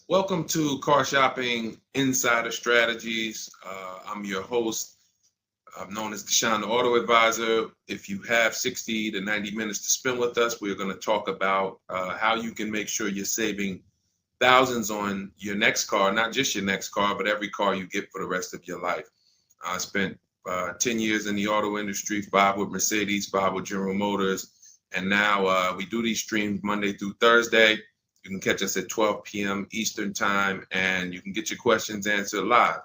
Welcome to Car Shopping Insider Strategies. I'm your host. I'm known as Deshone the Auto Advisor. If you have 60 to 90 minutes to spend with us, we're going to talk about how you can make sure you're saving thousands on your next car, not just your next car, but every car you get for the rest of your life. I spent 10 years in the auto industry, 5 with Mercedes, 5 with General Motors, and now we do these streams Monday through Thursday. You can catch us at 12 p.m. Eastern time, and you can get your questions answered live.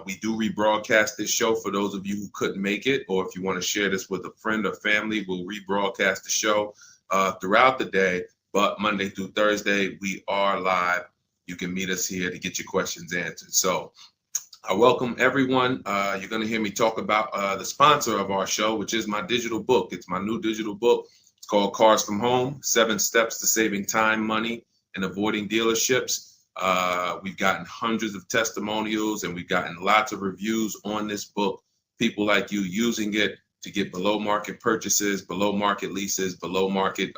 We do rebroadcast this show for those of you who couldn't make it, or if you want to share this with a friend or family, we'll rebroadcast the show throughout the day. But Monday through Thursday, we are live. You can meet us here to get your questions answered. So I welcome everyone. You're going to hear me talk about the sponsor of our show, which is my digital book. It's my new digital book. It's called Cars from Home, 7 Steps to Saving Time, Money, and Avoiding Dealerships. We've gotten hundreds of testimonials and we've gotten lots of reviews on this book. People like you using it to get below market purchases, below market leases, below market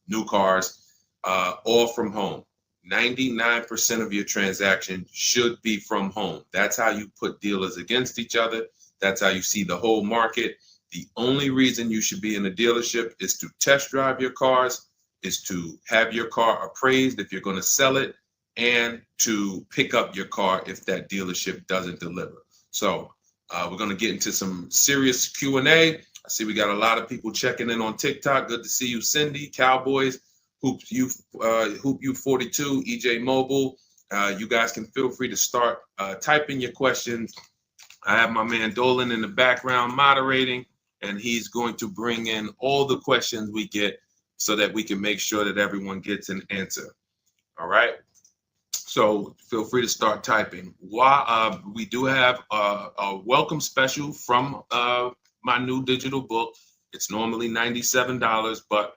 new cars, all from home. 99% of your transaction should be from home. That's how you put dealers against each other. That's how you see the whole market. The only reason you should be in a dealership is to test drive your cars, is to have your car appraised if you're going to sell it, and to pick up your car if that dealership doesn't deliver. So we're going to get into some serious Q&A. I see we got a lot of people checking in on TikTok. Good to see you, Cindy, Cowboys, Hoop you 42, EJ Mobile. You guys can feel free to start typing your questions. I have my man Dolan in the background moderating, and he's going to bring in all the questions we get so that we can make sure that everyone gets an answer. All right. So feel free to start typing. We do have a welcome special from my new digital book. It's normally $97, but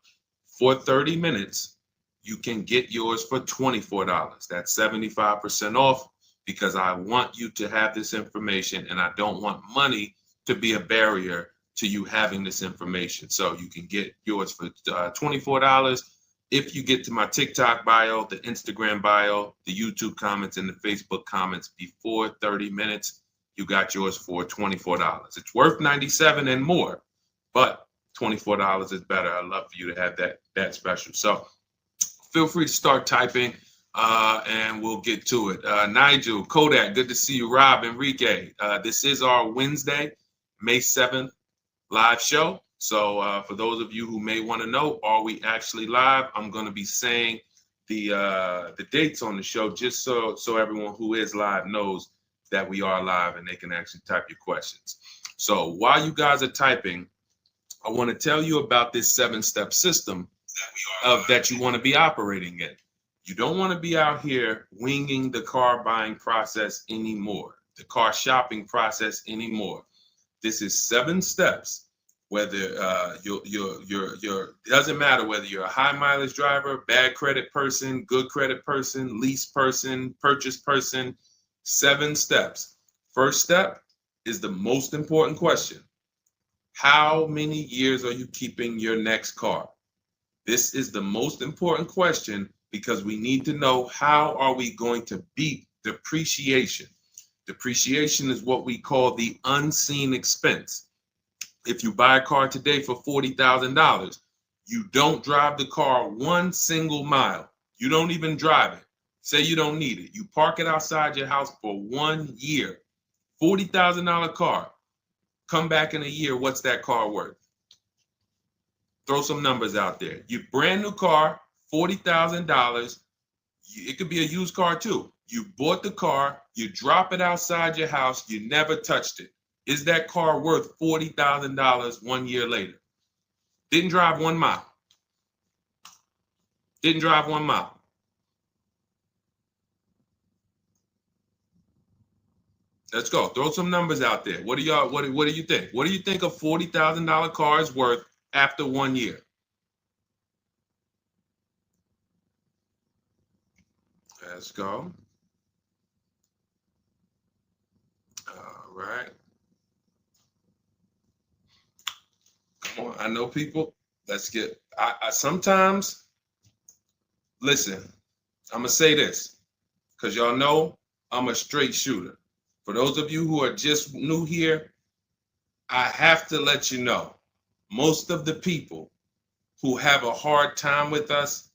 for 30 minutes, you can get yours for $24. That's 75% off because I want you to have this information and I don't want money to be a barrier to you having this information. So you can get yours for $24. If you get to my TikTok bio, the Instagram bio, the YouTube comments, and the Facebook comments before 30 minutes, you got yours for $24. It's worth $97 and more, but $24 is better. I'd love for you to have that special. So feel free to start typing and we'll get to it. Nigel, Kodak, good to see you. Rob, Enrique, this is our Wednesday, May 7th live show. So for those of you who may want to know, are we actually live? I'm going to be saying the dates on the show just so everyone who is live knows that we are live and they can actually type your questions. So while you guys are typing, I want to tell you about this 7-step system that you want to be operating in. You don't want to be out here winging the car buying process anymore, the car shopping process anymore. This is 7 steps. Whether it doesn't matter whether you're a high mileage driver, bad credit person, good credit person, lease person, purchase person. 7 steps. First step is the most important question. How many years are you keeping your next car? This is the most important question because we need to know how are we going to beat depreciation. Depreciation is what we call the unseen expense. If you buy a car today for $40,000, you don't drive the car one single mile. You don't even drive it. Say you don't need it. You park it outside your house for 1 year. $40,000 car. Come back in a year, what's that car worth? Throw some numbers out there. Your brand new car, $40,000. It could be a used car too. You bought the car, you drop it outside your house, you never touched it. Is that car worth $40,000 1 year later? Didn't drive 1 mile. Didn't drive 1 mile. Let's go. Throw some numbers out there. What do you think? What do you think a $40,000 car is worth after 1 year? Let's go. All right. Come on. I know people. Let's get. I sometimes listen. I'm going to say this because y'all know I'm a straight shooter. For those of you who are just new here, I have to let you know, most of the people who have a hard time with us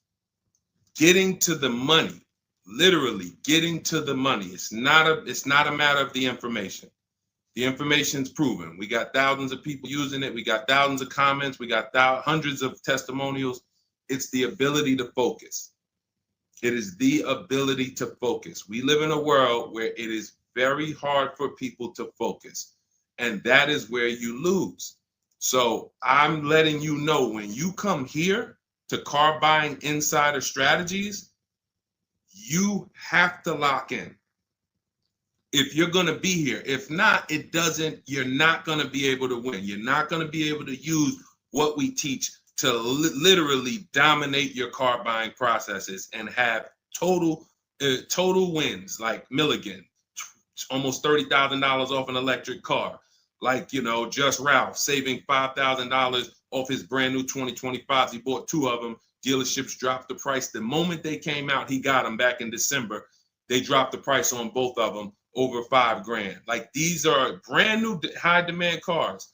getting to the money, literally getting to the money. It's not a matter of the information. The information's proven. We got thousands of people using it. We got thousands of comments. We got hundreds of testimonials. It's the ability to focus. It is the ability to focus. We live in a world where it is very hard for people to focus, and that is where you lose. So I'm letting you know, when you come here to Car Buying Insider Strategies, you have to lock in. If you're going to be here, if not, you're not going to be able to win. You're not going to be able to use what we teach to literally dominate your car buying processes and have total wins, like Milligan, almost $30,000 off an electric car. Like, Just Ralph saving $5,000 off his brand new 2025s. He bought 2 of them. Dealerships dropped the price. The moment they came out, he got them back in December. They dropped the price on both of them over $5,000. Like, these are brand new high demand cars.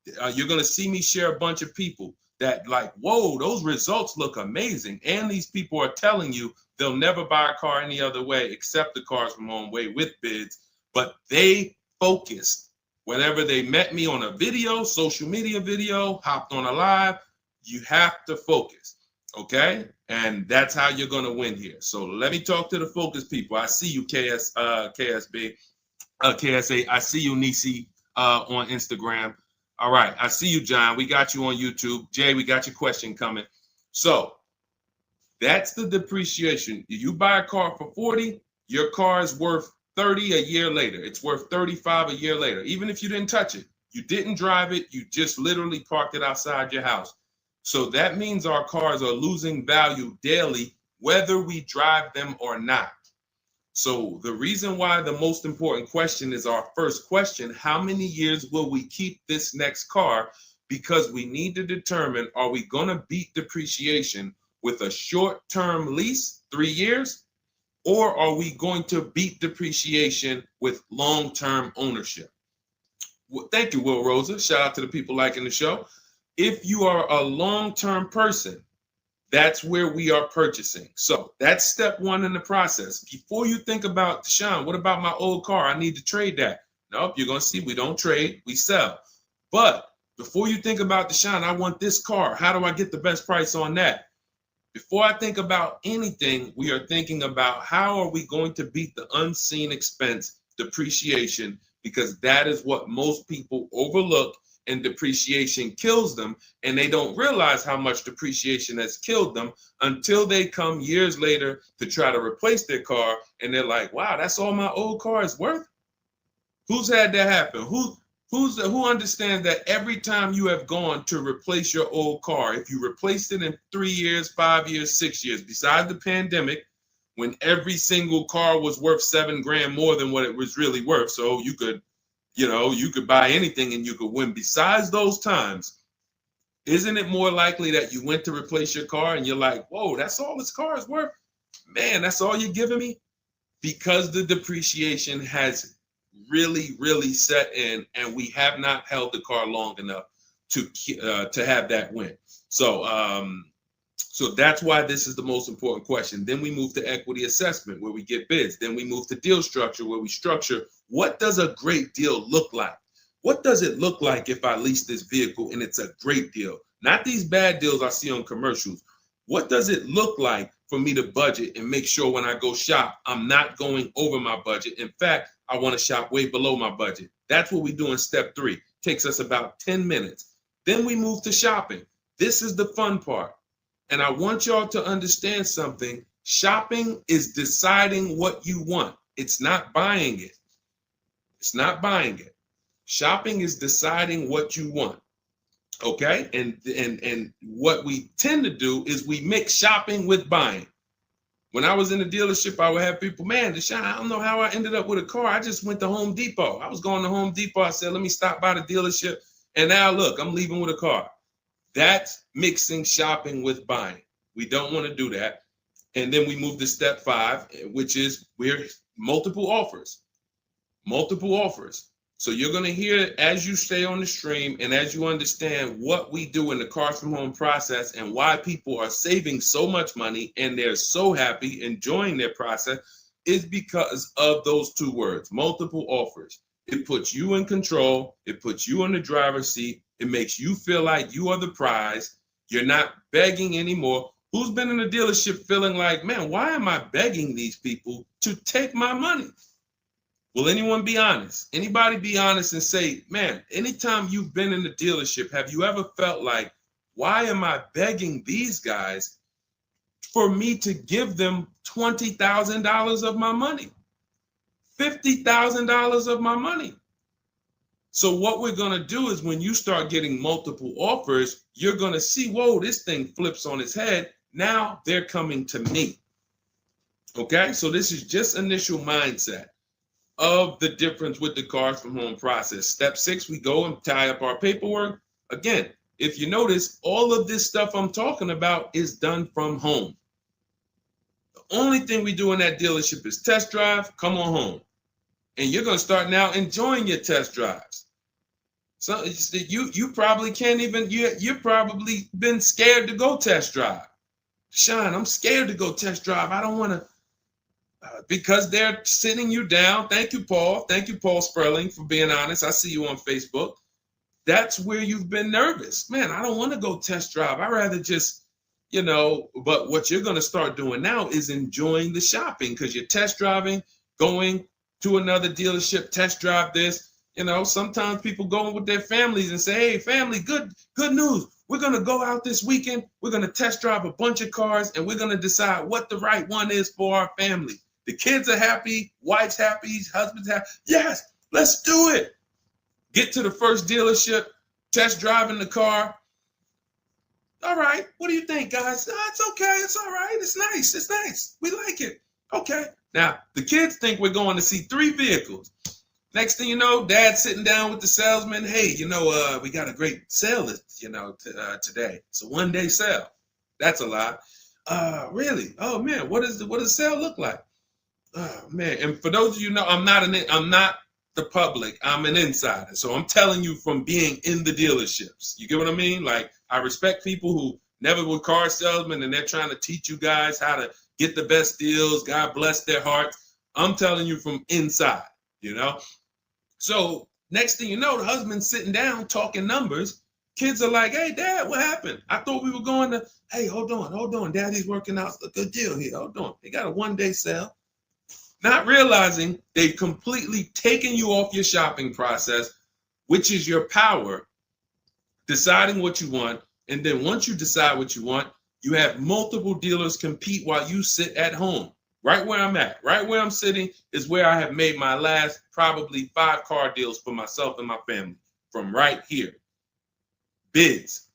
You're going to see me share a bunch of people that like, whoa, those results look amazing. And these people are telling you they'll never buy a car any other way except the Cars from Home way with bids. But they focused. Whenever they met me on a video, social media video, hopped on a live, you have to focus, okay? And that's how you're going to win here. So let me talk to the focus people. I see you, KSA. I see you, Nisi, on Instagram. All right, I see you, John. We got you on YouTube. Jay, we got your question coming. So that's the depreciation. You buy a car for 40, your car is worth 30 a year later. It's worth 35 a year later. Even if you didn't touch it, you didn't drive it, you just literally parked it outside your house. So that means our cars are losing value daily, whether we drive them or not. So the reason why the most important question is our first question: how many years will we keep this next car? Because we need to determine, are we going to beat depreciation with a short-term lease, 3 years? Or are we going to beat depreciation with long-term ownership? Well, thank you, Will Rosa. Shout out to the people liking the show. If you are a long-term person, that's where we are purchasing. So that's step 1 in the process. Before you think about, Deshaun, what about my old car? I need to trade that. Nope, you're going to see we don't trade, we sell. But before you think about, Deshaun, I want this car. How do I get the best price on that? Before I think about anything, we are thinking about how are we going to beat the unseen expense, depreciation, because that is what most people overlook, and depreciation kills them, and they don't realize how much depreciation has killed them until they come years later to try to replace their car, and they're like, wow, that's all my old car is worth? Who's had that happen? Who understands that every time you have gone to replace your old car, if you replaced it in 3 years, 5 years, 6 years, besides the pandemic, when every single car was worth $7,000 more than what it was really worth, so you could buy anything and you could win. Besides those times, isn't it more likely that you went to replace your car and you're like, whoa, that's all this car is worth? Man, that's all you're giving me? Because the depreciation has really set in, and we have not held the car long enough to have that win. So that's why this is the most important question. Then we move to equity assessment, where we get bids. Then we move to deal structure, where we structure, what does a great deal look like? What does it look like if I lease this vehicle and it's a great deal? Not these bad deals I see on commercials. What does it look like for me to budget and make sure when I go shop, I'm not going over my budget? In fact, I want to shop way below my budget. That's what we do in step 3. Takes us about 10 minutes. Then we move to shopping. This is the fun part. And I want y'all to understand something. Shopping is deciding what you want. It's not buying it. It's not buying it. Shopping is deciding what you want. Okay? And what we tend to do is we mix shopping with buying. When I was in the dealership, I would have people, man, Deshaun, I don't know how I ended up with a car. I just went to Home Depot. I was going to Home Depot. I said, let me stop by the dealership. And now look, I'm leaving with a car. That's mixing shopping with buying. We don't want to do that. And then we move to step 5, which is we're multiple offers. Multiple offers. So you're going to hear as you stay on the stream and as you understand what we do in the Cars from Home process and why people are saving so much money and they're so happy enjoying their process is because of those 2 words, multiple offers. It puts you in control. It puts you in the driver's seat. It makes you feel like you are the prize. You're not begging anymore. Who's been in a dealership feeling like, man, why am I begging these people to take my money? Will anyone be honest? Anybody be honest and say, man, anytime you've been in the dealership, have you ever felt like, why am I begging these guys for me to give them $20,000 of my money? $50,000 of my money. So what we're going to do is when you start getting multiple offers, you're going to see, whoa, this thing flips on its head. Now they're coming to me. Okay, so this is just initial mindset of the difference with the Cars from Home process. Step 6, we go and tie up our paperwork. Again, if you notice, all of this stuff I'm talking about is done from home. The only thing we do in that dealership is test drive, come on home. And you're going to start now enjoying your test drives. So you probably can't even, you've probably been scared to go test drive. Sean, I'm scared to go test drive. I don't want to, because they're sitting you down. Thank you, Paul. Thank you, Paul Sperling, for being honest. I see you on Facebook. That's where you've been nervous. Man, I don't want to go test drive. I'd rather just, but what you're going to start doing now is enjoying the shopping because you're test driving, going to another dealership, test drive this. Sometimes people go with their families and say, hey, family, good news. We're going to go out this weekend. We're going to test drive a bunch of cars and we're going to decide what the right one is for our family. The kids are happy, wife's happy, husband's happy. Yes, let's do it. Get to the first dealership, test driving the car. All right, what do you think, guys? Oh, it's okay, it's all right, it's nice, we like it. Okay, now the kids think we're going to see 3 vehicles. Next thing you know, Dad's sitting down with the salesman. Hey, we got a great sale, today. It's a 1-day sale. That's a lie. Really? Oh man, what does the sale look like? Oh man, and for those of you who know, I'm not the public. I'm an insider, so I'm telling you from being in the dealerships. You get what I mean? Like I respect people who never were car salesmen and they're trying to teach you guys how to get the best deals. God bless their hearts. I'm telling you from inside. So next thing you know, the husband's sitting down talking numbers. Kids are like, hey, Dad, what happened? I thought we were going to, hey, hold on. Daddy's working out a good deal here. Hold on. They got a 1-day sale. Not realizing they've completely taken you off your shopping process, which is your power, deciding what you want. And then once you decide what you want, you have multiple dealers compete while you sit at home. Right where I'm at, right where I'm sitting is where I have made my last probably 5 car deals for myself and my family from right here. Bids.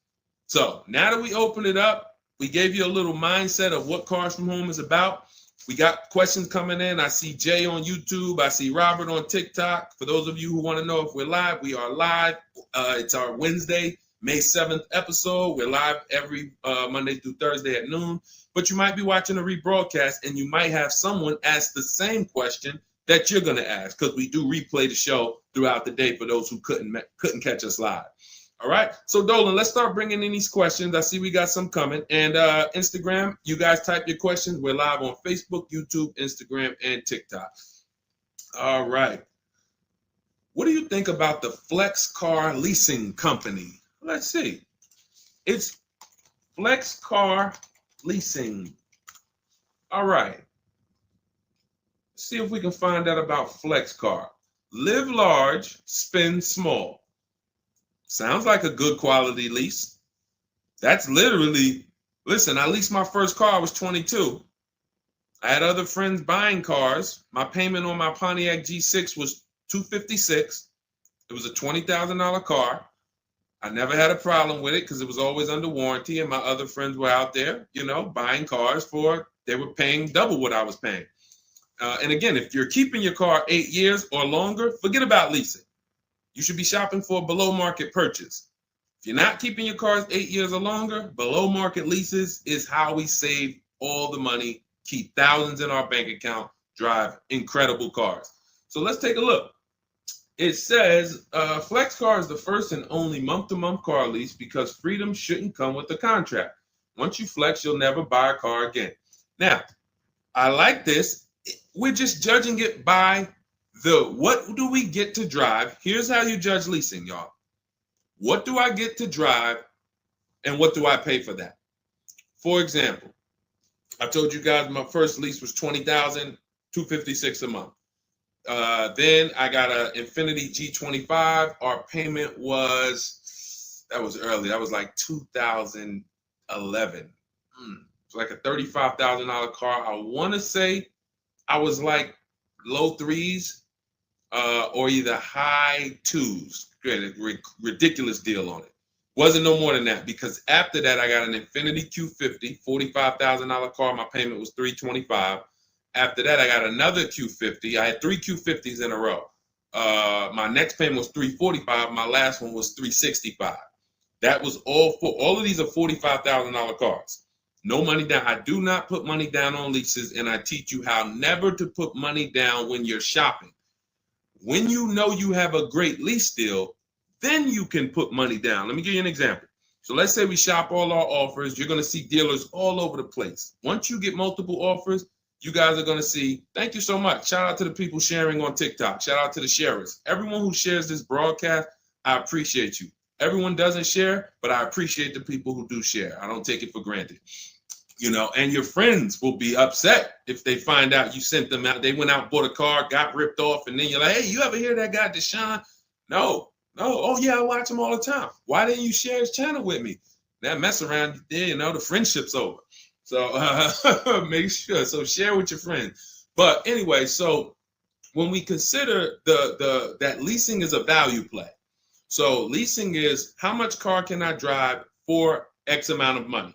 So now that we open it up, we gave you a little mindset of what Cars from Home is about. We got questions coming in. I see Jay on YouTube. I see Robert on TikTok. For those of you who want to know if we're live, we are live. It's our Wednesday, May 7th episode. We're live every Monday through Thursday at noon. But you might be watching a rebroadcast and you might have someone ask the same question that you're going to ask because we do replay the show throughout the day for those who couldn't catch us live. All right. So Dolan, let's start bringing in these questions. I see we got some coming. And Instagram, you guys type your questions. We're live on Facebook, YouTube, Instagram, and TikTok. All right. What do you think about the Flex Car Leasing Company? Let's see. It's Flex Car Leasing. All right. Let's see if we can find out about Flex Car. Live large, spend small. Sounds like a good quality lease. That's literally, listen, I leased my first car, I was 22. I had other friends buying cars. My payment on my Pontiac G6 was $256. It was a $20,000 car. I never had a problem with it because it was always under warranty and my other friends were out there, buying cars they were paying double what I was paying. And again, if you're keeping your car 8 years or longer, forget about leasing. You should be shopping for a below market purchase. If you're not keeping your cars 8 years or longer, below market leases is how we save all the money keep thousands in our bank account, drive incredible cars. So let's take a look. It says Flex Car is the first and only month-to-month car lease because freedom shouldn't come with a contract. Once you flex, you'll never buy a car again. Now, I like this. We're just judging it by what do we get to drive? Here's how you judge leasing, y'all. What do I get to drive and what do I pay for that? For example, I told you guys my first lease was $20,256 a month. Then I got an Infiniti G25. Our payment was, that was early. That was like 2011. It's like a $35,000 car. I want to say I was like low threes or either high twos. Ridiculous deal on it. Wasn't no more than that because after that I got an Infiniti Q50, $45,000 car. My payment was $325. After that I got another Q50. I had 3 Q50s in a row. My next payment was $345. My last one was $365. That was all of these are $45,000 cars. No money down. I do not put money down on leases, and I teach you how never to put money down when you're shopping. When you know you have a great lease deal, then you can put money down. Let me give you an example. So let's say we shop all our offers. You're going to see dealers all over the place. Once you get multiple offers, you guys are going to see, thank you so much. Shout out to the people sharing on TikTok. Shout out to the sharers. Everyone who shares this broadcast, I appreciate you. Everyone doesn't share, but I appreciate the people who do share. I don't take it for granted. You know, and your friends will be upset if they find out you sent them out. They went out, bought a car, got ripped off, and then you're like, hey, you ever hear that guy, Deshone? No. Oh, yeah, I watch him all the time. Why didn't you share his channel with me? That mess around, you know, the friendship's over. So make sure. So share with your friends. But anyway, so when we consider that leasing is a value play. So leasing is how much car can I drive for X amount of money?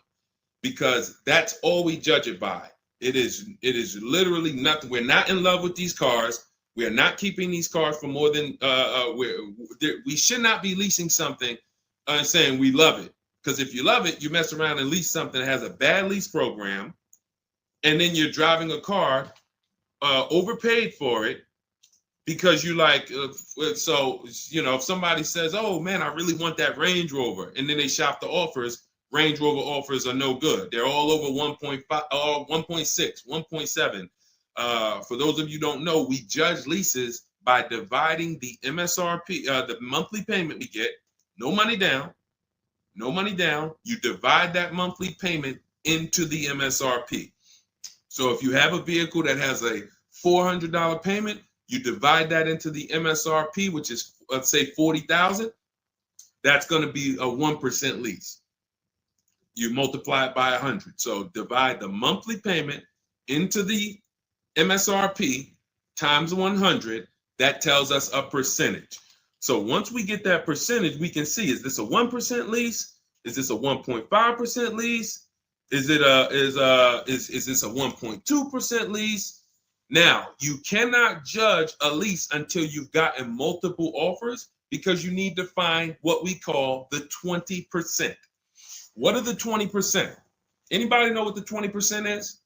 Because that's all we judge it by. It is literally nothing. We're not in love with these cars. We are not keeping these cars for more than we should not be leasing something and saying we love it. Because if you love it, you mess around and lease something that has a bad lease program, and then you're driving a car overpaid for it because you like. So you know, if somebody says, "Oh man, I really want that Range Rover," and then they shop the offers. Range Rover offers are no good. They're all over 1.5, 1.6, 1.7. For those of you who don't know, we judge leases by dividing the MSRP, the monthly payment we get, no money down. You divide that monthly payment into the MSRP. So if you have a vehicle that has a $400 payment, you divide that into the MSRP, which is, let's say, $40,000. That's going to be a 1% lease. You multiply it by 100. So divide the monthly payment into the MSRP times 100. That tells us a percentage. So once we get that percentage, we can see, is this a 1% lease? Is this a 1.5% lease? Is this a 1.2% lease? Now, you cannot judge a lease until you've gotten multiple offers because you need to find what we call the 20%. What are the 20%? Anybody know what the 20% is?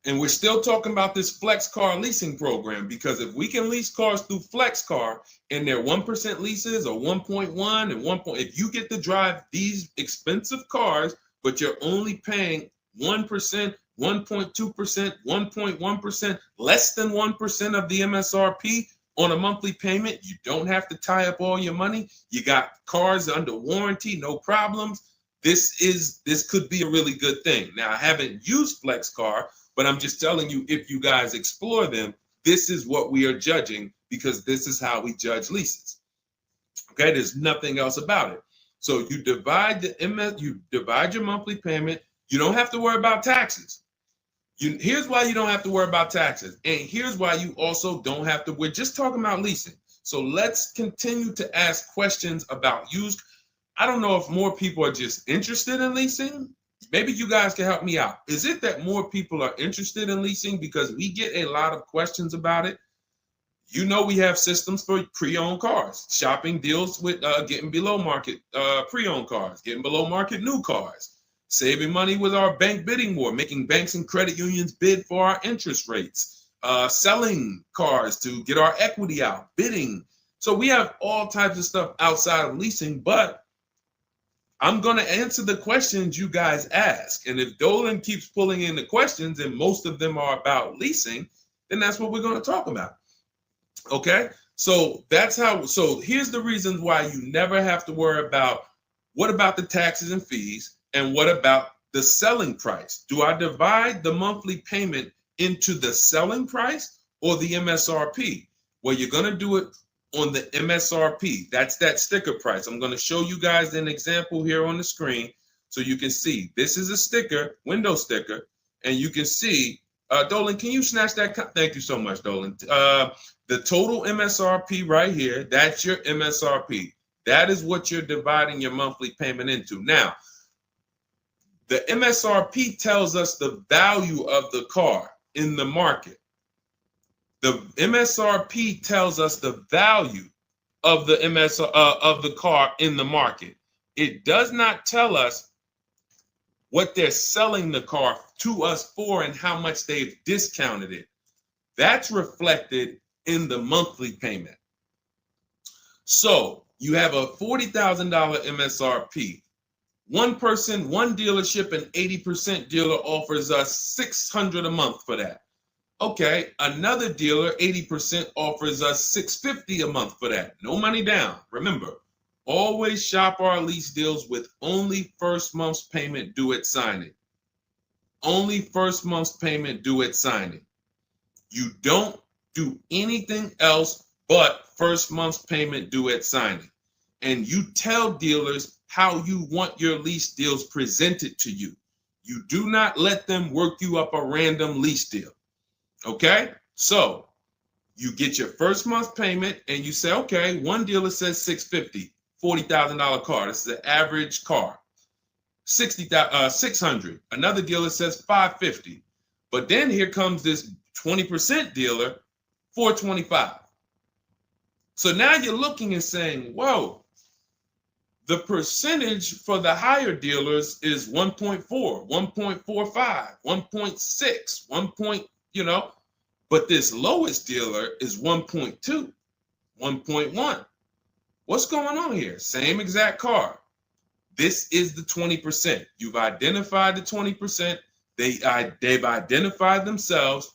And we're still talking about this Flex Car leasing program because if we can lease cars through Flex Car and they're 1% leases or 1.1 and 1. If you get to drive these expensive cars, but you're only paying 1%, 1.2%, 1.1%, less than 1% of the MSRP on a monthly payment, you don't have to tie up all your money. You got cars under warranty, no problems. This could be a really good thing. Now, I haven't used Flex Car, but I'm just telling you, if you guys explore them, this is what we are judging because this is how we judge leases. Okay, there's nothing else about it. So you divide your monthly payment. You don't have to worry about taxes. Here's why you don't have to worry about taxes. And here's why you also don't have to. We're just talking about leasing. So let's continue to ask questions about used. I don't know if more people are just interested in leasing. Maybe you guys can help me out. Is it that more people are interested in leasing because we get a lot of questions about it? You know, we have systems for pre-owned cars. Shopping deals with getting below market pre-owned cars, getting below market new cars. saving money with our bank bidding war, making banks and credit unions bid for our interest rates, selling cars to get our equity out, bidding. So we have all types of stuff outside of leasing, but I'm going to answer the questions you guys ask. And if Dolan keeps pulling in the questions and most of them are about leasing, then that's what we're going to talk about. Okay? So so here's the reasons why you never have to worry about what about the taxes and fees and what about the selling price? Do I divide the monthly payment into the selling price or the MSRP? Well, you're going to do it on the MSRP. That's that sticker price. I'm going to show you guys an example here on the screen so you can see. This is a sticker, window sticker, and you can see, Dolan, can you snatch that? Thank you so much, Dolan. The total MSRP right here, that's your MSRP. That is what you're dividing your monthly payment into. Now, the MSRP tells us the value of the car in the market. The MSRP tells us the value of the of the car in the market. It does not tell us what they're selling the car to us for and how much they've discounted it. That's reflected in the monthly payment. So you have a $40,000 MSRP. One person, one dealership, an 80% dealer offers us $600 a month for that. Okay, another dealer, 80%, offers us $650 a month for that. No money down. Remember, always shop our lease deals with only first month's payment due at signing. Only first month's payment due at signing. You don't do anything else but first month's payment due at signing. And you tell dealers how you want your lease deals presented to you. You do not let them work you up a random lease deal. Okay, so you get your first month payment and you say, okay, one dealer says $650, $40,000 car. This is an average car. $600. Another dealer says $550. But then here comes this 20% dealer, $425. So now you're looking and saying, whoa, the percentage for the higher dealers is 1.4, 1.45, 1.6, but this lowest dealer is 1.2, 1.1. What's going on here? Same exact car. This is the 20%. You've identified the 20%. They've identified themselves,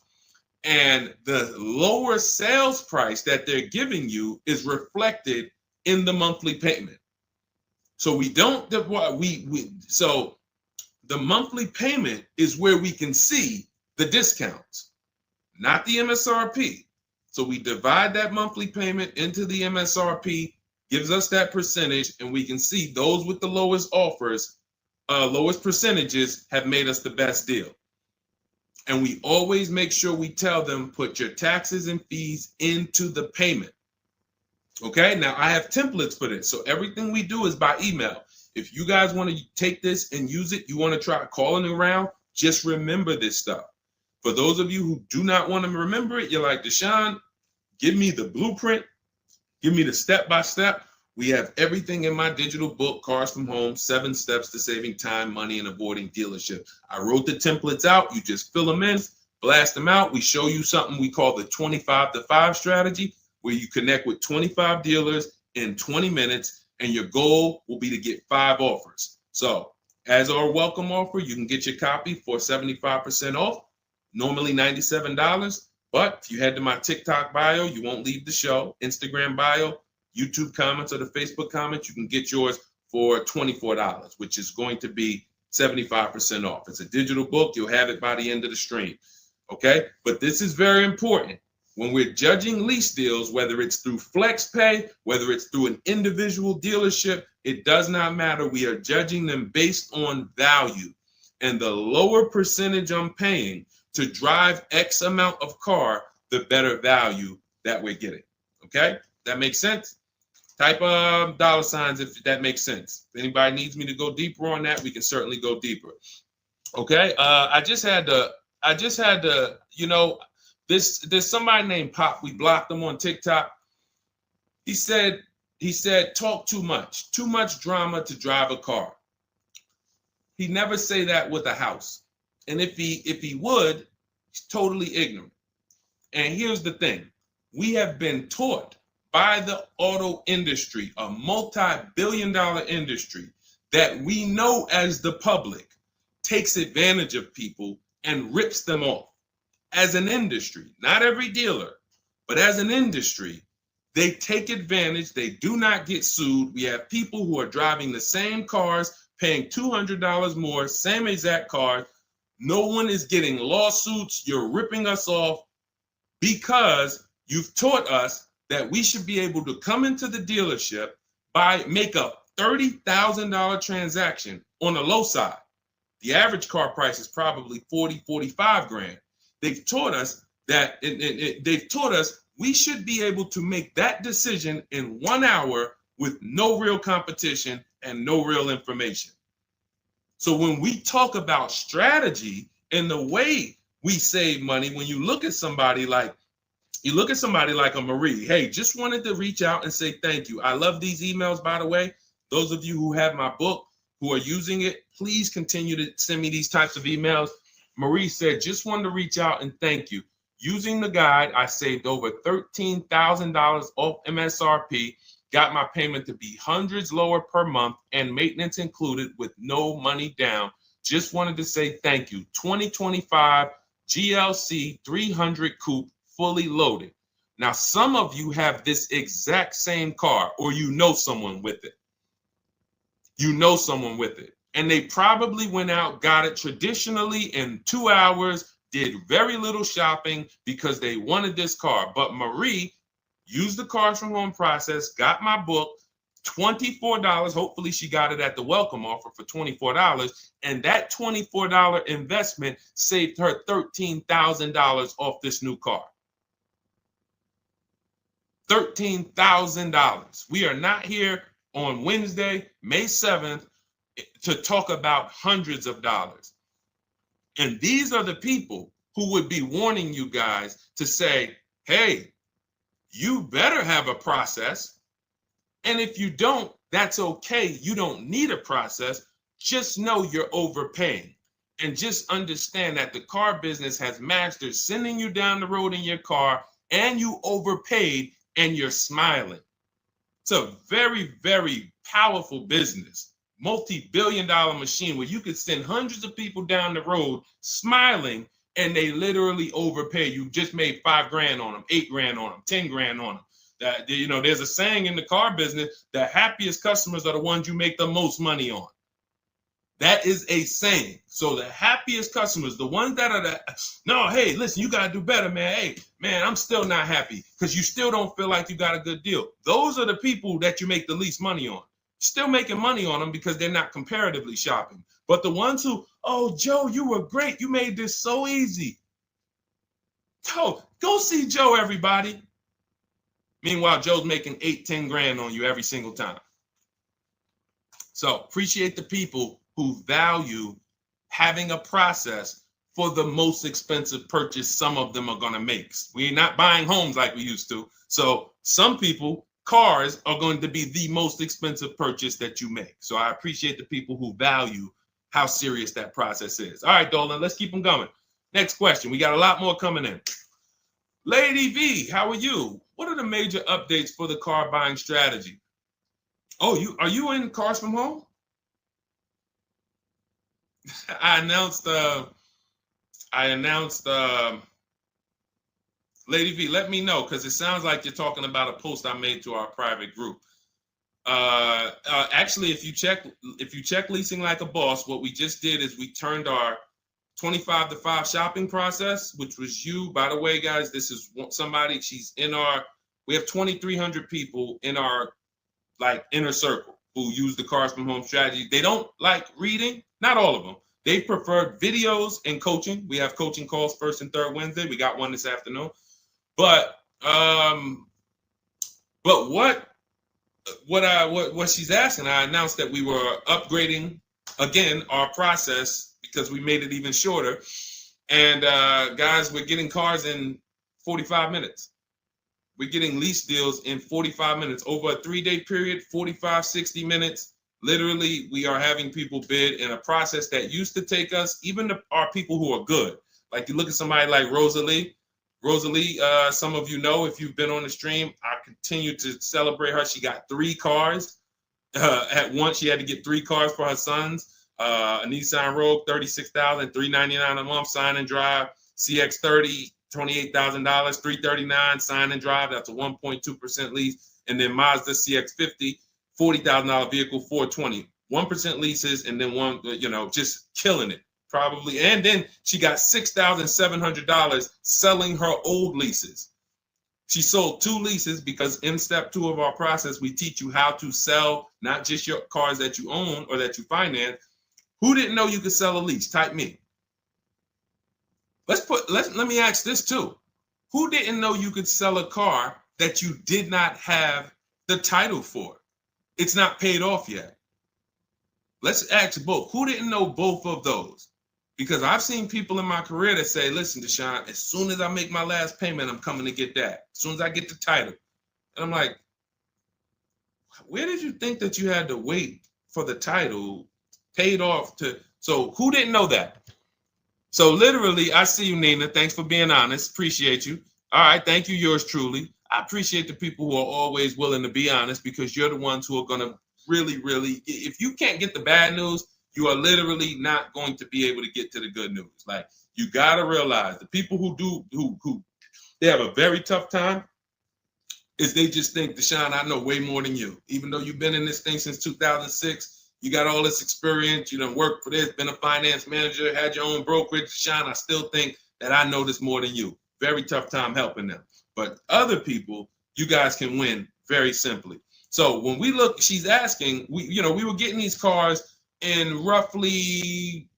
and the lower sales price that they're giving you is reflected in the monthly payment. So so the monthly payment is where we can see the discounts, not the MSRP. So we divide that monthly payment into the MSRP, gives us that percentage, and we can see those with the lowest offers, lowest percentages have made us the best deal. And we always make sure we tell them, put your taxes and fees into the payment. Okay, now I have templates for this. So everything we do is by email. If you guys want to take this and use it, you want to try calling around, just remember this stuff. For those of you who do not want to remember it, you're like, Deshone, give me the blueprint, give me the step-by-step. We have everything in my digital book, Cars from Home, 7 Steps to Saving Time, Money, and Avoiding Dealership. I wrote the templates out. You just fill them in, blast them out. We show you something we call the 25-to-5 strategy, where you connect with 25 dealers in 20 minutes, and your goal will be to get 5 offers. So as our welcome offer, you can get your copy for 75% off, normally $97. But if you head to my TikTok bio, you won't leave the show, Instagram bio, YouTube comments, or the Facebook comments, you can get yours for $24, which is going to be 75% off. It's a digital book. You'll have it by the end of the stream. Okay? But this is very important. When we're judging lease deals, whether it's through FlexPay, whether it's through an individual dealership, it does not matter. We are judging them based on value. And the lower percentage I'm paying to drive X amount of car, the better value that we're getting. Okay? That makes sense? Type dollar signs if that makes sense. If anybody needs me to go deeper on that, we can certainly go deeper. Okay? I just had to, there's somebody named Pop. We blocked him on TikTok. He said, talk too much drama to drive a car. He never say that with a house. And if he would, he's totally ignorant. And here's the thing. We have been taught by the auto industry, a multi-billion-dollar industry, that we know as the public takes advantage of people and rips them off. As an industry, not every dealer, but as an industry, they take advantage. They do not get sued. We have people who are driving the same cars, paying $200 more, same exact car. No one is getting lawsuits. You're ripping us off because you've taught us that we should be able to come into the dealership, make a $30,000 transaction on the low side. The average car price is probably 40, 45 grand. They've taught us that they've taught us we should be able to make that decision in 1 hour with no real competition and no real information. So when we talk about strategy and the way we save money, when you look at somebody like a Marie, hey, just wanted to reach out and say thank you. I love these emails, by the way. Those of you who have my book, who are using it, please continue to send me these types of emails. Marie said, just wanted to reach out and thank you. Using the guide, I saved over $13,000 off MSRP, got my payment to be hundreds lower per month and maintenance included with no money down. Just wanted to say thank you. 2025 GLC 300 coupe fully loaded. Now, some of you have this exact same car or you know someone with it. You know someone with it. And they probably went out, got it traditionally in 2 hours, did very little shopping because they wanted this car. But Marie used the cars from home process, got my book, $24. Hopefully she got it at the welcome offer for $24. And that $24 investment saved her $13,000 off this new car. $13,000. We are not here on Wednesday, May 7th, to talk about hundreds of dollars. And these are the people who would be warning you guys to say, hey, you better have a process. And if you don't, that's okay. You don't need a process. Just know you're overpaying. And just understand that the car business has mastered sending you down the road in your car and you overpaid and you're smiling. It's a very, very powerful business, multi-billion-dollar machine where you could send hundreds of people down the road smiling and they literally overpay. You just made $5 grand on them, $8 grand on them, 10 grand on them. That, you know, there's a saying in the car business, the happiest customers are the ones you make the most money on. That is a saying. So the happiest customers, the ones that are no, hey, listen, you got to do better, man. Hey, man, I'm still not happy because you still don't feel like you got a good deal. Those are the people that you make the least money on. Still making money on them because they're not comparatively shopping. But the ones who, oh, Joe, you were great. You made this so easy. Go see Joe, everybody. Meanwhile, Joe's making 8, 10 grand on you every single time. So appreciate the people who value having a process for the most expensive purchase some of them are going to make. We're not buying homes like we used to. So some people, cars are going to be the most expensive purchase that you make. So I appreciate the people who value how serious that process is. All right, Dolan, let's keep them going. Next question. We got a lot more coming in. Lady V, how are you? What are the major updates for the car buying strategy? Oh, are you in Cars from Home? I announced Lady V, let me know because it sounds like you're talking about a post I made to our private group. Actually, if you check Leasing Like a Boss, what we just did is we turned our 25 to 5 shopping process, which was you. By the way, guys, this is somebody, we have 2,300 people in our inner circle who use the Cars from Home strategy. They don't like reading, not all of them. They prefer videos and coaching. We have coaching calls first and third Wednesday. We got one this afternoon. But what she's asking, I announced that we were upgrading again our process because we made it even shorter. And guys, we're getting cars in 45 minutes. We're getting lease deals in 45 minutes over a 3-day period, 45, 60 minutes. Literally, we are having people bid in a process that used to take us, even our people who are good. Like you look at somebody like Rosalie. Rosalie, some of you know if you've been on the stream, I continue to celebrate her. She got 3 cars. At once, she had to get 3 cars for her sons. A Nissan Rogue, $36,000, $399 a month, sign and drive. CX-30, $28,000, $339 sign and drive. That's a 1.2% lease. And then Mazda CX-50, $40,000 vehicle, $420. 1% leases, and then one, just killing it. Probably. And then she got $6,700 selling her old leases. She sold 2 leases because in step 2 of our process, we teach you how to sell not just your cars that you own or that you finance. Who didn't know you could sell a lease? Type me. Let me ask this too. Who didn't know you could sell a car that you did not have the title for? It's not paid off yet. Let's ask both. Who didn't know both of those? Because I've seen people in my career that say, listen, Deshone, as soon as I make my last payment, I'm coming to get that. As soon as I get the title. And I'm like, where did you think that you had to wait for the title paid off to? So who didn't know that? So literally, I see you, Nina. Thanks for being honest. Appreciate you. All right. Thank you, yours truly. I appreciate the people who are always willing to be honest, because you're the ones who are going to really, if you can't get the bad news, you are literally not going to be able to get to the good news. Like, you got to realize the people who they have a very tough time is they just think, Deshone, I know way more than you. Even though you've been in this thing since 2006, you got all this experience, you done worked for this, been a finance manager, had your own brokerage. Deshone, I still think that I know this more than you. Very tough time helping them. But other people, you guys can win very simply. So when we look, she's asking, we were getting these cars in roughly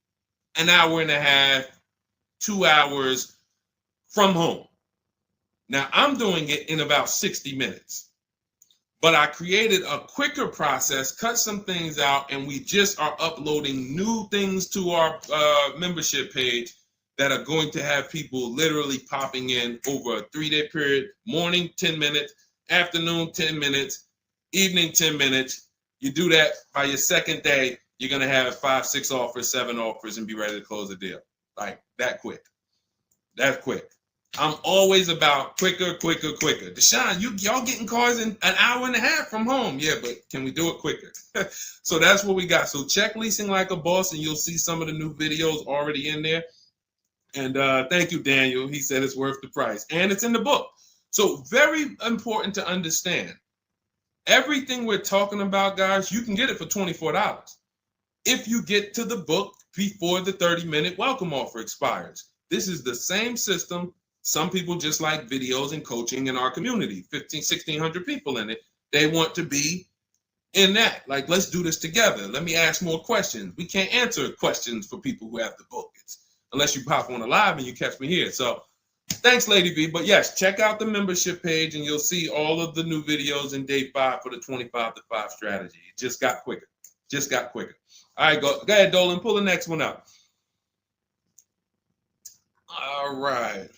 an hour and a half, 2 hours from home. Now I'm doing it in about 60 minutes, but I created a quicker process, cut some things out, and we just are uploading new things to our membership page that are going to have people literally popping in over a 3-day period. Morning, 10 minutes, afternoon, 10 minutes, evening, 10 minutes. You do that by your second day, you're going to have 5, 6 offers, 7 offers, and be ready to close the deal. Like that quick. That quick. I'm always about quicker. Deshone, y'all getting cars in an hour and a half from home. Yeah, but can we do it quicker? So that's what we got. So check Leasing Like a Boss, and you'll see some of the new videos already in there. And thank you, Daniel. He said it's worth the price. And it's in the book. So very important to understand. Everything we're talking about, guys, you can get it for $24 if you get to the book before the 30-minute welcome offer expires. This is the same system. Some people just like videos and coaching in our community, 1,600 people in it. They want to be in that. Like, let's do this together. Let me ask more questions. We can't answer questions for people who have the book. Unless you pop on a live and you catch me here. So thanks, Lady V. But yes, check out the membership page and you'll see all of the new videos in day 5 for the 25 to 5 strategy. It just got quicker. All right, go ahead, Dolan. Pull the next one up. All right.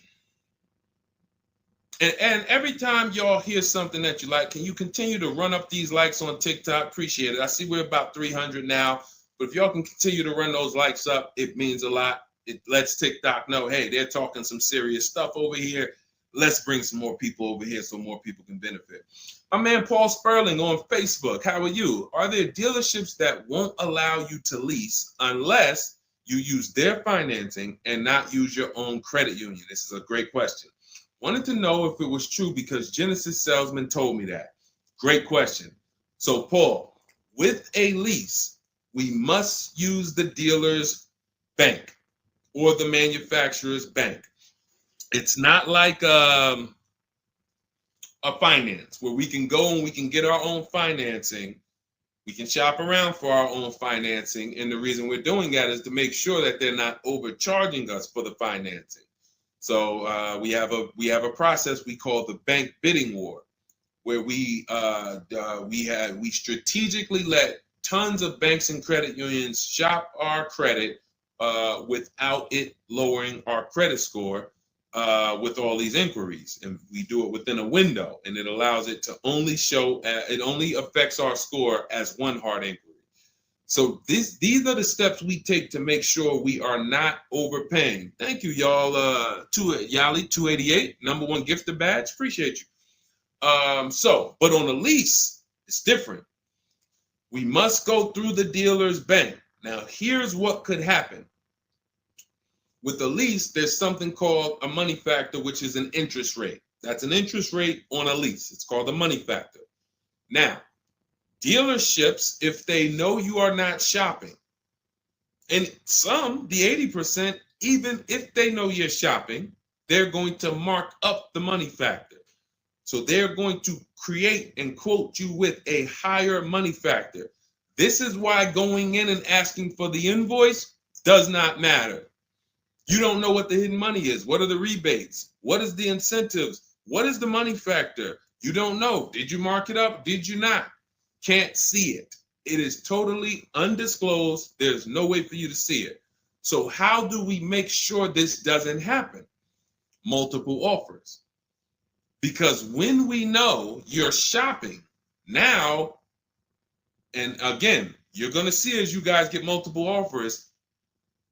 And every time y'all hear something that you like, can you continue to run up these likes on TikTok? Appreciate it. I see we're about 300 now. But if y'all can continue to run those likes up, it means a lot. It lets TikTok know, hey, they're talking some serious stuff over here. Let's bring some more people over here so more people can benefit. My man Paul Sperling on Facebook. How are you? Are there dealerships that won't allow you to lease unless you use their financing and not use your own credit union? This is a great question. Wanted to know if it was true because Genesis Salesman told me that. Great question. So Paul, with a lease, we must use the dealer's bank or the manufacturer's bank. It's not like a finance where we can go and we can get our own financing. We can shop around for our own financing. And the reason we're doing that is to make sure that they're not overcharging us for the financing. So we have a process we call the bank bidding war, where we strategically let tons of banks and credit unions shop our credit without it lowering our credit score with all these inquiries. And we do it within a window, and it allows it to only show, it only affects our score as one hard inquiry. So these are the steps we take to make sure we are not overpaying. Thank you, y'all. Yali 288, #1 gifted badge. Appreciate you. But on a lease, it's different. We must go through the dealer's bank. Now, here's what could happen. With a lease, there's something called a money factor, which is an interest rate. That's an interest rate on a lease. It's called a money factor. Now, dealerships, if they know you are not shopping, and some, the 80%, even if they know you're shopping, they're going to mark up the money factor. So they're going to create and quote you with a higher money factor. This is why going in and asking for the invoice does not matter. You don't know what the hidden money is. What are the rebates? What is the incentives? What is the money factor? You don't know. Did you mark it up? Did you not? Can't see it. It is totally undisclosed. There's no way for you to see it. So how do we make sure this doesn't happen? Multiple offers. Because when we know you're shopping now, and again, you're going to see as you guys get multiple offers,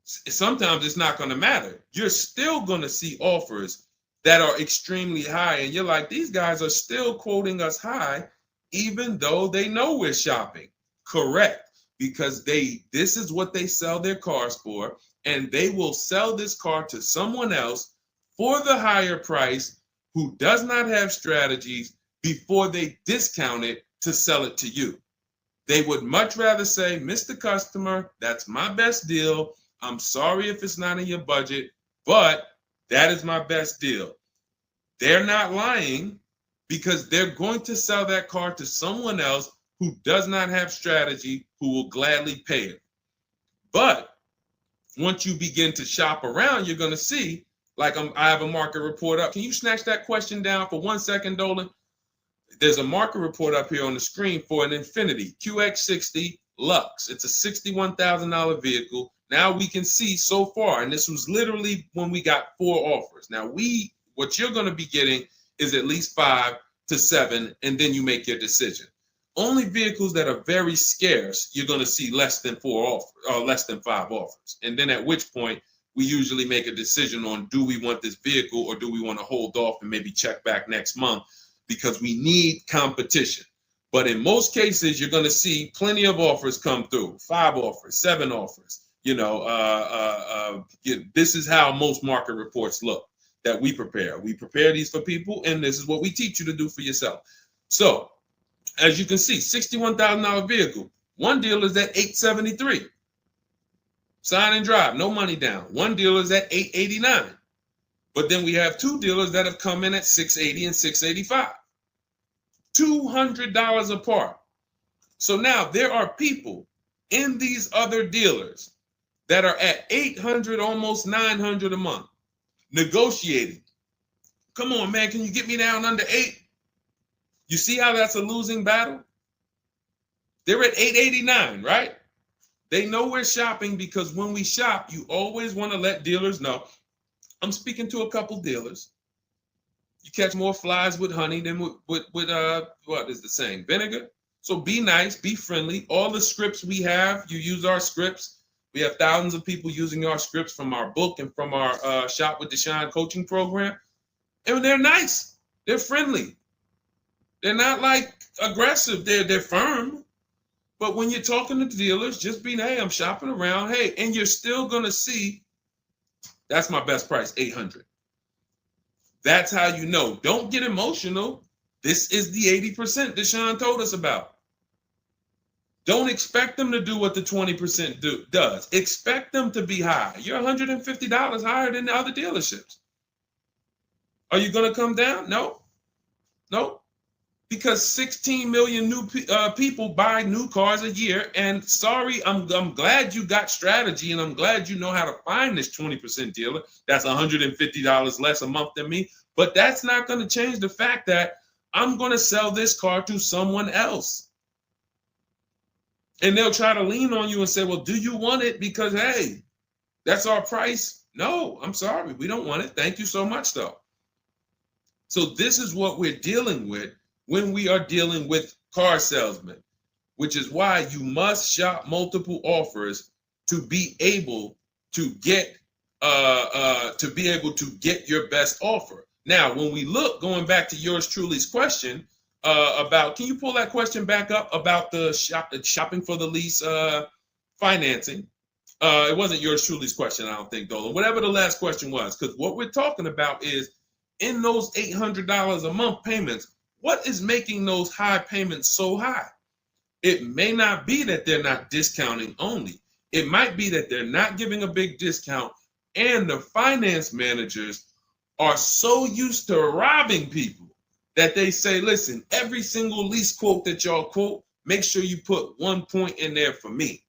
sometimes it's not going to matter. You're still going to see offers that are extremely high. And you're like, these guys are still quoting us high, even though they know we're shopping. Correct. Because this is what they sell their cars for. And they will sell this car to someone else for the higher price who does not have strategies before they discount it to sell it to you. They would much rather say, Mr. Customer, that's my best deal. I'm sorry if it's not in your budget, but that is my best deal. They're not lying because they're going to sell that car to someone else who does not have strategy, who will gladly pay it. But once you begin to shop around, you're going to see, like I have a market report up. Can you snatch that question down for 1 second, Dolan? There's a market report up here on the screen for an Infiniti QX60 Lux. It's a $61,000 vehicle. Now we can see so far, and this was literally when we got 4 offers. Now what you're going to be getting is at least 5 to 7, and then you make your decision. Only vehicles that are very scarce, you're going to see less than 4 offers, or less than 5 offers. And then at which point, we usually make a decision on, do we want this vehicle or do we want to hold off and maybe check back next month, because we need competition. But in most cases, you're going to see plenty of offers come through, 5 offers, 7 offers. This is how most market reports look that we prepare. We prepare these for people, and this is what we teach you to do for yourself. So as you can see, $61,000 vehicle. One deal is at $873. Sign and drive, no money down. One dealer is at $889. But then we have 2 dealers that have come in at $680 and $685. $200 apart. So now there are people in these other dealers that are at $800, almost $900 a month, negotiating. Come on, man, can you get me down under 8? You see how that's a losing battle? They're at $889, right? They know we're shopping, because when we shop, you always want to let dealers know. I'm speaking to a couple dealers. You catch more flies with honey than with what is the saying? Vinegar. So be nice, be friendly. All the scripts we have, you use our scripts. We have thousands of people using our scripts from our book and from our Shop with Deshone coaching program. And they're nice. They're friendly. They're not like aggressive. They're firm. But when you're talking to dealers, just be, hey, I'm shopping around. Hey, and you're still going to see, that's my best price, $800. That's how you know. Don't get emotional. This is the 80% Deshone told us about. Don't expect them to do what the 20% does. Expect them to be high. You're $150 higher than the other dealerships. Are you going to come down? No. No. Because 16 million new people buy new cars a year. And sorry, I'm glad you got strategy, and I'm glad you know how to find this 20% dealer that's $150 less a month than me. But that's not going to change the fact that I'm going to sell this car to someone else. And they'll try to lean on you and say, well, do you want it? Because, hey, that's our price. No, I'm sorry. We don't want it. Thank you so much, though. So this is what we're dealing with when we are dealing with car salesmen. which is why you must shop multiple offers to be able to get your best offer. Now, when we look, going back to yours truly's question about, can you pull that question back up about the shopping for the lease financing? It wasn't yours truly's question, I don't think, Dolan. Whatever the last question was, because what we're talking about is in those $800 a month payments, what is making those high payments so high? It may not be that they're not discounting only. It might be that they're not giving a big discount, and the finance managers are so used to robbing people that they say, listen, every single lease quote that y'all quote, make sure you put 1 point in there for me.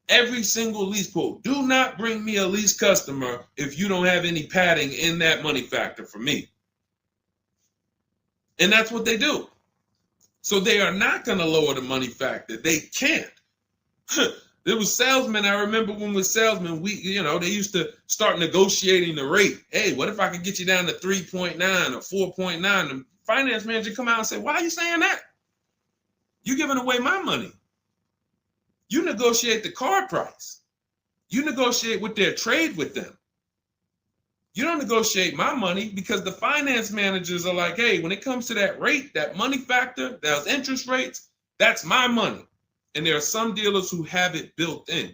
Every single lease quote. Do not bring me a lease customer if you don't have any padding in that money factor for me. And that's what they do. So they are not going to lower the money factor. They can't. There was salesmen. I remember when we were salesmen, they used to start negotiating the rate. Hey, what if I could get you down to 3.9 or 4.9? The finance manager come out and say, why are you saying that? You're giving away my money. You negotiate the car price. You negotiate with their trade with them. You don't negotiate my money, because the finance managers are like, hey, when it comes to that rate, that money factor, those interest rates, that's my money. And there are some dealers who have it built in,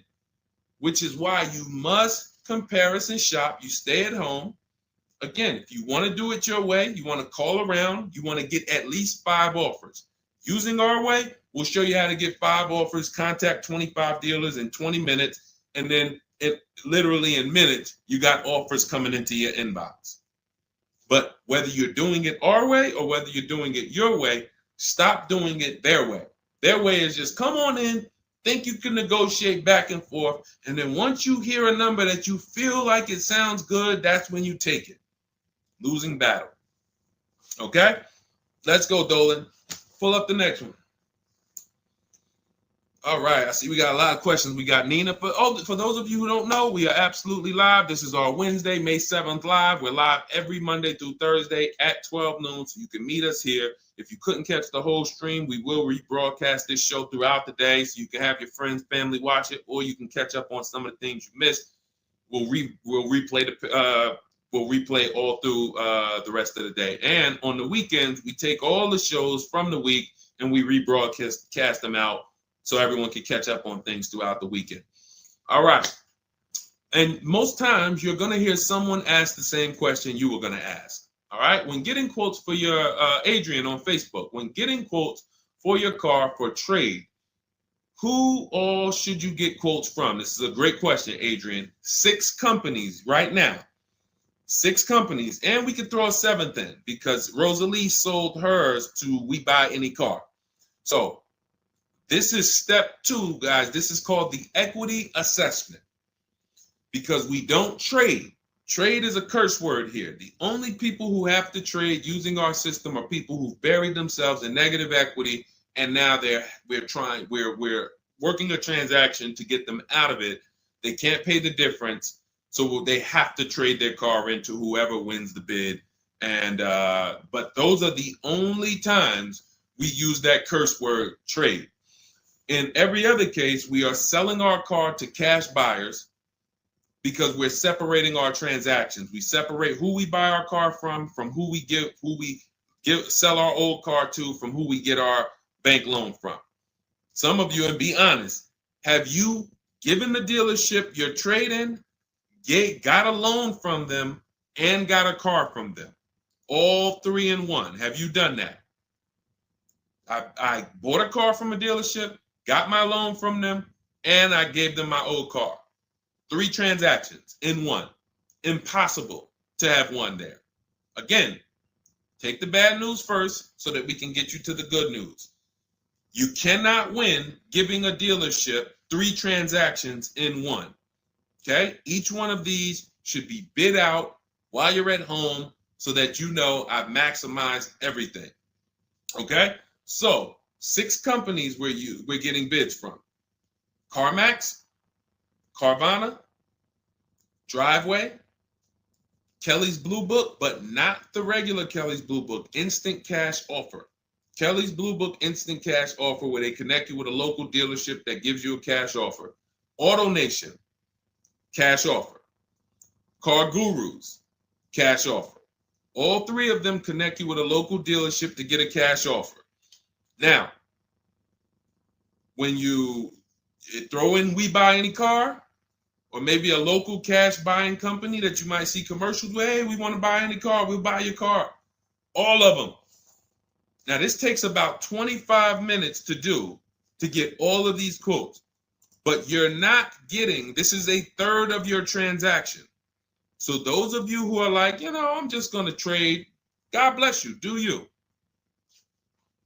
which is why you must comparison shop. You stay at home. Again, if you want to do it your way, you want to call around, you want to get at least 5 offers. Using our way, we'll show you how to get 5 offers, contact 25 dealers in 20 minutes, and then literally in minutes, you got offers coming into your inbox. But whether you're doing it our way or whether you're doing it your way, stop doing it their way. Their way is just come on in, think you can negotiate back and forth, and then once you hear a number that you feel like it sounds good, that's when you take it. Losing battle. Okay? Let's go, Dolan. Pull up the next one. All right, I see we got a lot of questions. We got Nina. For those of you who don't know, we are absolutely live. This is our Wednesday, May 7th live. We're live every Monday through Thursday at 12 noon, so you can meet us here. If you couldn't catch the whole stream, we will rebroadcast this show throughout the day, so you can have your friends, family watch it, or you can catch up on some of the things you missed. We'll replay all through the rest of the day. And on the weekends, we take all the shows from the week and we rebroadcast them out, so everyone can catch up on things throughout the weekend. All right. And most times you're going to hear someone ask the same question you were going to ask. All right. When getting quotes for your Adrian on Facebook, when getting quotes for your car for trade, who all should you get quotes from? This is a great question, Adrian. 6 companies right now. 6 companies. And we could throw a 7th in because Rosalie sold hers to We Buy Any Car. So this is step 2, guys. This is called the equity assessment, because we don't trade. Trade is a curse word here. The only people who have to trade using our system are people who've buried themselves in negative equity, and now we're working a transaction to get them out of it. They can't pay the difference, so they have to trade their car into whoever wins the bid. And but those are the only times we use that curse word, trade. In every other case, we are selling our car to cash buyers because we're separating our transactions. We separate who we buy our car from who we sell our old car to, from who we get our bank loan from. Some of you, and be honest, have you given the dealership your trade-in, got a loan from them, and got a car from them? All 3 in 1. Have you done that? I bought a car from a dealership, got my loan from them, and I gave them my old car. 3 transactions in 1. Impossible to have 1 there. Again, take the bad news first so that we can get you to the good news. You cannot win giving a dealership 3 transactions in 1. Okay? Each one of these should be bid out while you're at home so that you know I've maximized everything. Okay? So 6 companies we're getting bids from: CarMax, Carvana, Driveway, Kelly's Blue Book, but not the regular Kelly's Blue Book, Instant Cash Offer. Kelly's Blue Book Instant Cash Offer, where they connect you with a local dealership that gives you a cash offer. Auto Nation, cash offer. Car Gurus, cash offer. All three of them connect you with a local dealership to get a cash offer. Now, when you throw in We Buy Any Car, or maybe a local cash buying company that you might see commercials with, hey, we want to buy any car, we'll buy your car. All of them. Now, this takes about 25 minutes to do to get all of these quotes, but you're not getting, this is a third of your transaction. So those of you who are like, I'm just going to trade, God bless you, do you.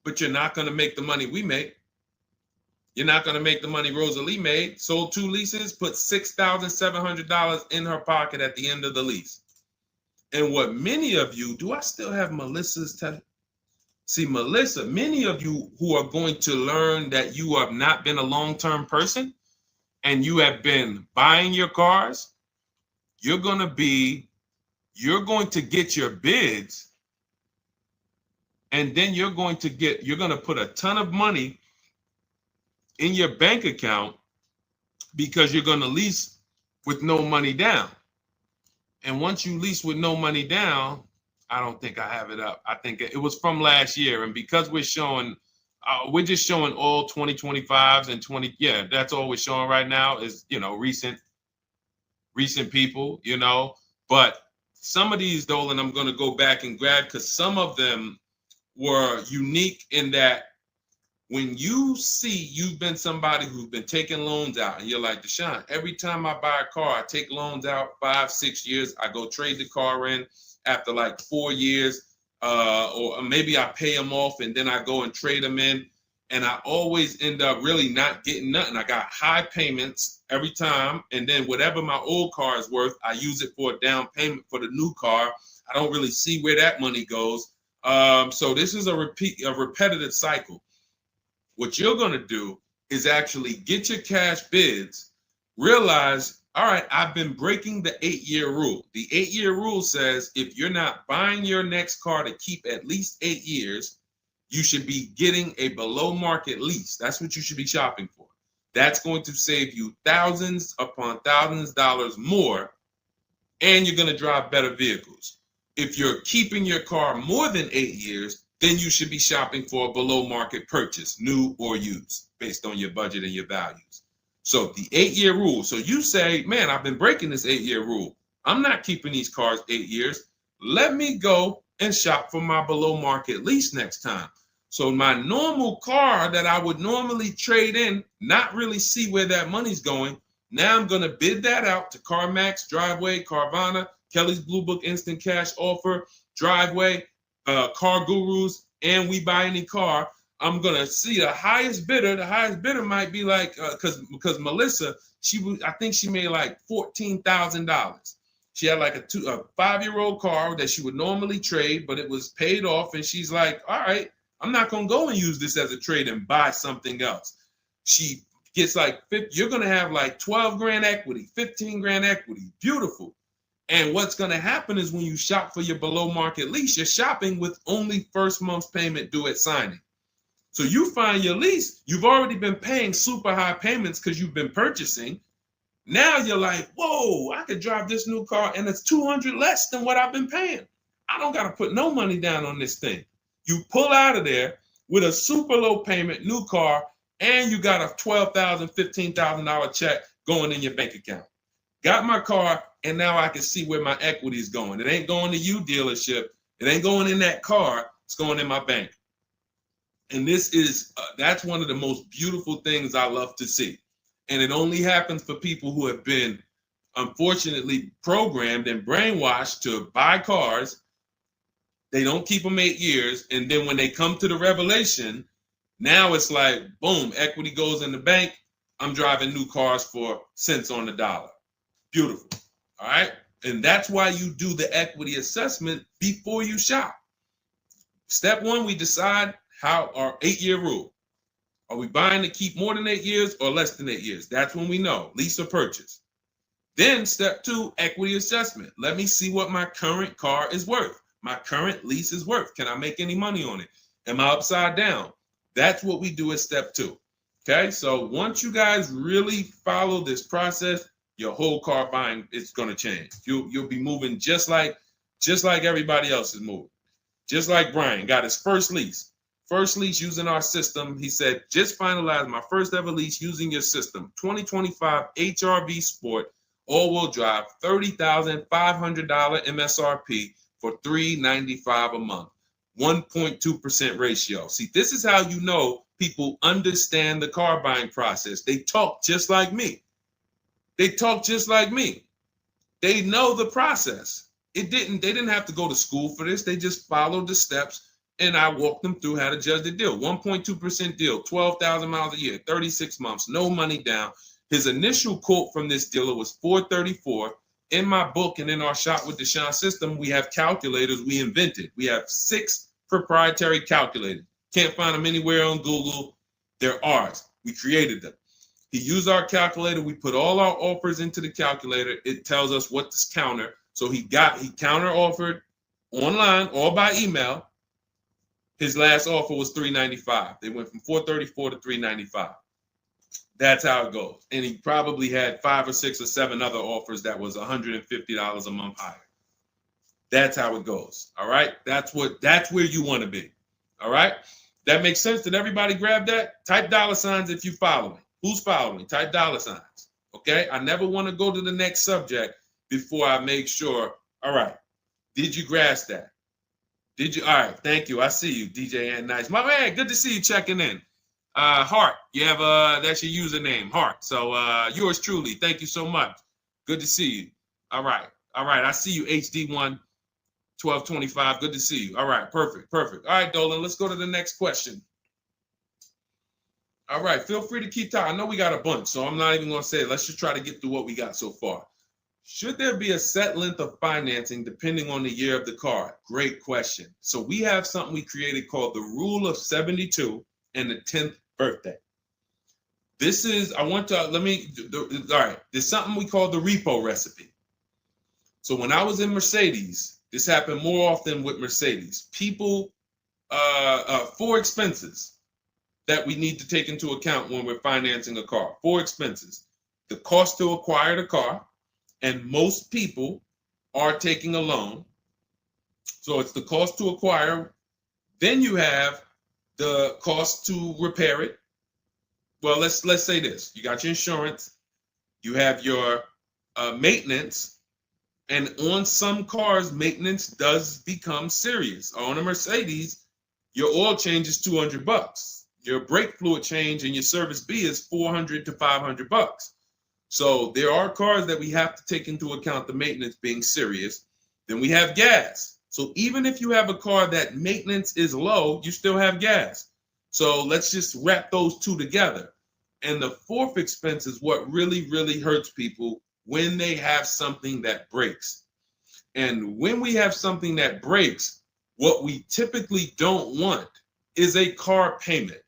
But you're not going to make the money we make. You're not going to make the money Rosalie made. Sold 2 leases, put $6,700 in her pocket at the end of the lease. And what many of you, do I still have Melissa's test? See, Melissa, many of you who are going to learn that you have not been a long-term person and you have been buying your cars, you're going to get your bids, and then you're going to put a ton of money in your bank account because you're going to lease with no money down. And once you lease with no money down, I don't think I have it up. I think it was from last year. And because we're just showing all 2025s and 20. Yeah, that's all we're showing right now is, recent people, But some of these, Dolan, I'm going to go back and grab because some of them were unique in that when you see you've been somebody who's been taking loans out and you're like, Deshone, every time I buy a car, I take loans out 5-6 years. I go trade the car in after like 4 years, or maybe I pay them off and then I go and trade them in. And I always end up really not getting nothing. I got high payments every time. And then whatever my old car is worth, I use it for a down payment for the new car. I don't really see where that money goes. So this is a repetitive cycle. What you're going to do is actually get your cash bids, realize, all right, I've been breaking the 8-year rule. The 8-year rule says if you're not buying your next car to keep at least 8 years, you should be getting a below market lease. That's what you should be shopping for. That's going to save you thousands upon thousands of dollars more, and you're going to drive better vehicles. If you're keeping your car more than 8 years, then you should be shopping for a below market purchase, new or used, based on your budget and your values. So the 8-year rule. So you say, man, I've been breaking this 8-year rule. I'm not keeping these cars 8 years. Let me go and shop for my below market lease next time. So my normal car that I would normally trade in, not really see where that money's going. Now I'm going to bid that out to CarMax, Driveway, Carvana, Kelly's Blue Book Instant Cash Offer, Driveway, Car Gurus, and We Buy Any Car. I'm gonna see the highest bidder. The highest bidder might be like because Melissa, I think she made like $14,000. She had like a 5-year-old car that she would normally trade, but it was paid off, and she's like, all right, I'm not gonna go and use this as a trade and buy something else. She gets like you're gonna have like 12 grand equity, 15 grand equity, beautiful. And what's going to happen is when you shop for your below market lease, you're shopping with only first month's payment due at signing. So you find your lease, you've already been paying super high payments because you've been purchasing. Now you're like, whoa, I could drive this new car and it's $200 less than what I've been paying. I don't got to put no money down on this thing. You pull out of there with a super low payment, new car, and you got a $12,000, $15,000 check going in your bank account. Got my car, and now I can see where my equity is going. It ain't going to you, dealership. It ain't going in that car. It's going in my bank. And this is, that's one of the most beautiful things I love to see. And it only happens for people who have been, unfortunately, programmed and brainwashed to buy cars. They don't keep them 8 years. And then when they come to the revelation, now it's like, boom, equity goes in the bank. I'm driving new cars for cents on the dollar. Beautiful. All right. And that's why you do the equity assessment before you shop. Step one, we decide how our 8-year rule. Are we buying to keep more than 8 years or less than 8 years? That's when we know, lease or purchase. Then step two, equity assessment. Let me see what my current car is worth. My current lease is worth. Can I make any money on it? Am I upside down? That's what we do at step 2. Okay, so once you guys really follow this process, your whole car buying is going to change. You'll be moving just like everybody else is moving. Just like Brian got his first lease. First lease using our system. He said, just finalized my first ever lease using your system. 2025 HRV Sport, all-wheel drive, $30,500 MSRP for $395 a month. 1.2% ratio. See, this is how you know people understand the car buying process. They talk just like me. They talk just like me. They know the process. They didn't have to go to school for this. They just followed the steps, and I walked them through how to judge the deal. 1.2% deal, 12,000 miles a year, 36 months, no money down. His initial quote from this dealer was $434. In my book and in our Shop with Deshone system, we have calculators we invented. We have 6 proprietary calculators. Can't find them anywhere on Google. They're ours. We created them. He used our calculator. We put all our offers into the calculator. It tells us what to counter. So he counter offered online or by email. His last offer was $395. They went from $434 to $395. That's how it goes. And he probably had 5 or 6 or 7 other offers that was $150 a month higher. That's how it goes. All right. That's where you want to be. All right. That makes sense. Did everybody grab that? Type $ if you follow me. Who's following? Type $. Okay. I never want to go to the next subject before I make sure. All right. Did you grasp that? Did you? All right. Thank you. I see you, DJ and Nice. My man, good to see you checking in. Hart, you have that's your username, Hart. So yours truly. Thank you so much. Good to see you. All right. I see you, HD1 1225. Good to see you. All right, perfect. All right, Dolan, let's go to the next question. All right, feel free to keep talking. I know we got a bunch, so I'm not even gonna say it. Let's just try to get through what we got so far. Should there be a set length of financing depending on the year of the car? Great question. So we have something we created called the Rule of 72 and the 10th birthday. This is, all right, there's something we call the repo recipe. So when I was in Mercedes, this happened more often with Mercedes. People, 4 expenses that we need to take into account when we're financing a car. 4 expenses. The cost to acquire the car, and most people are taking a loan. So it's the cost to acquire. Then you have the cost to repair it. Well, let's say this. You got your insurance. You have your maintenance. And on some cars, maintenance does become serious. On a Mercedes, your oil change is $200. Your brake fluid change and your service B is $400 to $500. So there are cars that we have to take into account the maintenance being serious. Then we have gas. So even if you have a car that maintenance is low, you still have gas. So let's just wrap those 2 together. And the 4th expense is what really, really hurts people when they have something that breaks. And when we have something that breaks, what we typically don't want is a car payment.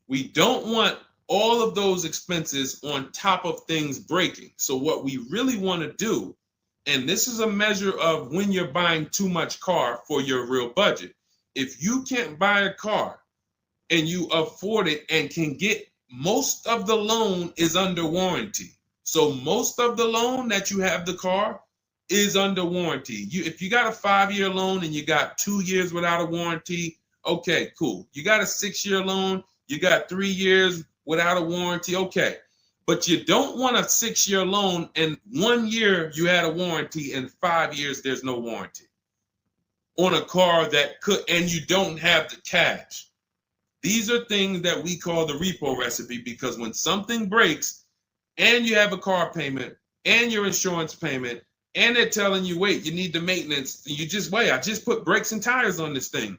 We don't want all of those expenses on top of things breaking. So what we really want to do, and this is a measure of when you're buying too much car for your real budget. If you can't buy a car and you afford it and can get, most of the loan is under warranty. So most of the loan that you have the car is under warranty. If you got a 5-year loan and you got 2 years without a warranty, okay, cool. You got a 6-year loan, you got 3 years without a warranty, okay. But you don't want a 6-year loan and 1 year you had a warranty and 5 years there's no warranty on a car that could, and you don't have the cash. These are things that we call the repo recipe, because when something breaks and you have a car payment and your insurance payment and they're telling you, wait, you need the maintenance, you just wait, I just put brakes and tires on this thing.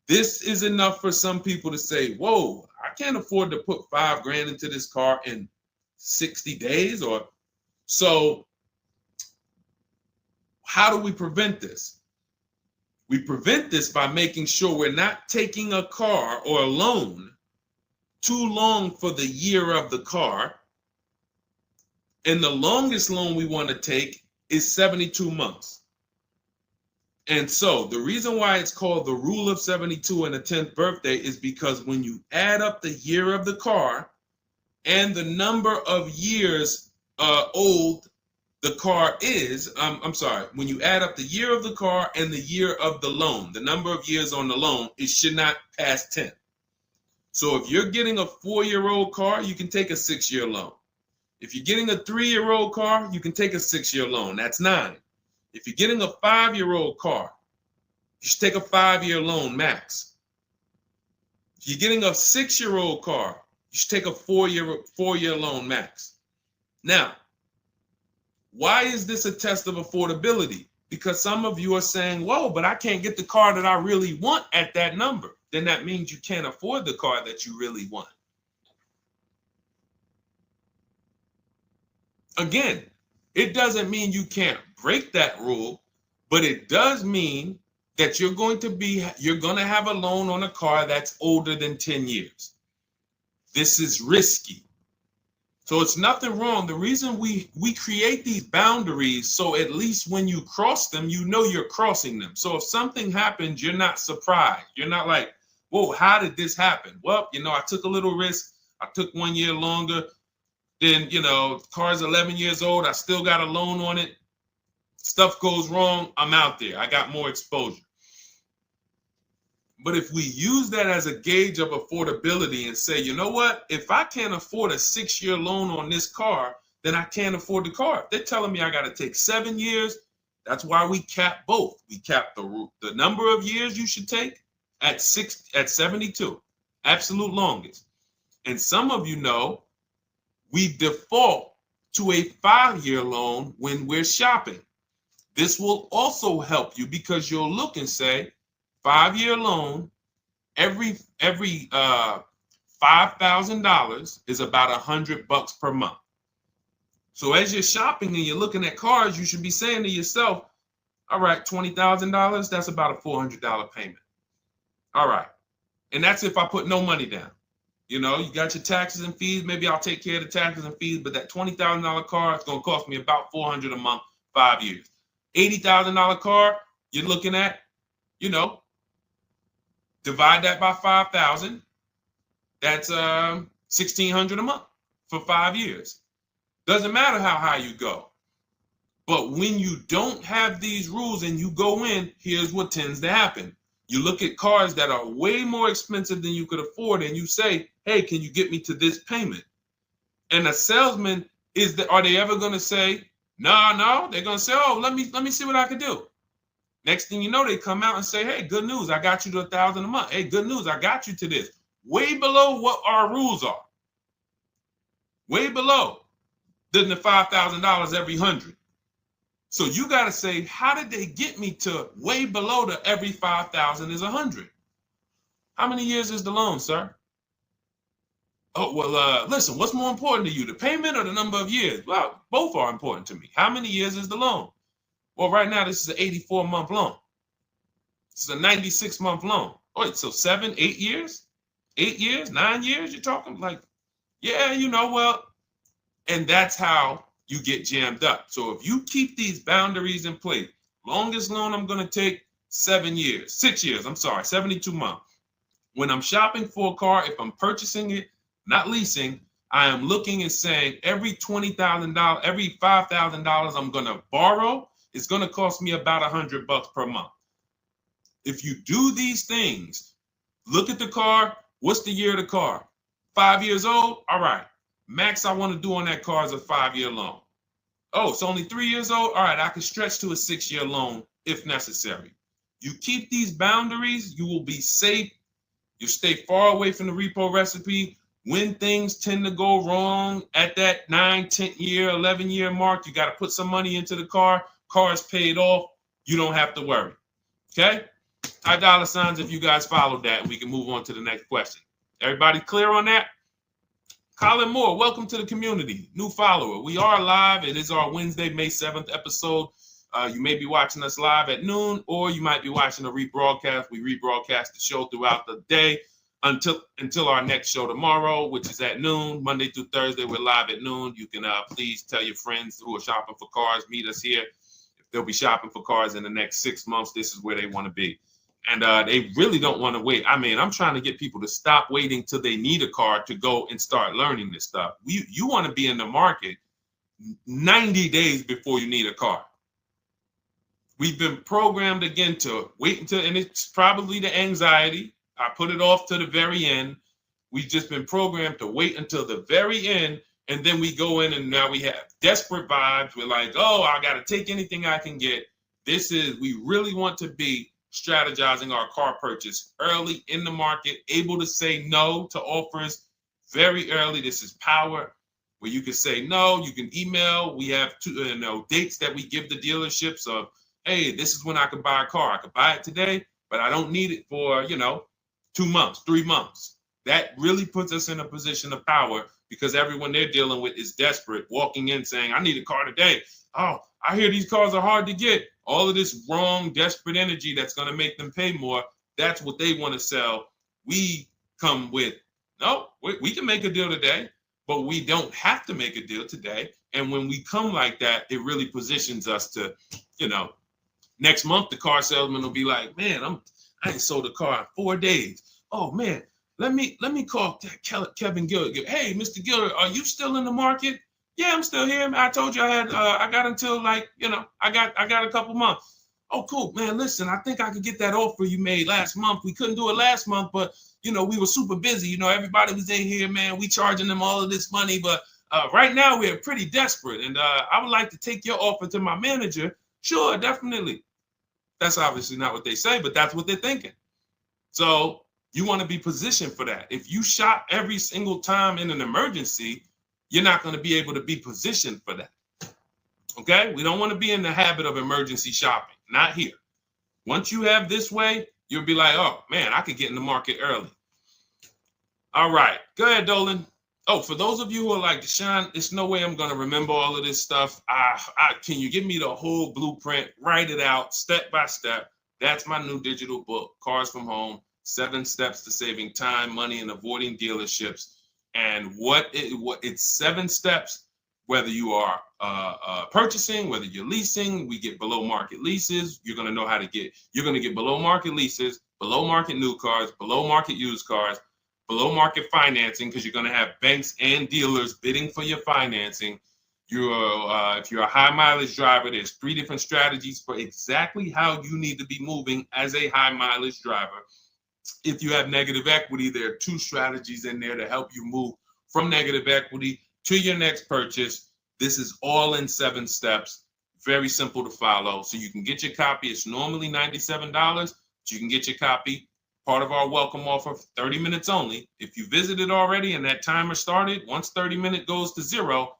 This is enough for some people to say, whoa, I can't afford to put $5,000 into this car in 60 days. Or so how do we prevent this? We prevent this by making sure we're not taking a car or a loan too long for the year of the car. And the longest loan we want to take is 72 months. And so the reason why it's called the rule of 72 and the 10th birthday is because when you add up the year of the car and the number of years old the car is, I'm sorry, when you add up the year of the car and the year of the loan, the number of years on the loan, it should not pass 10. So if you're getting a 4-year-old car, you can take a 6-year loan. If you're getting a 3-year-old car, you can take a 6-year loan. That's 9. If you're getting a 5-year-old car, you should take a 5-year loan max. If you're getting a 6-year-old car, you should take a 4-year loan max. Now, why is this a test of affordability? Because some of you are saying, whoa, but I can't get the car that I really want at that number. Then that means you can't afford the car that you really want. Again, it doesn't mean you can't break that rule, but it does mean that you're going to have a loan on a car that's older than 10 years. This is risky. So it's nothing wrong. The reason we create these boundaries, so at least when you cross them, you know you're crossing them. So if something happens, you're not surprised. You're not like, whoa, how did this happen? Well, I took a little risk. I took 1 year longer. Then, the car's 11 years old. I still got a loan on it. Stuff goes wrong. I'm out there. I got more exposure. But if we use that as a gauge of affordability and say, you know what, if I can't afford a 6-year loan on this car, then I can't afford the car. If they're telling me I got to take 7 years, that's why we cap both. We cap the number of years you should take at 72, absolute longest. And some of you know we default to a 5-year loan when we're shopping. This will also help you because you'll look and say, 5-year loan, every $5,000 is about $100 per month. So as you're shopping and you're looking at cars, you should be saying to yourself, all right, $20,000, that's about a $400 payment. All right. And that's if I put no money down. You got your taxes and fees. Maybe I'll take care of the taxes and fees, but that $20,000 car is going to cost me about $400 a month, 5 years. $80,000 car, you're looking at, divide that by 5,000. That's $1,600 a month for 5 years. Doesn't matter how high you go. But when you don't have these rules and you go in, here's what tends to happen. You look at cars that are way more expensive than you could afford, and you say, hey, can you get me to this payment? And a salesman, are they ever going to say, no? They're going to say, oh, let me see what I can do. Next thing you know, they come out and say, hey, good news, I got you to $1,000 a month. Hey, good news, I got you to this. Way below what our rules are. Way below than the $5,000 every 100. So you got to say, how did they get me to way below the every 5,000 is 100? How many years is the loan, sir? Oh, well, listen, what's more important to you, the payment or the number of years? Well, both are important to me. How many years is the loan? Well, right now, this is an 84-month loan. This is a 96-month loan. Wait, so 7, 8 years? 8 years, 9 years? You're talking like, yeah, well, and that's how you get jammed up. So if you keep these boundaries in place, longest loan I'm going to take 6 years, 72 months. When I'm shopping for a car, if I'm purchasing it, not leasing, I am looking and saying every $20,000, every $5,000 I'm going to borrow, it's going to cost me about $100 per month. If you do these things, look at the car. What's the year of the car? 5 years old? All right. Max I want to do on that car is a 5-year loan. Oh, it's only 3 years old? All right. I can stretch to a 6-year loan if necessary. You keep these boundaries, you will be safe. You stay far away from the repo recipe. When things tend to go wrong at that 9, 10 year, 11 year mark, you got to put some money into the car. Car is paid off. You don't have to worry. Okay? High dollar signs if you guys followed that. We can move on to the next question. Everybody clear on that? Colin Moore, welcome to the community. New follower. We are live. It is our Wednesday, May 7th episode. You may be watching us live at noon, or you might be watching a rebroadcast. We rebroadcast the show throughout the day until our next show tomorrow, which is at noon. Monday through Thursday, we're live at noon. You can please tell your friends who are shopping for cars, meet us here. If they'll be shopping for cars in the next 6 months. This is where they want to be. And they really don't want to wait. I mean, I'm trying to get people to stop waiting till they need a car to go and start learning this stuff. You want to be in the market 90 days before you need a car. We've been programmed again to wait until, and it's probably the anxiety. I put it off to the very end. We've just been programmed to wait until the very end, and then we go in and now we have desperate vibes. We're like, oh, I got to take anything I can get. We really want to be strategizing our car purchase early in the market, able to say no to offers very early. This is power, where you can say no. You can email. We have dates that we give the dealerships of, hey, this is when I can buy a car. I could buy it today, but I don't need it for 2 months, 3 months. That really puts us in a position of power, because everyone they're dealing with is desperate, walking in saying, I need a car today. Oh, I hear these cars are hard to get. All of this wrong, desperate energy that's going to make them pay more. That's what they want to sell. We come with, no, we can make a deal today, but we don't have to make a deal today. And when we come like that, it really positions us to, next month, the car salesman will be like, man, I ain't sold a car in 4 days. Oh man, let me call Kevin Gillard. Hey, Mr. Gillard, are you still in the market? Yeah, I'm still here. I told you I got until I got a couple months. Oh, cool, man. Listen, I think I could get that offer you made last month. We couldn't do it last month, but we were super busy. Everybody was in here, man. We charging them all of this money, but right now we're pretty desperate, and I would like to take your offer to my manager. Sure, definitely. That's obviously not what they say, but that's what they're thinking. So you want to be positioned for that. If you shop every single time in an emergency, you're not going to be able to be positioned for that. Okay? We don't want to be in the habit of emergency shopping. Not here. Once you have this way, you'll be like, oh, man, I could get in the market early. All right. Go ahead, Dolan. Oh, for those of you who are like, Deshone, there's no way I'm going to remember all of this stuff. Can you give me the whole blueprint? Write it out step by step. That's my new digital book, Cars from Home, 7 Steps to Saving Time, Money, and Avoiding Dealerships. And it's 7 steps, whether you are purchasing, whether you're leasing. We get below market leases. You're going to get below market leases, below market new cars, below market used cars, below market financing, because you're going to have banks and dealers bidding for your financing. If you're a high mileage driver, there's 3 different strategies for exactly how you need to be moving as a high mileage driver. If you have negative equity, there are 2 strategies in there to help you move from negative equity to your next purchase. This is all in 7 steps. Very simple to follow. So you can get your copy. It's normally $97, but you can get your copy. Part of our welcome offer, 30 minutes only. If you visited already and that timer started, once 30 minutes goes to 0,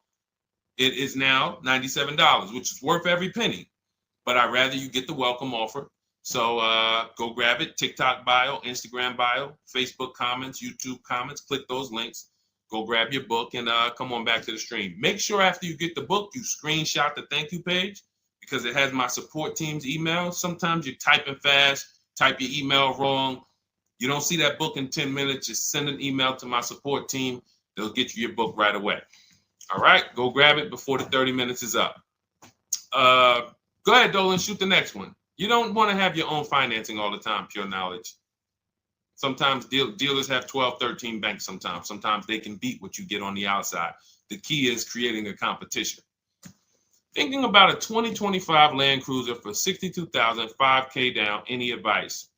it is now $97, which is worth every penny. But I'd rather you get the welcome offer. So go grab it. TikTok bio, Instagram bio, Facebook comments, YouTube comments. Click those links. Go grab your book and come on back to the stream. Make sure after you get the book, you screenshot the thank you page, because it has my support team's email. Sometimes you're typing fast, type your email wrong. You don't see that book in 10 minutes. Just send an email to my support team. They'll get you your book right away. All right, go grab it before the 30 minutes is up. Go ahead, Dolan, shoot the next one. You don't want to have your own financing all the time, pure knowledge. Sometimes dealers have 12, 13 banks sometimes. Sometimes they can beat what you get on the outside. The key is creating a competition. Thinking about a 2025 Land Cruiser for $62,000, $5K down, any advice?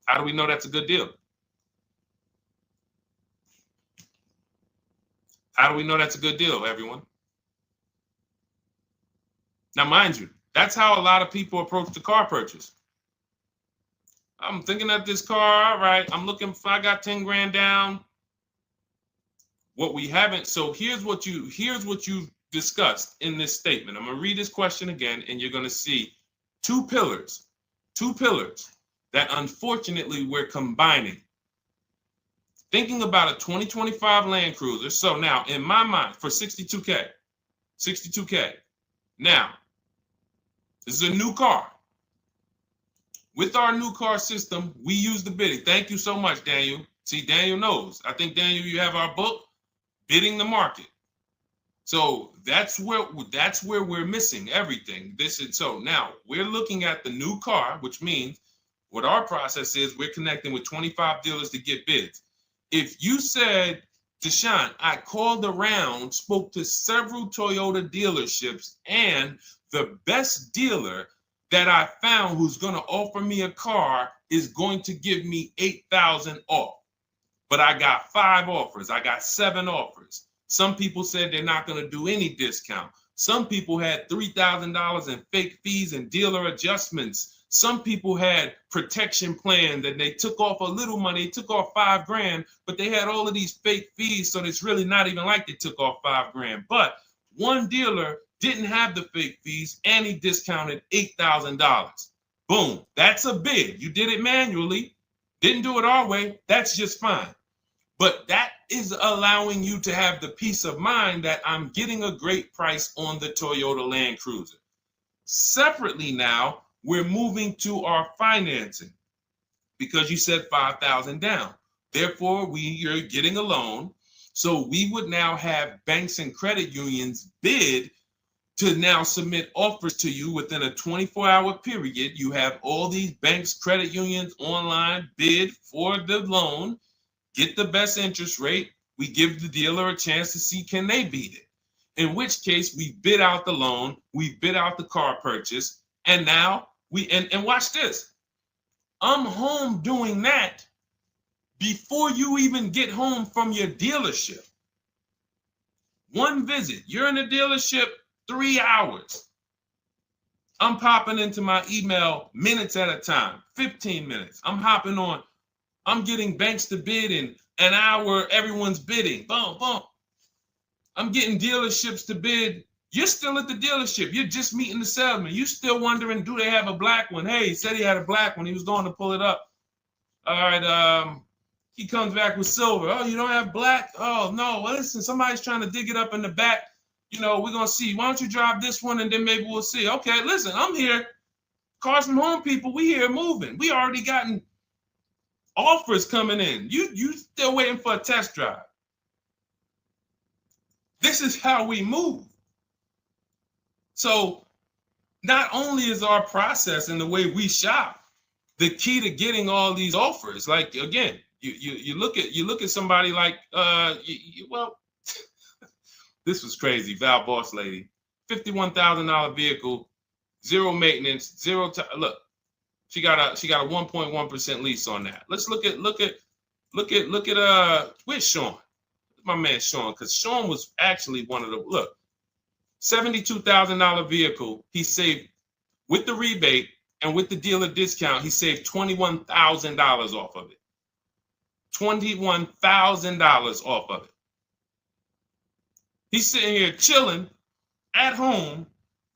How do we know that's a good deal? How do we know that's a good deal, everyone? Now, mind you, that's how a lot of people approach the car purchase. I'm thinking of this car, all right, I'm looking for, I got 10 grand down. What we haven't, so here's what you discussed in this statement. I'm gonna read this question again, and you're gonna see 2 pillars that unfortunately we're combining. Thinking about a 2025 Land Cruiser. So now in my mind, for 62K. Now, this is a new car. With our new car system, we use the bidding. Thank you so much, Daniel. See, Daniel knows. I think, Daniel, you have our book, Bidding the Market. So that's where we're missing everything. So now we're looking at the new car, which means what our process is, we're connecting with 25 dealers to get bids. If you said, Deshone, I called around, spoke to several Toyota dealerships, and the best dealer that I found who's going to offer me a car is going to give me $8,000 off. But I got 5 offers. I got 7 offers. Some people said they're not going to do any discount. Some people had $3,000 in fake fees and dealer adjustments. Some people had protection plans and they took off a little money, took off $5,000, but they had all of these fake fees. So it's really not even like they took off $5,000. But one dealer didn't have the fake fees and he discounted $8,000. Boom. That's a bid. You did it manually. Didn't do it our way. That's just fine. But that is allowing you to have the peace of mind that I'm getting a great price on the Toyota Land Cruiser. Separately now, we're moving to our financing because you said $5,000 down. Therefore, you're getting a loan. So we would now have banks and credit unions bid to now submit offers to you within a 24-hour period. You have all these banks, credit unions online bid for the loan, get the best interest rate. We give the dealer a chance to see can they beat it. In which case we bid out the loan, we bid out the car purchase, and now and watch this. I'm home doing that before you even get home from your dealership. One visit, you're in the dealership 3 hours. I'm popping into my email minutes at a time, 15 minutes. I'm hopping on. I'm getting banks to bid in an hour. Everyone's bidding. Boom, boom. I'm getting dealerships to bid. You're still at the dealership. You're just meeting the salesman. You're still wondering, do they have a black one? Hey, he said he had a black one. He was going to pull it up. All right. He comes back with silver. Oh, you don't have black? Oh, no. Well, listen, somebody's trying to dig it up in the back. You know, we're going to see. Why don't you drive this one and then maybe we'll see. Okay, listen, I'm here. Cars from home people, we here moving. We already gotten offers coming in. You still waiting for a test drive. This is how we move. So not only is our process and the way we shop the key to getting all these offers, like again, you look at somebody like well, this was crazy. Val Boss lady, $51,000 vehicle, zero maintenance, zero time. Look, she got a 1.1% lease on that. Let's look at where's Sean? My man Sean, because Sean was actually one of the look. $72,000 vehicle, he saved with the rebate and with the dealer discount, he saved $21,000 off of it. $21,000 off of it. He's sitting here chilling at home.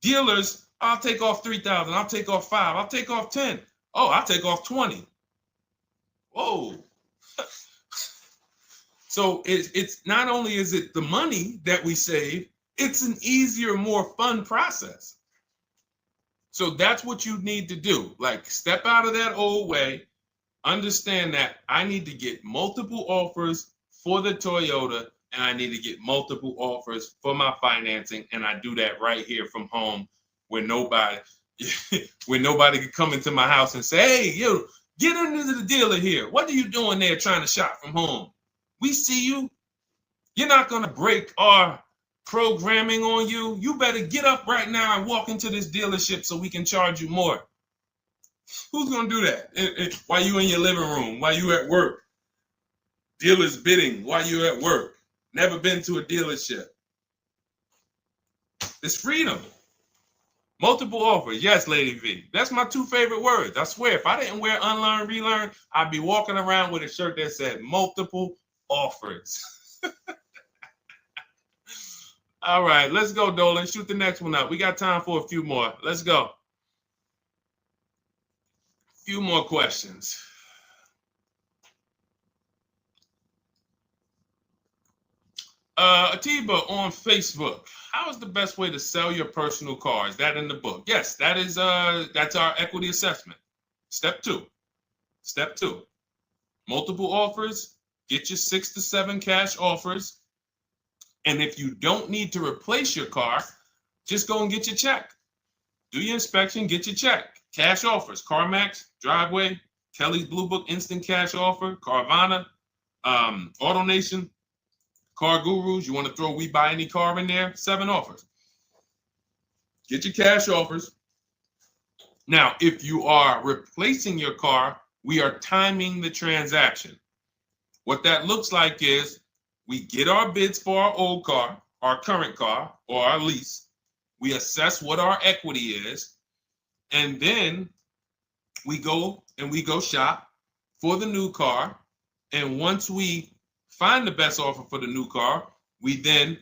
Dealers, I'll take off $3,000. I'll take off $5,000. I'll take off $10,000. Oh, I'll take off $20,000. Whoa. So it's not only is it the money that we save, it's an easier, more fun process. So that's what you need to do. Like, step out of that old way. Understand that I need to get multiple offers for the Toyota, and I need to get multiple offers for my financing, and I do that right here from home, where nobody can come into my house and say, hey, you get into the dealer here. What are you doing there trying to shop from home? We see you. You're not going to break our programming on you. You better get up right now and walk into this dealership so we can charge you more. Who's going to do that? While you in your living room, while you at work. Dealers bidding while you're at work. Never been to a dealership. It's freedom. Multiple offers. Yes, Lady V. That's my 2 favorite words. I swear, if I didn't wear unlearn, relearn, I'd be walking around with a shirt that said multiple offers. All right, let's go, Dolan. Shoot the next one up. We got time for a few more. Let's go. Few more questions. Atiba on Facebook. How is the best way to sell your personal car? Is that in the book? Yes, that's our equity assessment. Step 2. Step 2. Multiple offers. Get your 6 to 7 cash offers. And if you don't need to replace your car, just go and get your check. Do your inspection, get your check. Cash offers, CarMax, Driveway, Kelly's Blue Book Instant Cash Offer, Carvana, AutoNation, Car Gurus. You want to throw We Buy Any Car in there? 7 offers. Get your cash offers. Now, if you are replacing your car, we are timing the transaction. What that looks like is we get our bids for our old car, our current car, or our lease. We assess what our equity is, and then we go shop for the new car. And once we find the best offer for the new car, we then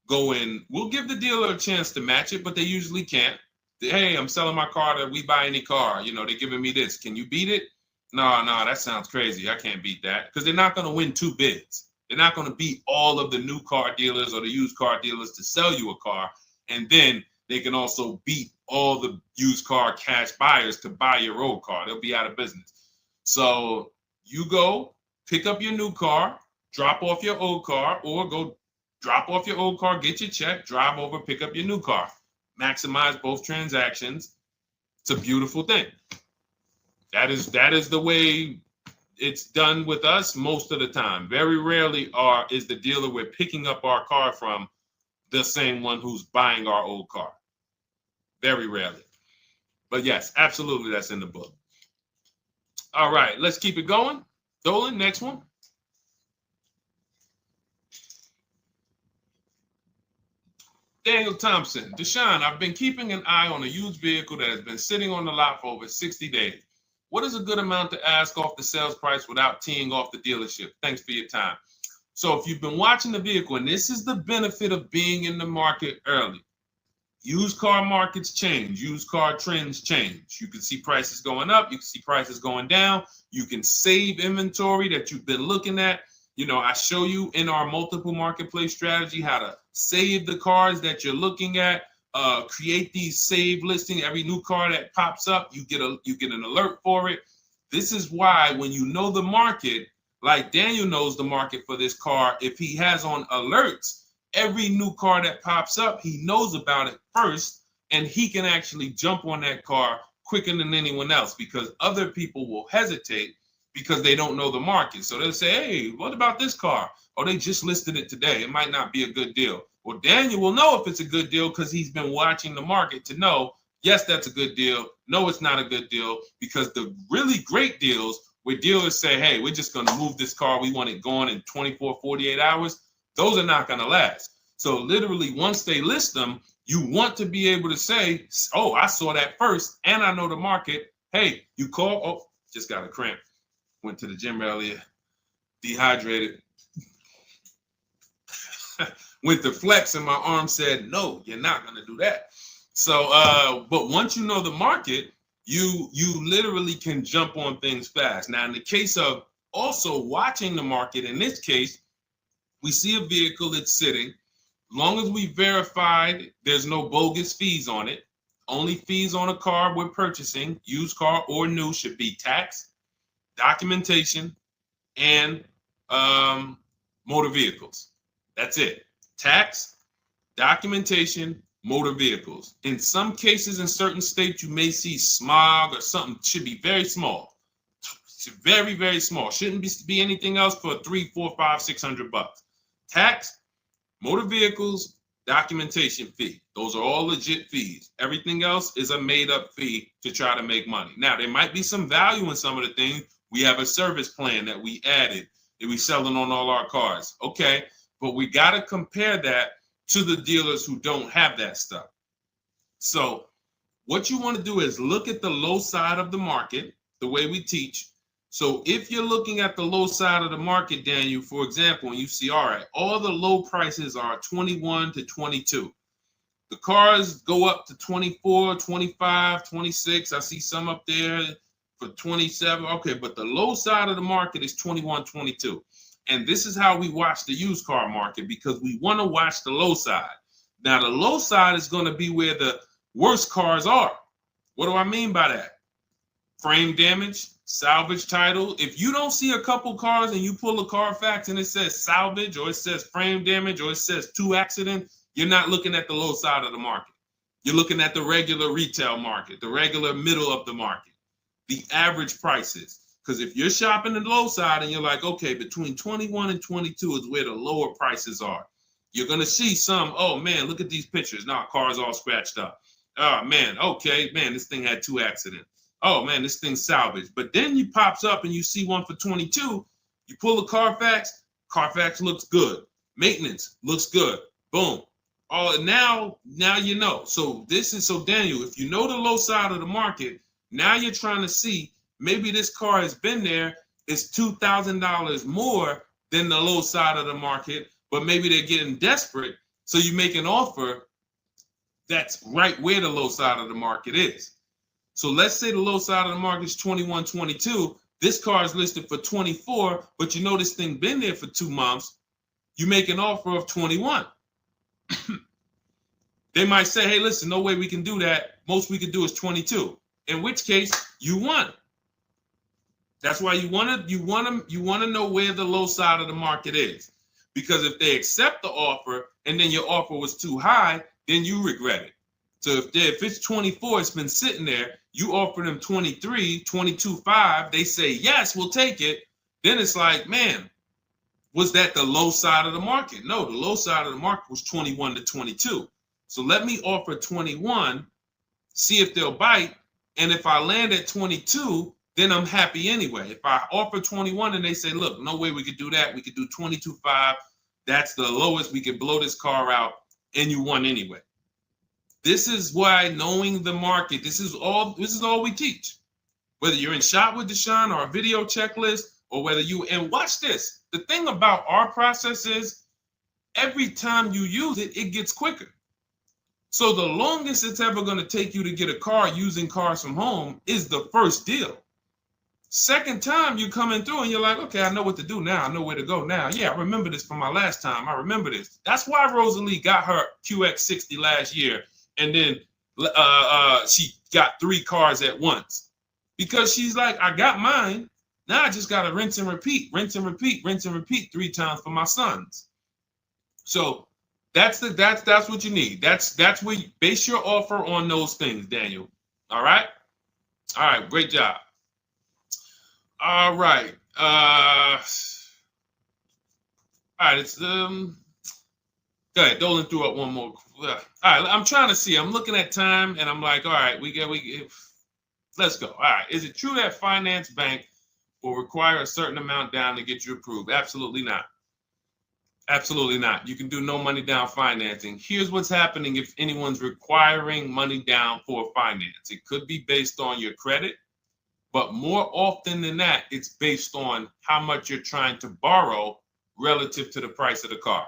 go in. We'll give the dealer a chance to match it, but they usually can't. Hey, I'm selling my car to We Buy Any Car. You know, they're giving me this. Can you beat it? No, that sounds crazy. I can't beat that, because they're not going to win 2 bids. They're not going to beat all of the new car dealers or the used car dealers to sell you a car. And then they can also beat all the used car cash buyers to buy your old car. They'll be out of business. So you go pick up your new car, drop off your old car, or go drop off your old car, get your check, drive over, pick up your new car. Maximize both transactions. It's a beautiful thing. That is the way it's done with us most of the time. Very rarely is the dealer we're picking up our car from the same one who's buying our old car. Very rarely. But yes, absolutely, that's in the book. All right, let's keep it going. Dolan, next one. Daniel Thompson, Deshone, I've been keeping an eye on a used vehicle that has been sitting on the lot for over 60 days. What is a good amount to ask off the sales price without teeing off the dealership? Thanks for your time. So if you've been watching the vehicle, and this is the benefit of being in the market early, used car markets change, used car trends change. You can see prices going up, you can see prices going down, you can save inventory that you've been looking at. You know, I show you in our multiple marketplace strategy how to save the cars that you're looking at, create these save listings. Every new car that pops up, you get an alert for it. This is why when you know the market, like Daniel knows the market for this car, if he has on alerts, every new car that pops up, he knows about it first, and he can actually jump on that car quicker than anyone else, because other people will hesitate because they don't know the market. So they'll say, hey, what about this car? Oh, they just listed it today. It might not be a good deal. Well, Daniel will know if it's a good deal because he's been watching the market to know, yes, that's a good deal. No, it's not a good deal, because the really great deals where dealers say, hey, we're just going to move this car. We want it gone in 24, 48 hours. Those are not going to last. So literally, once they list them, you want to be able to say, oh, I saw that first and I know the market. Hey, you call. Oh, just got a cramp. Went to the gym earlier, dehydrated. Went to flex and my arm said, no, you're not going to do that. So, but once you know the market, you literally can jump on things fast. Now, in the case of also watching the market, in this case, we see a vehicle that's sitting. As long as we verified there's no bogus fees on it, only fees on a car we're purchasing, used car or new, should be tax, documentation, and motor vehicles. That's it. Tax, documentation, motor vehicles. In some cases, in certain states, you may see smog or something. Should be very small. Very, very small. Shouldn't be anything else for $300, $400, $500, $600. Tax, motor vehicles, documentation fee. Those are all legit fees. Everything else is a made-up fee to try to make money. Now, there might be some value in some of the things. We have a service plan that we added that we selling on all our cars. Okay, but we got to compare that to the dealers who don't have that stuff. So what you want to do is look at the low side of the market, the way we teach. So if you're looking at the low side of the market, Daniel, for example, and you see, all right, all the low prices are 21 to 22. The cars go up to 24, 25, 26. I see some up there for 27. Okay, but the low side of the market is 21, 22. And this is how we watch the used car market, because we want to watch the low side. Now, the low side is going to be where the worst cars are. What do I mean by that? Frame damage, salvage title. If you don't see a couple cars and you pull a Carfax and it says salvage, or it says frame damage, or it says 2 accident, you're not looking at the low side of the market. You're looking at the regular retail market, the regular middle of the market, the average prices. Because if you're shopping the low side and you're like, okay, between 21 and 22 is where the lower prices are, you're going to see some, oh man, look at these pictures. Now, car's all scratched up. Oh man, okay, man, this thing had 2 accidents. Oh man, this thing's salvaged. But then you pops up and you see one for 22. You pull the Carfax, Carfax looks good. Maintenance looks good. Boom. Oh, now you know. So Daniel, if you know the low side of the market, now you're trying to see maybe this car has been there. It's $2,000 more than the low side of the market, but maybe they're getting desperate. So you make an offer that's right where the low side of the market is. So let's say the low side of the market is 21, 22. This car is listed for 24, but you know this thing been there for 2 months. You make an offer of 21. They might say, hey, listen, no way we can do that. Most we can do is 22. In which case, you won. That's why you want to know where the low side of the market is. Because if they accept the offer and then your offer was too high, then you regret it. So if it's 24, it's been sitting there, you offer them 23, 22.5, they say, yes, we'll take it. Then it's like, man, was that the low side of the market? No, the low side of the market was 21 to 22. So let me offer 21, see if they'll bite. And if I land at 22, then I'm happy anyway. If I offer 21 and they say, look, no way we could do that. We could do 22.5. That's the lowest. We could blow this car out, and you won anyway. This is why knowing the market, this is all we teach. Whether you're in Shop with Deshone or a video checklist, or whether and watch this. The thing about our process is every time you use it, it gets quicker. So the longest it's ever going to take you to get a car using Cars from Home is the first deal. Second time you coming through and you're like, okay, I know what to do now. I know where to go now. Yeah, I remember this from my last time. I remember this. That's why Rosalie got her QX60 last year. And then she got 3 cars at once. Because she's like, I got mine. Now I just got to rinse and repeat 3 times for my sons. So that's what you need. That's where you base your offer on those things, Daniel. All right? All right, great job. All right. All right, it's go ahead, Dolan threw up one more. All right, I'm trying to see. I'm looking at time and I'm like, all right, let's go. All right. Is it true that finance bank will require a certain amount down to get you approved? Absolutely not. Absolutely not. You can do no money down financing. Here's what's happening if anyone's requiring money down for finance. It could be based on your credit, but more often than that, it's based on how much you're trying to borrow relative to the price of the car.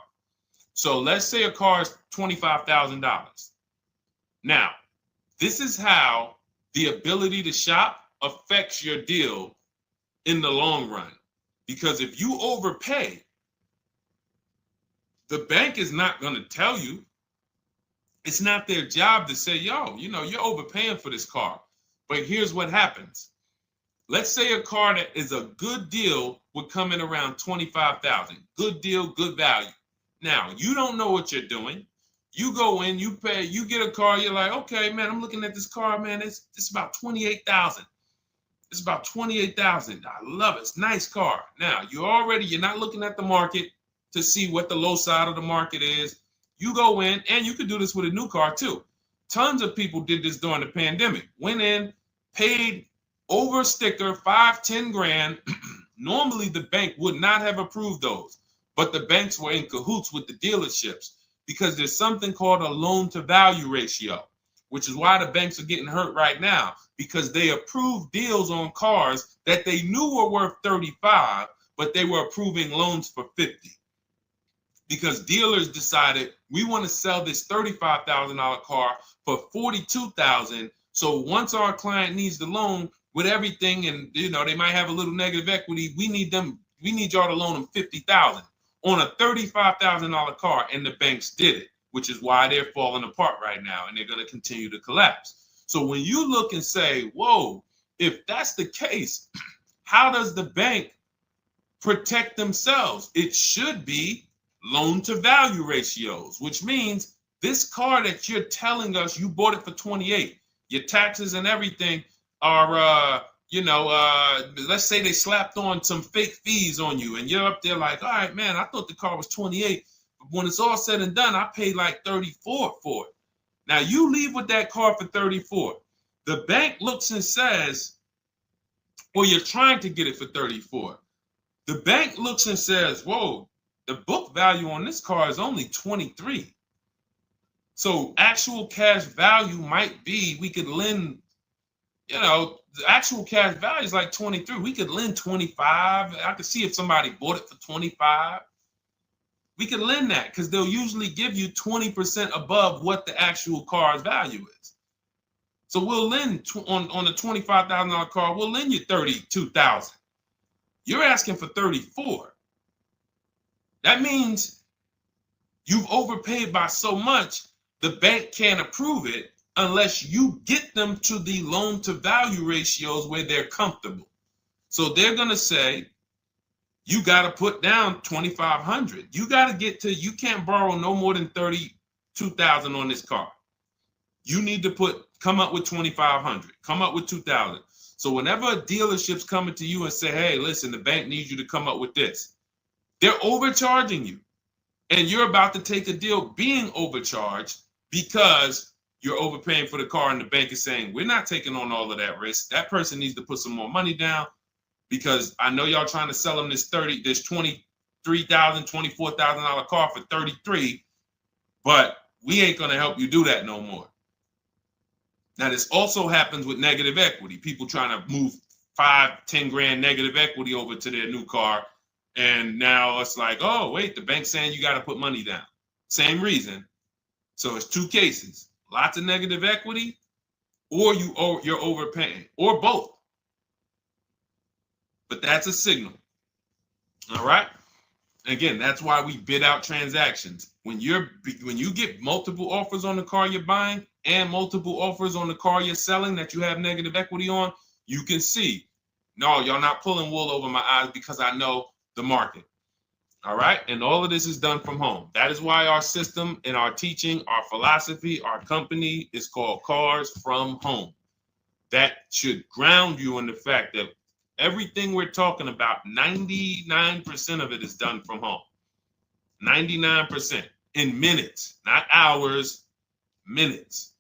So let's say a car is $25,000. Now, this is how the ability to shop affects your deal in the long run. Because if you overpay, the bank is not going to tell you. It's not their job to say, yo, you're overpaying for this car. But here's what happens. Let's say a car that is a good deal would come in around $25,000. Good deal, good value. Now, you don't know what you're doing. You go in, you pay, you get a car, you're like, okay, man, I'm looking at this car, man, it's about $28,000. It's about $28,000. I love it. It's a nice car. Now, you're not looking at the market to see what the low side of the market is. You go in, and you could do this with a new car too. Tons of people did this during the pandemic. Went in, paid over sticker, 5-10 grand. Normally, the bank would not have approved those, but the banks were in cahoots with the dealerships because there's something called a loan to value ratio, which is why the banks are getting hurt right now, because they approved deals on cars that they knew were worth 35, but they were approving loans for 50. Because dealers decided we want to sell this $35,000 car for $42,000. So once our client needs the loan with everything, and they might have a little negative equity, we need y'all to loan them $50,000 on a $35,000 car, and the banks did it, which is why they're falling apart right now, and they're going to continue to collapse. So when you look and say, whoa, if that's the case, how does the bank protect themselves? It should be loan to value ratios, which means this car that you're telling us you bought it for 28, your taxes and everything are, let's say they slapped on some fake fees on you and you're up there like, all right, man, I thought the car was 28. But when it's all said and done, I paid like 34 for it. Now you leave with that car for 34. The bank looks and says, or you're trying to get it for 34. The bank looks and says, whoa, the book value on this car is only 23. So actual cash value might be, we could lend, the actual cash value is like 23. We could lend 25. I could see if somebody bought it for 25. We could lend that because they'll usually give you 20% above what the actual car's value is. So we'll lend on a $25,000 car, we'll lend you $32,000. You're asking for 34. That means you've overpaid by so much, the bank can't approve it unless you get them to the loan to value ratios where they're comfortable. So they're going to say, you got to put down 2,500. You got to get to, you can't borrow no more than 32,000 on this car. You need to come up with 2,500, come up with 2,000. So whenever a dealership's coming to you and say, hey, listen, the bank needs you to come up with this, they're overcharging you. And you're about to take a deal being overcharged because you're overpaying for the car and the bank is saying, we're not taking on all of that risk. That person needs to put some more money down because I know y'all trying to sell them this $23,000, $24,000 car for 33, but we ain't going to help you do that no more. Now, this also happens with negative equity. People trying to move 5-10 grand negative equity over to their new car. And now it's like, oh, wait, the bank's saying you got to put money down. Same reason. So it's two cases, lots of negative equity, or you're overpaying, or both. But that's a signal. All right. Again, that's why we bid out transactions. When you get multiple offers on the car you're buying and multiple offers on the car you're selling that you have negative equity on, you can see, no, y'all not pulling wool over my eyes because I know the market. All right. And all of this is done from home. That is why our system and our teaching, our philosophy, our company is called Cars from Home. That should ground you in the fact that everything we're talking about, 99% of it is done from home. 99% in minutes, not hours, minutes.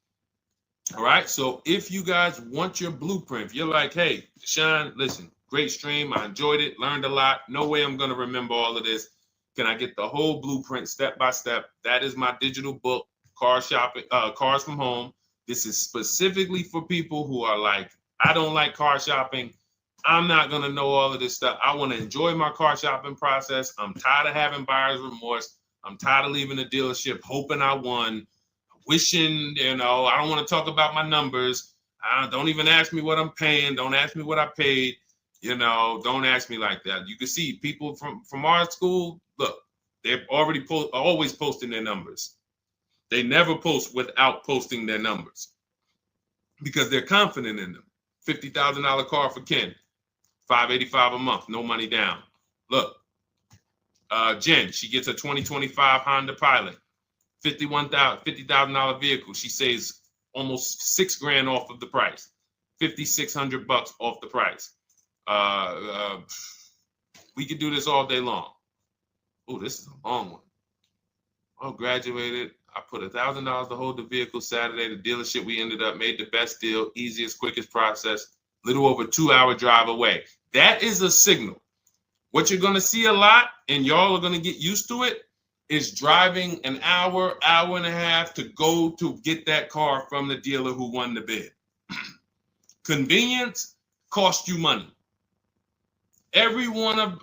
All right. So if you guys want your blueprint, if you're like, hey, Deshone, listen, great stream. I enjoyed it, learned a lot. No way I'm going to remember all of this. Can I get the whole blueprint step by step? That is my digital book, Cars from Home. This is specifically for people who are like, I don't like car shopping. I'm not going to know all of this stuff. I want to enjoy my car shopping process. I'm tired of having buyer's remorse. I'm tired of leaving the dealership hoping I won, wishing, I don't want to talk about my numbers. Don't even ask me what I'm paying. Don't ask me what I paid. Don't ask me like that. You can see people from our school, look, they're already always posting their numbers. They never post without posting their numbers because they're confident in them. $50,000 car for Ken, $585 a month, no money down. Look, Jen, she gets a 2025 Honda Pilot, $50,000 vehicle. She saves almost $6,000 off of the price, $5,600 off the price. We could do this all day long. Oh, this is a long one. Oh, graduated. I put $1,000 to hold the vehicle Saturday. The dealership we ended up made the best deal, easiest, quickest process, little over 2-hour drive away. That is a signal. What you're going to see a lot, and y'all are going to get used to it, is driving an hour, hour and a half to go to get that car from the dealer who won the bid. Convenience costs you money. Every one of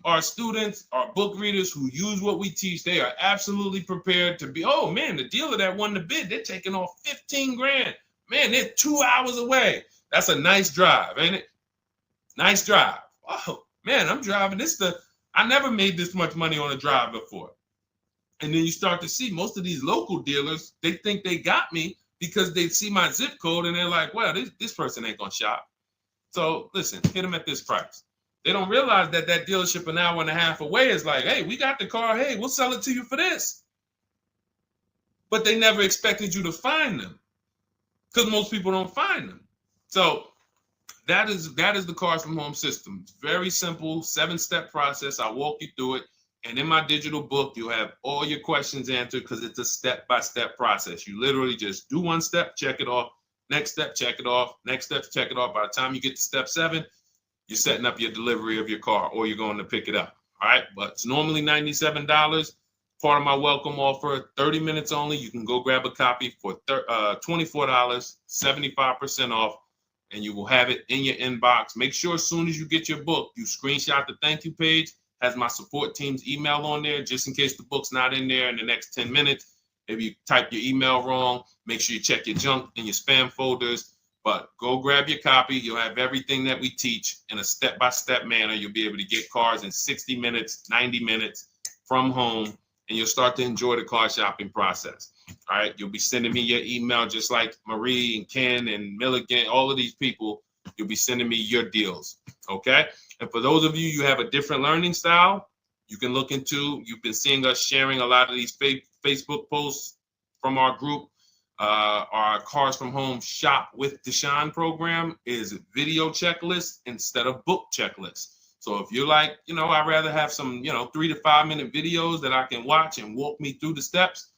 our students, our book readers who use what we teach, they are absolutely prepared to be, oh man, the dealer that won the bid, they're taking off $15,000. Man, they're 2 hours away. That's a nice drive, ain't it? Nice drive. Oh man, I'm driving I never made this much money on a drive before. And then you start to see most of these local dealers, they think they got me because they see my zip code and they're like, well, this person ain't gonna shop. So listen, hit them at this price. They don't realize that that dealership an hour and a half away is like, hey, we got the car. Hey, we'll sell it to you for this. But they never expected you to find them because most people don't find them. So that is the Cars from Home system. It's very simple, 7-step process. I'll walk you through it. And in my digital book, you'll have all your questions answered because it's a step-by-step process. You literally just do one step, check it off. Next step, check it off. Next step, check it off. By the time you get to step 7, you're setting up your delivery of your car or you're going to pick it up. All right. But it's normally $97. Part of my welcome offer, 30 minutes only. You can go grab a copy for $24, 75% off, and you will have it in your inbox. Make sure as soon as you get your book, you screenshot the thank you page, has my support team's email on there, just in case the book's not in there in the next 10 minutes. Maybe you type your email wrong. Make sure you check your junk and your spam folders. But go grab your copy. You'll have everything that we teach in a step-by-step manner. You'll be able to get cars in 60 minutes, 90 minutes from home, and you'll start to enjoy the car shopping process. All right. You'll be sending me your email just like Marie and Ken and Milligan, all of these people. You'll be sending me your deals. Okay. And for those of you, you have a different learning style, you can look into, you've been seeing us sharing a lot of these Facebook posts from our group. Our Cars from Home Shop with Deshone program is video checklist instead of book checklist. So if you're like, I'd rather have some, 3 to 5 minute videos that I can watch and walk me through the steps,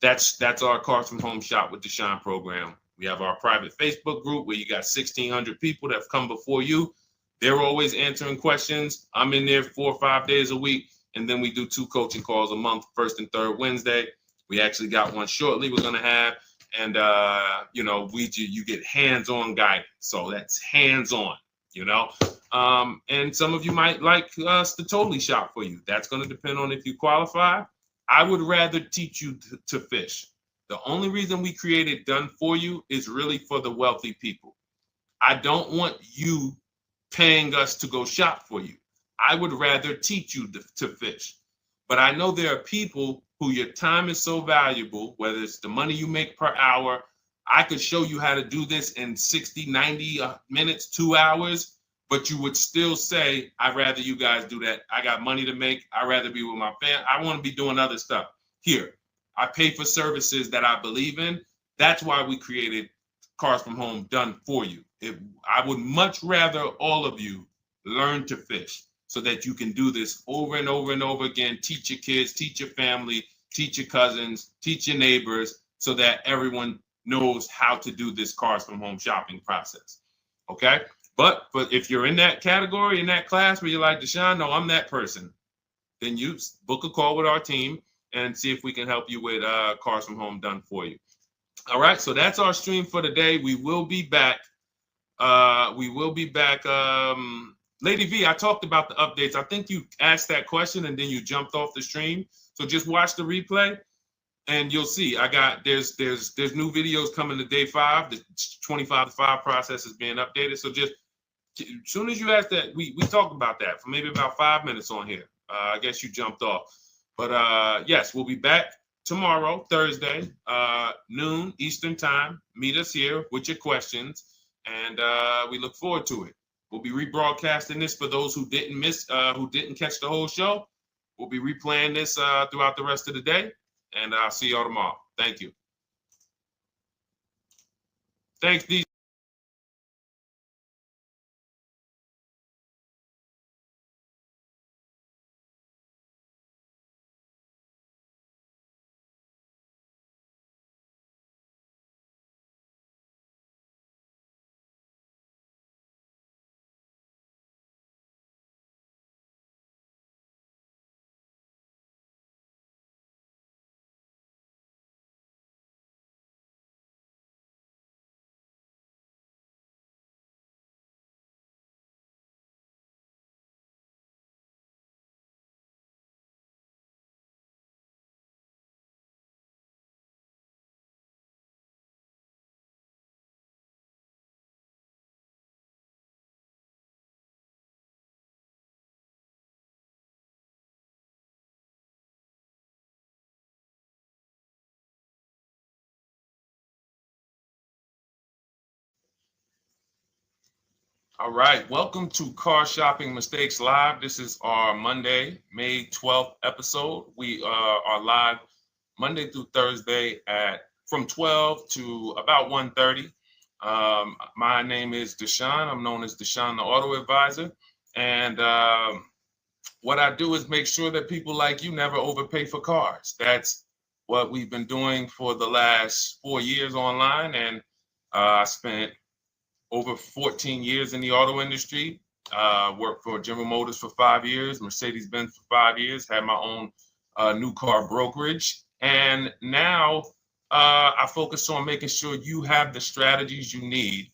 that's our Cars from Home Shop with Deshone program. We have our private Facebook group where you got 1,600 people that have come before you. They're always answering questions. I'm in there 4 or 5 days a week. And then we do 2 coaching calls a month, first and third Wednesday. We actually got one shortly we're going to have. And, you get hands-on guidance. So that's hands-on, and some of you might like us to totally shop for you. That's going to depend on if you qualify. I would rather teach you to fish. The only reason we created Done For You is really for the wealthy people. I don't want you paying us to go shop for you. I would rather teach you to fish. But I know there are people who your time is so valuable, whether it's the money you make per hour. I could show you how to do this in 60, 90 minutes, 2 hours, but you would still say, I'd rather you guys do that. I got money to make. I'd rather be with my family. I want to be doing other stuff. Here, I pay for services that I believe in. That's why we created Cars from Home Done For You. I would much rather all of you learn to fish so that you can do this over and over and over again. Teach your kids, teach your family, teach your cousins, teach your neighbors, so that everyone knows how to do this Cars from Home shopping process. Okay? But if you're in that category, in that class where you're like, Deshone, no, I'm that person, then you book a call with our team and see if we can help you with Cars from Home Done For You. All right, so that's our stream for today. We will be back. Lady V, I talked about the updates. I think you asked that question and then you jumped off the stream. So just watch the replay and you'll see. There's new videos coming to day 5. The 25 to 5 process is being updated. So just as soon as you asked that, we talked about that for maybe about 5 minutes on here. I guess you jumped off. But yes, we'll be back tomorrow, Thursday, noon Eastern time. Meet us here with your questions, and we look forward to it. We'll be rebroadcasting this for those who didn't catch the whole show. We'll be replaying this throughout the rest of the day, and I'll see y'all tomorrow. Thank you. Thanks, DJ. All right, welcome to Car Shopping Mistakes Live. This is our Monday, May 12th episode. We are live Monday through Thursday at from 12 to about 1:30. My name is Deshone. I'm known as Deshone the Auto Advisor. And what I do is make sure that people like you never overpay for cars. That's what we've been doing for the last 4 years online. And I spent over 14 years in the auto industry. Worked for General Motors for 5 years, Mercedes-Benz for 5 years, had my own new car brokerage. And now I focus on making sure you have the strategies you need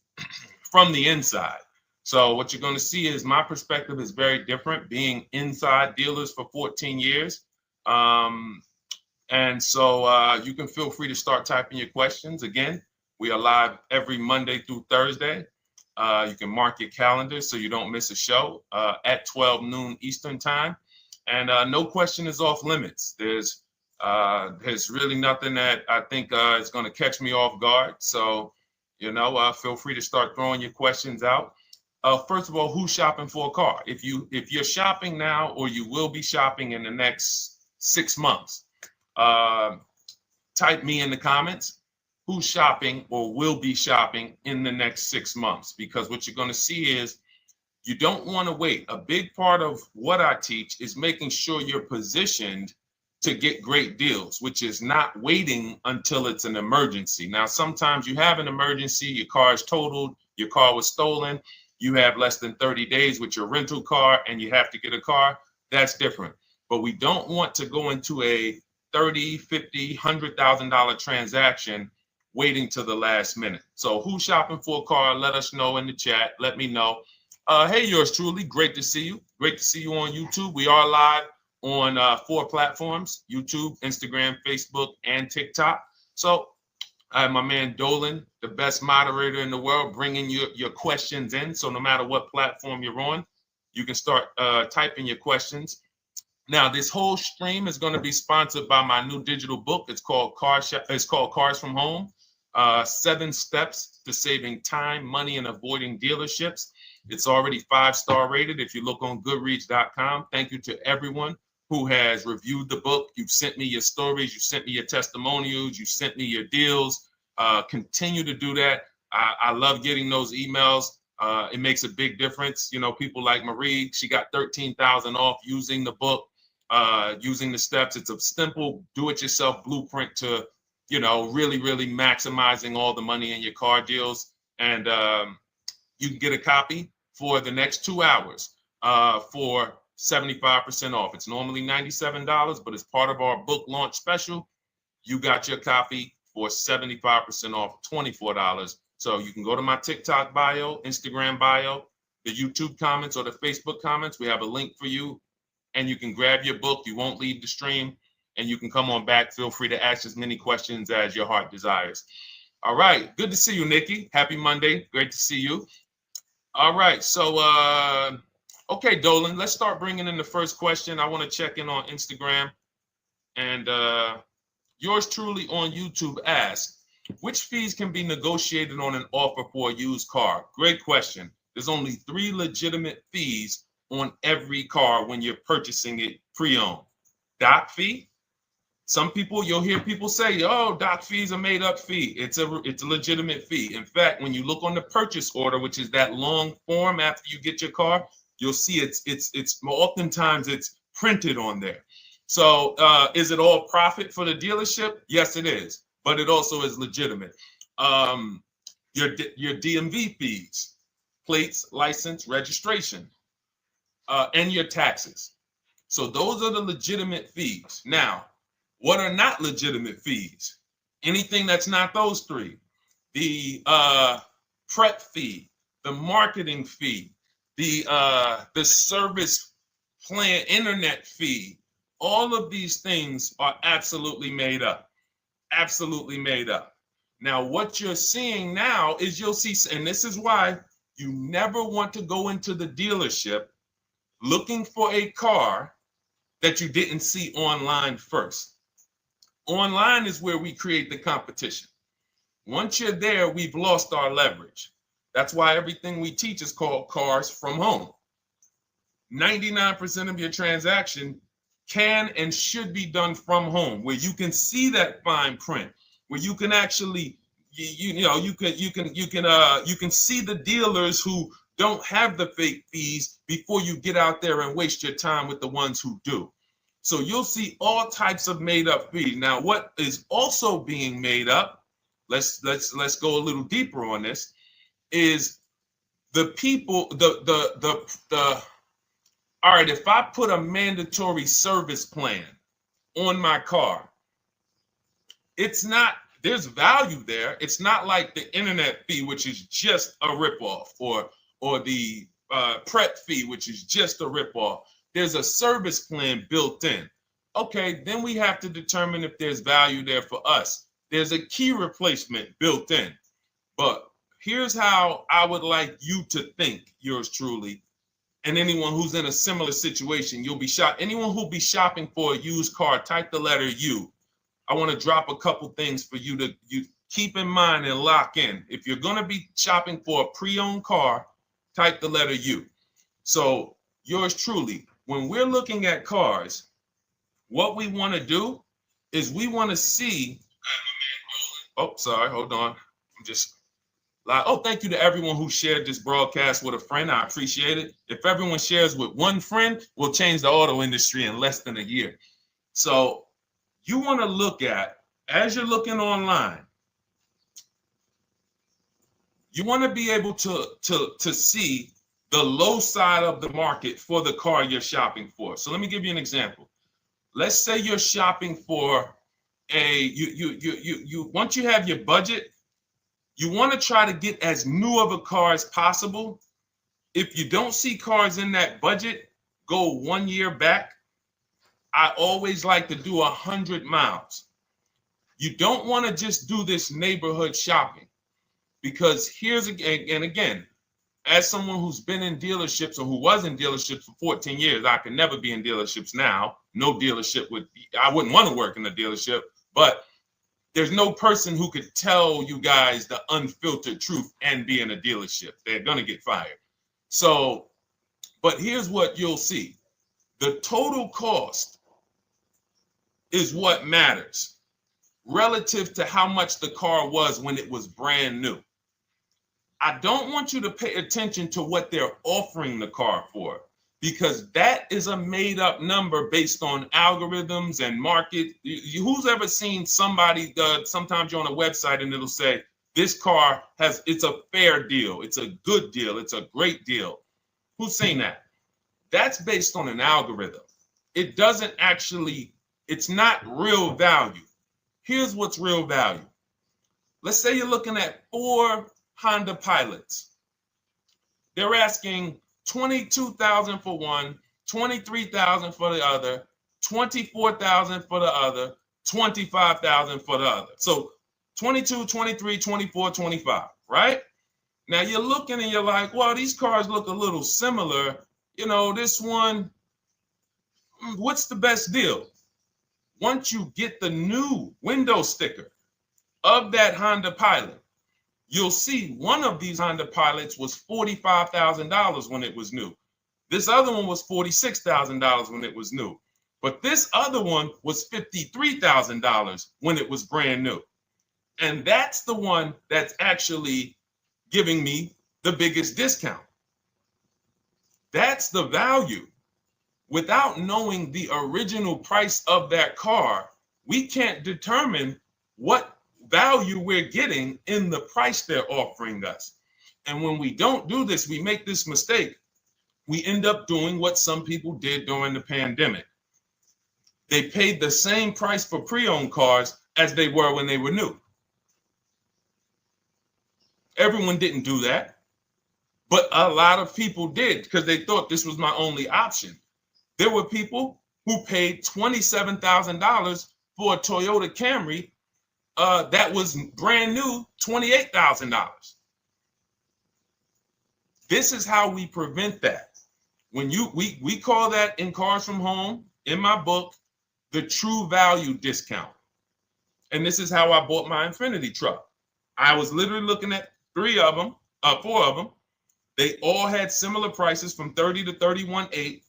from the inside. So what you're going to see is my perspective is very different, being inside dealers for 14 years. And so you can feel free to start typing your questions. Again, we are live every Monday through Thursday. You can mark your calendar so you don't miss a show at 12 noon Eastern time. And no question is off limits. There's really nothing that I think is going to catch me off guard. So, feel free to start throwing your questions out. First of all, who's shopping for a car? If you're shopping now, or you will be shopping in the next 6 months, type me in the comments. Who's shopping or will be shopping in the next 6 months? Because what you're going to see is you don't want to wait. A big part of what I teach is making sure you're positioned to get great deals, which is not waiting until it's an emergency. Now, sometimes you have an emergency, your car is totaled, your car was stolen, you have less than 30 days with your rental car and you have to get a car. That's different. But we don't want to go into a $30,000, $50,000, $100,000 transaction waiting to the last minute. So who's shopping for a car? Let us know in the chat. Let me know. Hey, yours truly. Great to see you. Great to see you on YouTube. We are live on 4 platforms: YouTube, Instagram, Facebook, and TikTok. So I have my man Dolan, the best moderator in the world, bringing your questions in. So no matter what platform you're on, you can start typing your questions. Now, this whole stream is going to be sponsored by my new digital book. It's called Cars from Home. 7 steps to saving time, money, and avoiding dealerships. It's already 5-star rated. If you look on goodreads.com, thank you to everyone who has reviewed the book. You've sent me your stories. You sent me your testimonials. You sent me your deals. Continue to do that. I love getting those emails. It makes a big difference. People like Marie, she got 13,000 off using the book, using the steps. It's a simple do-it-yourself blueprint to really, really maximizing all the money in your car deals. And you can get a copy for the next 2 hours for 75% off. It's normally $97, but as part of our book launch special, you got your copy for 75% off, $24. So you can go to my TikTok bio, Instagram bio, the YouTube comments, or the Facebook comments. We have a link for you, and you can grab your book. You won't leave the stream. And you can come on back. Feel free to ask as many questions as your heart desires. All right. Good to see you, Nikki. Happy Monday. Great to see you. All right. So, okay, Dolan, let's start bringing in the first question. I want to check in on Instagram. And yours truly on YouTube asks, which fees can be negotiated on an offer for a used car? Great question. There's only 3 legitimate fees on every car when you're purchasing it pre-owned. Doc fee. Some people, you'll hear people say, "Oh, doc fees are made up fee." It's a legitimate fee. In fact, when you look on the purchase order, which is that long form after you get your car, you'll see it's oftentimes it's printed on there. So is it all profit for the dealership? Yes, it is, but it also is legitimate. Your DMV fees, plates, license, registration, and your taxes. So those are the legitimate fees. Now, what are not legitimate fees? Anything that's not those 3. The prep fee, the marketing fee, the service plan, internet fee. All of these things are absolutely made up. Absolutely made up. Now, what you're seeing now is you'll see, and this is why you never want to go into the dealership looking for a car that you didn't see online first. Online is where we create the competition. Once you're there, we've lost our leverage. That's why everything we teach is called Cars from Home. 99% of your transaction can and should be done from home, where you can see that fine print, where you can actually you can see the dealers who don't have the fake fees before you get out there and waste your time with the ones who do. So you'll see all types of made up fees. Now, what is also being made up, let's go a little deeper on this, is the people, all right, if I put a mandatory service plan on my car, there's value there. It's not like the internet fee, which is just a ripoff, or the prep fee, which is just a ripoff. There's a service plan built in. Okay, then we have to determine if there's value there for us. There's a key replacement built in. But here's how I would like you to think, yours truly, and anyone who's in a similar situation. Anyone who'll be shopping for a used car, type the letter U. I want to drop a couple things for you to keep in mind and lock in. If you're going to be shopping for a pre-owned car, type the letter U. So yours truly, when we're looking at cars, what we want to do is we want to see. Oh, sorry, hold on. Thank you to everyone who shared this broadcast with a friend. I appreciate it. If everyone shares with one friend, we'll change the auto industry in less than a year. So you want to look at, as you're looking online, you want to be able to see the low side of the market for the car you're shopping for. So let me give you an example. Let's say you're shopping for once you have your budget, you want to try to get as new of a car as possible. If you don't see cars in that budget, go 1 year back. I always like to do 100 miles. You don't want to just do this neighborhood shopping, because again, as someone who's been in dealerships, or who was in dealerships for 14 years, I can never be in dealerships now. No dealership I wouldn't want to work in a dealership, but there's no person who could tell you guys the unfiltered truth and be in a dealership. They're going to get fired. So, but here's what you'll see. The total cost is what matters relative to how much the car was when it was brand new. I don't want you to pay attention to what they're offering the car for, because that is a made up number based on algorithms and market. Who's ever seen somebody, sometimes you're on a website and it'll say, this car it's a fair deal, it's a good deal, it's a great deal. Who's seen that? That's based on an algorithm. It's not real value. Here's what's real value. Let's say you're looking at 4 Honda Pilots. They're asking $22,000 for one, $23,000 for the other, $24,000 for the other, $25,000 for the other. So 22, 23, 24, 25, right? Now you're looking and you're like, well, these cars look a little similar. This one, what's the best deal? Once you get the new window sticker of that Honda Pilot, you'll see one of these Honda Pilots was $45,000 when it was new. This other one was $46,000 when it was new. But this other one was $53,000 when it was brand new. And that's the one that's actually giving me the biggest discount. That's the value. Without knowing the original price of that car, we can't determine what value we're getting in the price they're offering us. And when we don't do this, we make this mistake. We end up doing what some people did during the pandemic. They paid the same price for pre-owned cars as they were when they were new. Everyone didn't do that, but a lot of people did, because they thought this was my only option. There were people who paid $27,000 for a Toyota Camry that was brand new, $28,000. This is how we prevent that. When we call that in Cars from Home, in my book, the true value discount. And this is how I bought my Infinity truck. I was literally looking at 3 of them. 4 of them. They all had similar prices from 30 to 31.8.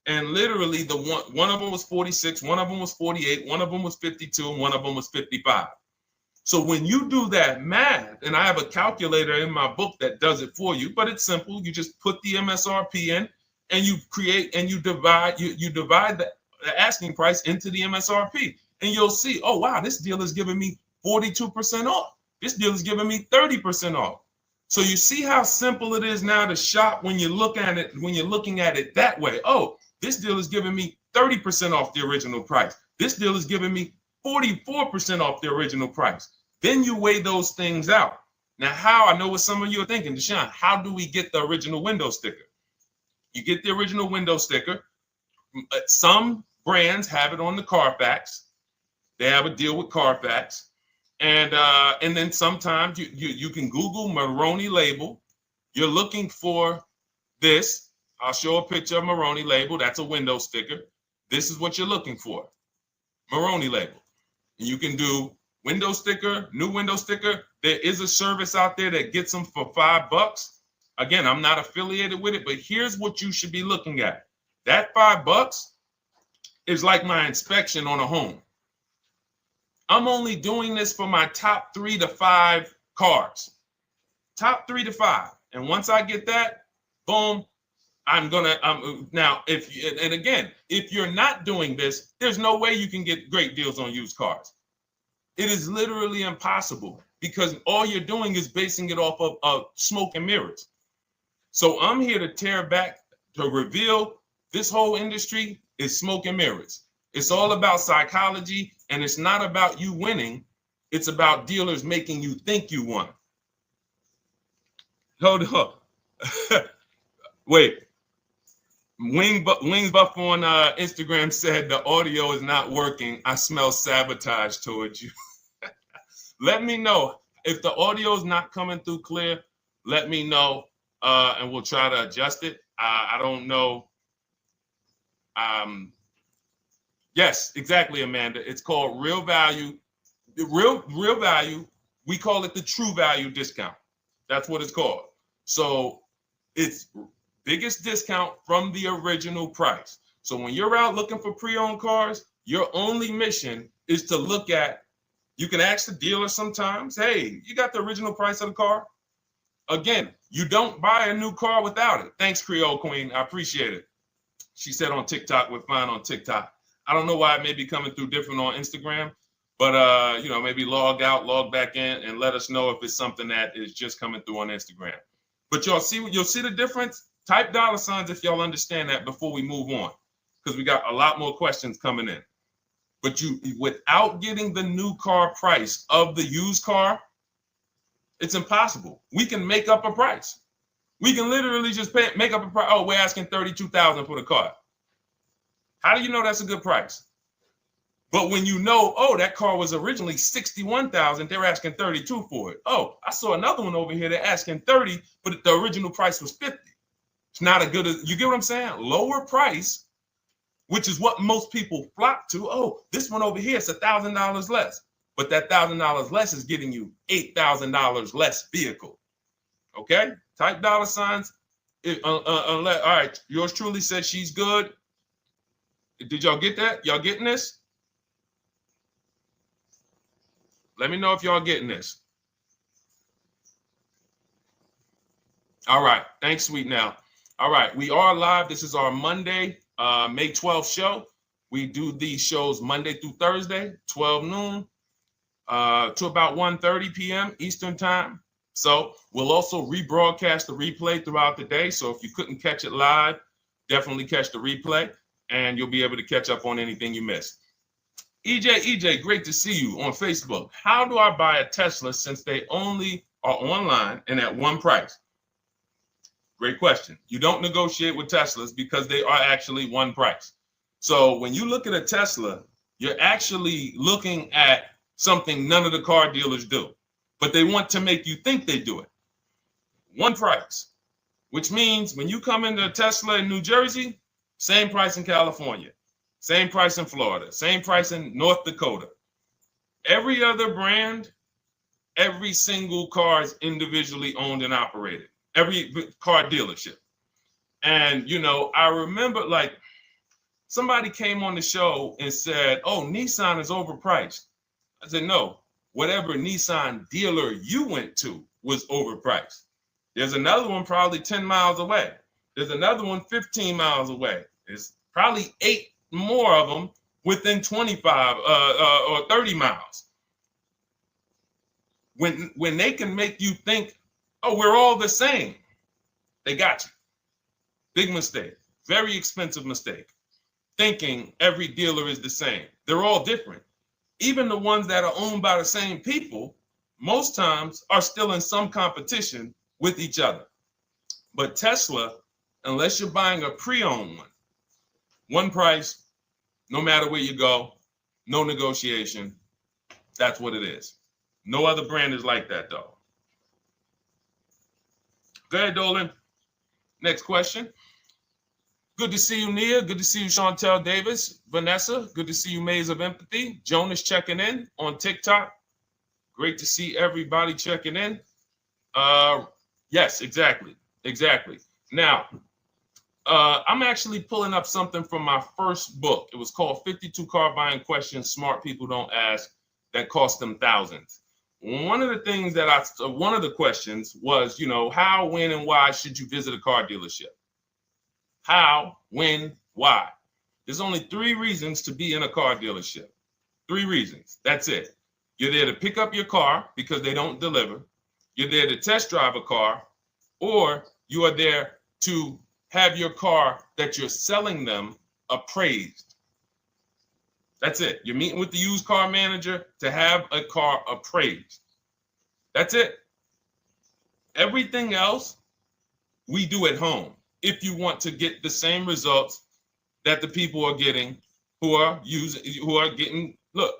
And literally the one of them was 46, one of them was 48, one of them was 52, and one of them was 55. So when you do that math, and I have a calculator in my book that does it for you, but it's simple. You just put the MSRP in and you create and you divide the asking price into the MSRP. And you'll see, oh, wow, this deal is giving me 42% off. This deal is giving me 30% off. So you see how simple it is now to shop when you look at it, when you're looking at it that way. Oh, this deal is giving me 30% off the original price. This deal is giving me 44% off the original price. Then you weigh those things out. Now, how? I know what some of you are thinking, Deshone, how do we get the original window sticker? You get the original window sticker. Some brands have it on the Carfax. They have a deal with Carfax. And then sometimes you can Google Maroney label. You're looking for this. I'll show a picture of Maroney label. That's a window sticker. This is what you're looking for. Maroney label. And you can do window sticker, new window sticker. There is a service out there that gets them for $5. Again, I'm not affiliated with it, but here's what you should be looking at. That $5 is like my inspection on a home. I'm only doing this for my top 3 to 5 cars. Top 3 to 5. And once I get that, boom, now, if you're not doing this, there's no way you can get great deals on used cars. It is literally impossible because all you're doing is basing it off of smoke and mirrors. So I'm here to tear back, to reveal this whole industry is smoke and mirrors. It's all about psychology, and it's not about you winning. It's about dealers making you think you won. Hold up. Wait. Wings Buff on Instagram said the audio is not working. I smell sabotage towards you. Let me know if the audio is not coming through clear. Let me know, and we'll try to adjust it. I don't know. Yes, exactly, Amanda. It's called real value. Real value. We call it the true value discount. That's what it's called. So it's biggest discount from the original price. So when you're out looking for pre-owned cars, your only mission is to look at, you can ask the dealer sometimes, hey, you got the original price of the car? Again, you don't buy a new car without it. Thanks, Creole Queen. I appreciate it. She said on TikTok, we're fine on TikTok. I don't know why it may be coming through different on Instagram, but maybe log out, log back in, and let us know if it's something that is just coming through on Instagram. But you'll see the difference. Type $ if y'all understand that before we move on, because we got a lot more questions coming in. But without getting the new car price of the used car, it's impossible. We can make up a price. We can literally just make up a price. Oh, we're asking $32,000 for the car. How do you know that's a good price? But when you know, oh, that car was originally $61,000, they're asking $32,000 for it. Oh, I saw another one over here, they're asking $30,000, but the original price was $50,000. It's not a good, you get what I'm saying? Lower price, which is what most people flock to. Oh, this one over here is $1,000 less. But that $1,000 less is getting you $8,000 less vehicle. Okay? Type $. All right, yours truly said she's good. Did y'all get that? Y'all getting this? Let me know if y'all getting this. All right. Thanks, Sweet Now. All right. We are live. This is our Monday, May 12th show. We do these shows Monday through Thursday, 12 noon to about 1:30 p.m. Eastern time. So we'll also rebroadcast the replay throughout the day. So if you couldn't catch it live, definitely catch the replay, and you'll be able to catch up on anything you missed. EJ, great to see you on Facebook. How do I buy a Tesla since they only are online and at one price? Great question. You don't negotiate with Teslas because they are actually one price. So when you look at a Tesla, you're actually looking at something none of the car dealers do, but they want to make you think they do it. One price, which means when you come into a Tesla in New Jersey, same price in California, same price in Florida, same price in North Dakota. Every other brand Every single car is individually owned and operated. Every car dealership. And, you know, I remember like somebody came on the show and said, oh, Nissan is overpriced. I said, no, whatever Nissan dealer you went to was overpriced. There's another one probably 10 miles away. There's another one 15 miles away. There's probably 8 more of them within 25 or 30 miles. When they can make you think, oh, we're all the same, they got you. Big mistake. Very expensive mistake. Thinking every dealer is the same. They're all different. Even the ones that are owned by the same people, most times are still in some competition with each other. But Tesla, unless you're buying a pre-owned one price, no matter where you go, no negotiation. That's what it is. No other brand is like that, though. Go ahead, Dolan. Next question. Good to see you, Nia. Good to see you, Chantel Davis. Vanessa, good to see you, Maze of Empathy. Jonas checking in on TikTok. Great to see everybody checking in. Yes, exactly. Now, I'm actually pulling up something from my first book. It was called 52 Car Buying Questions Smart People Don't Ask that cost them thousands. One of the things that one of the questions was, you know, how, when, and why should you visit a car dealership? How, when, why? There's only 3 reasons to be in a car dealership. 3 reasons. That's it. You're there to pick up your car because they don't deliver. You're there to test drive a car, or you are there to have your car that you're selling them appraised. That's it. You're meeting with the used car manager to have a car appraised. That's it. Everything else we do at home if you want to get the same results that the people are getting who are getting. Look,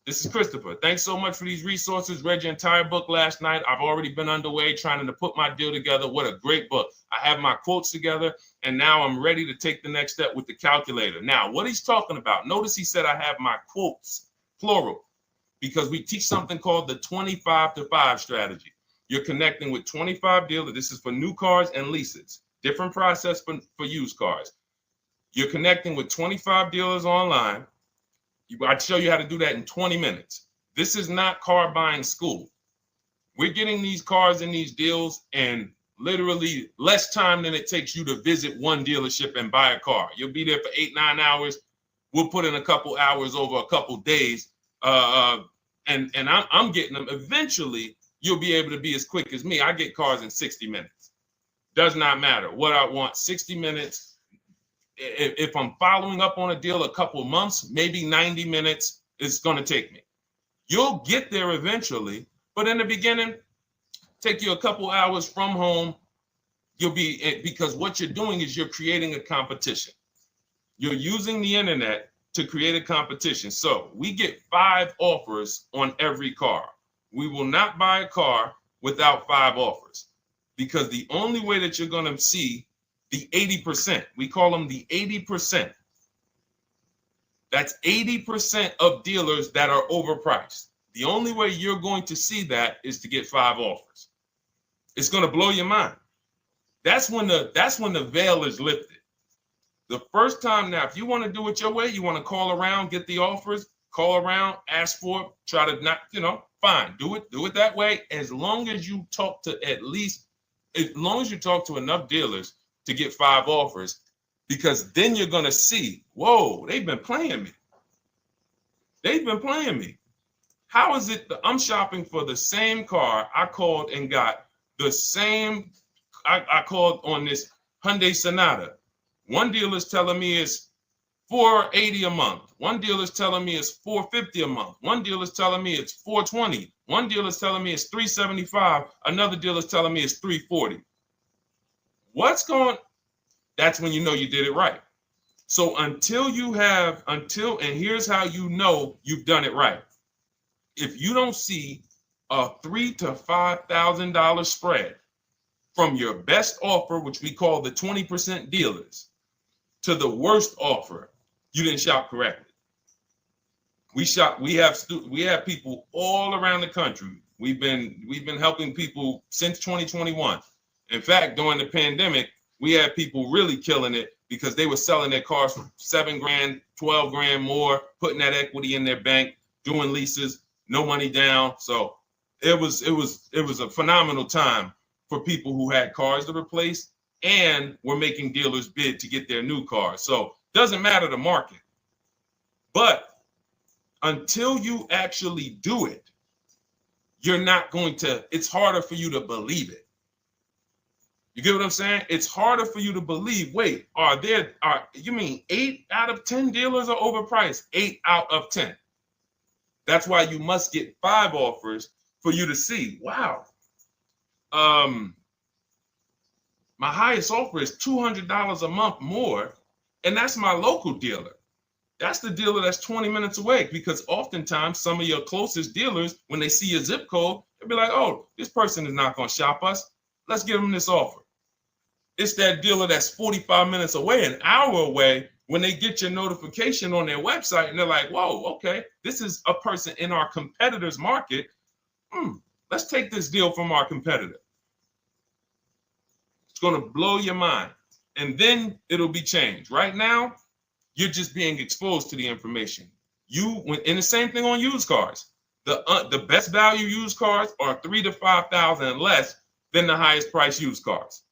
this is Christopher. Thanks so much for these resources. Read your entire book last night. I've already been underway trying to put my deal together. What a great book. I have my quotes together, and now I'm ready to take the next step with the calculator. Now, what he's talking about, notice he said I have my quotes, plural, because we teach something called the 25-to-5 strategy. You're connecting with 25 dealers. This is for new cars and leases. Different process for used cars. You're connecting with 25 dealers online. I'd show you how to do that in 20 minutes. This is not car buying school. We're getting these cars and these deals in literally less time than it takes you to visit one dealership and buy a car. You'll be there for 8-9 hours. We'll put in a couple hours over a couple days. And I'm getting them. Eventually, you'll be able to be as quick as me. I get cars in 60 minutes. Does not matter what I want. 60 minutes. If I'm following up on a deal a couple months, maybe 90 minutes is going to take me. You'll get there eventually, but in the beginning, take you a couple hours from home. You'll be, because what you're doing is you're creating a competition. You're using the internet to create a competition. So we get 5 offers on every car. We will not buy a car without 5 offers, because the only way that you're going to see the 80%, we call them the 80%. That's 80% of dealers that are overpriced. The only way you're going to see that is to get 5 offers. It's going to blow your mind. That's when the veil is lifted. The first time, now, if you want to do it your way, you want to call around, get the offers, call around, ask for it, try to not, fine, do it that way. As long as you talk to enough dealers to get 5 offers, because then you're going to see, whoa, they've been playing me. How is it that I'm shopping for the same car? I called and got the same. I called on this Hyundai Sonata. One dealer's telling me it's $480 a month. One dealer's telling me it's $450 a month. One dealer's telling me it's $420. One dealer's telling me it's $375. Another dealer's telling me it's $340. That's when you know you did it right. So and here's how you know you've done it right. If you don't see a $3,000 to $5,000 spread from your best offer, which we call the 20% dealers, to the worst offer, you didn't shop correctly. We have people all around the country, We've been helping people since 2021. In fact, during the pandemic, we had people really killing it because they were selling their cars for 7 grand, 12 grand more, putting that equity in their bank, doing leases, no money down. So it was a phenomenal time for people who had cars to replace and were making dealers bid to get their new cars. So doesn't matter the market. But until you actually do it, you're not going to, it's harder for you to believe it. You get what I'm saying? It's harder for you to believe, wait, you mean 8 out of 10 dealers are overpriced? 8 out of 10. That's why you must get 5 offers for you to see, wow, my highest offer is $200 a month more, and that's my local dealer. That's the dealer that's 20 minutes away, because oftentimes some of your closest dealers, when they see your zip code, they'll be like, oh, this person is not going to shop us. Let's give them this offer. It's that dealer that's 45 minutes away, an hour away, when they get your notification on their website and they're like, whoa, okay, this is a person in our competitor's market. Let's take this deal from our competitor. It's going to blow your mind. And then it'll be changed. Right now, you're just being exposed to the information. And the same thing on used cars. The best value used cars are $3,000 to $5,000 less than the highest price used cars.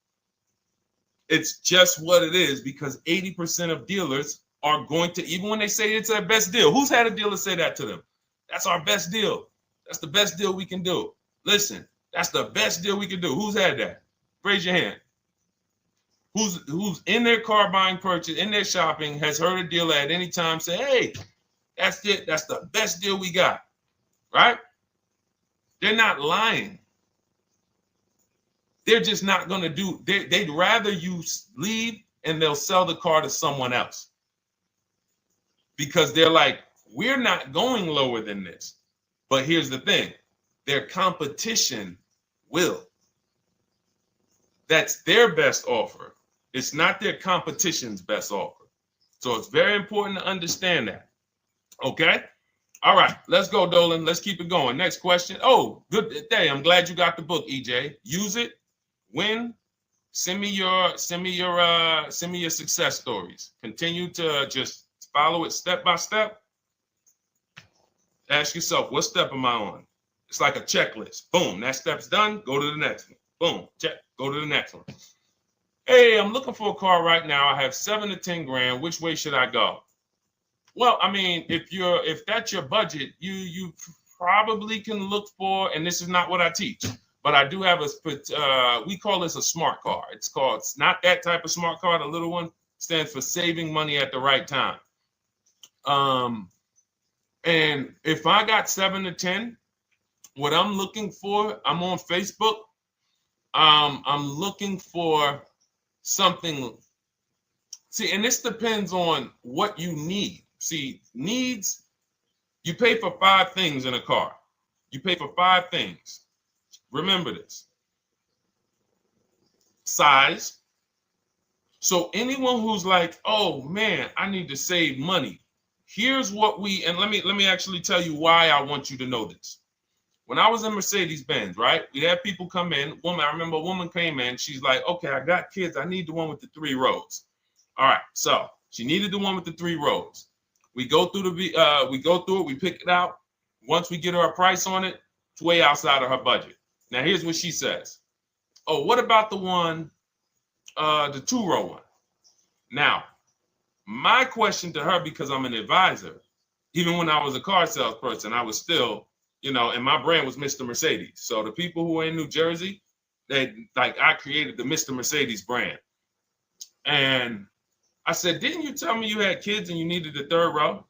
It's just what it is, because 80% of dealers are going to, even when they say it's their best deal, who's had a dealer say that to them? That's our best deal. That's the best deal we can do. Listen, that's the best deal we can do. Who's had that? Raise your hand. Who's in their car buying purchase, in their shopping, has heard a dealer at any time say, hey, that's it. That's the best deal we got, right? They're not lying. They're just not going to do, they'd rather you leave and they'll sell the car to someone else. Because they're like, we're not going lower than this. But here's the thing, their competition will. That's their best offer. It's not their competition's best offer. So it's very important to understand that. Okay? All right, let's go, Dolan. Let's keep it going. Next question. Oh, good day. I'm glad you got the book, EJ. Use it. Win. Send me your success stories. Continue to just follow it step by step. Ask yourself, what step am I on? It's like a checklist. Boom, that step's done. Go to the next one. Boom, check. Go to the next one. Hey, I'm looking for a car right now. I have 7 to 10 grand. Which way should I go? Well, I mean, if that's your budget, you probably can look for, and this is not what I teach, but I do have we call this a smart car. It's not that type of smart car. The little one stands for saving money at the right time. And if I got 7 to 10, what I'm looking for, I'm on Facebook. I'm looking for something. See, and this depends on what you need. See, needs, you pay for 5 things in a car. You pay for 5 things. Remember this. Size. So anyone who's like, oh man, I need to save money. Here's what and let me actually tell you why I want you to know this. When I was in Mercedes-Benz, right? We had people come in. I remember a woman came in. She's like, okay, I got kids. I need the one with the 3 rows. All right. So she needed the one with the 3 rows. We go through it. We pick it out. Once we get her a price on it, it's way outside of her budget. Now, here's what she says. Oh, what about the one, the 2-row one? Now, my question to her, because I'm an advisor, even when I was a car salesperson, I was still, and my brand was Mr. Mercedes. So the people who are in New Jersey, I created the Mr. Mercedes brand. And I said, didn't you tell me you had kids and you needed the 3rd row?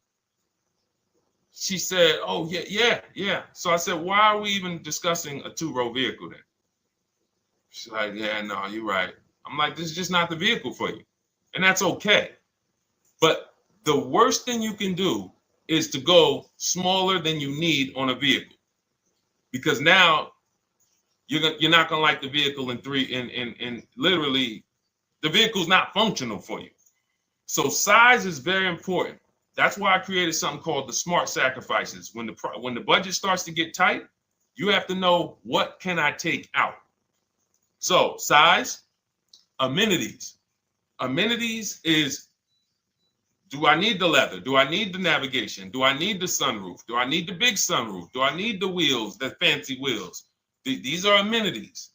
She said, oh, yeah. So I said, why are we even discussing a 2-row vehicle then? She's like, yeah, no, you're right. I'm like, this is just not the vehicle for you. And that's okay. But the worst thing you can do is to go smaller than you need on a vehicle, because now you're not gonna like the vehicle in literally the vehicle's not functional for you. So size is very important. That's why I created something called the smart sacrifices. When the budget starts to get tight, You have to know, what can I take out? So size, amenities. Amenities is, do I need the leather? Do I need the navigation? Do I need the sunroof? Do I need the big sunroof? Do I need the wheels, the fancy wheels? These are amenities.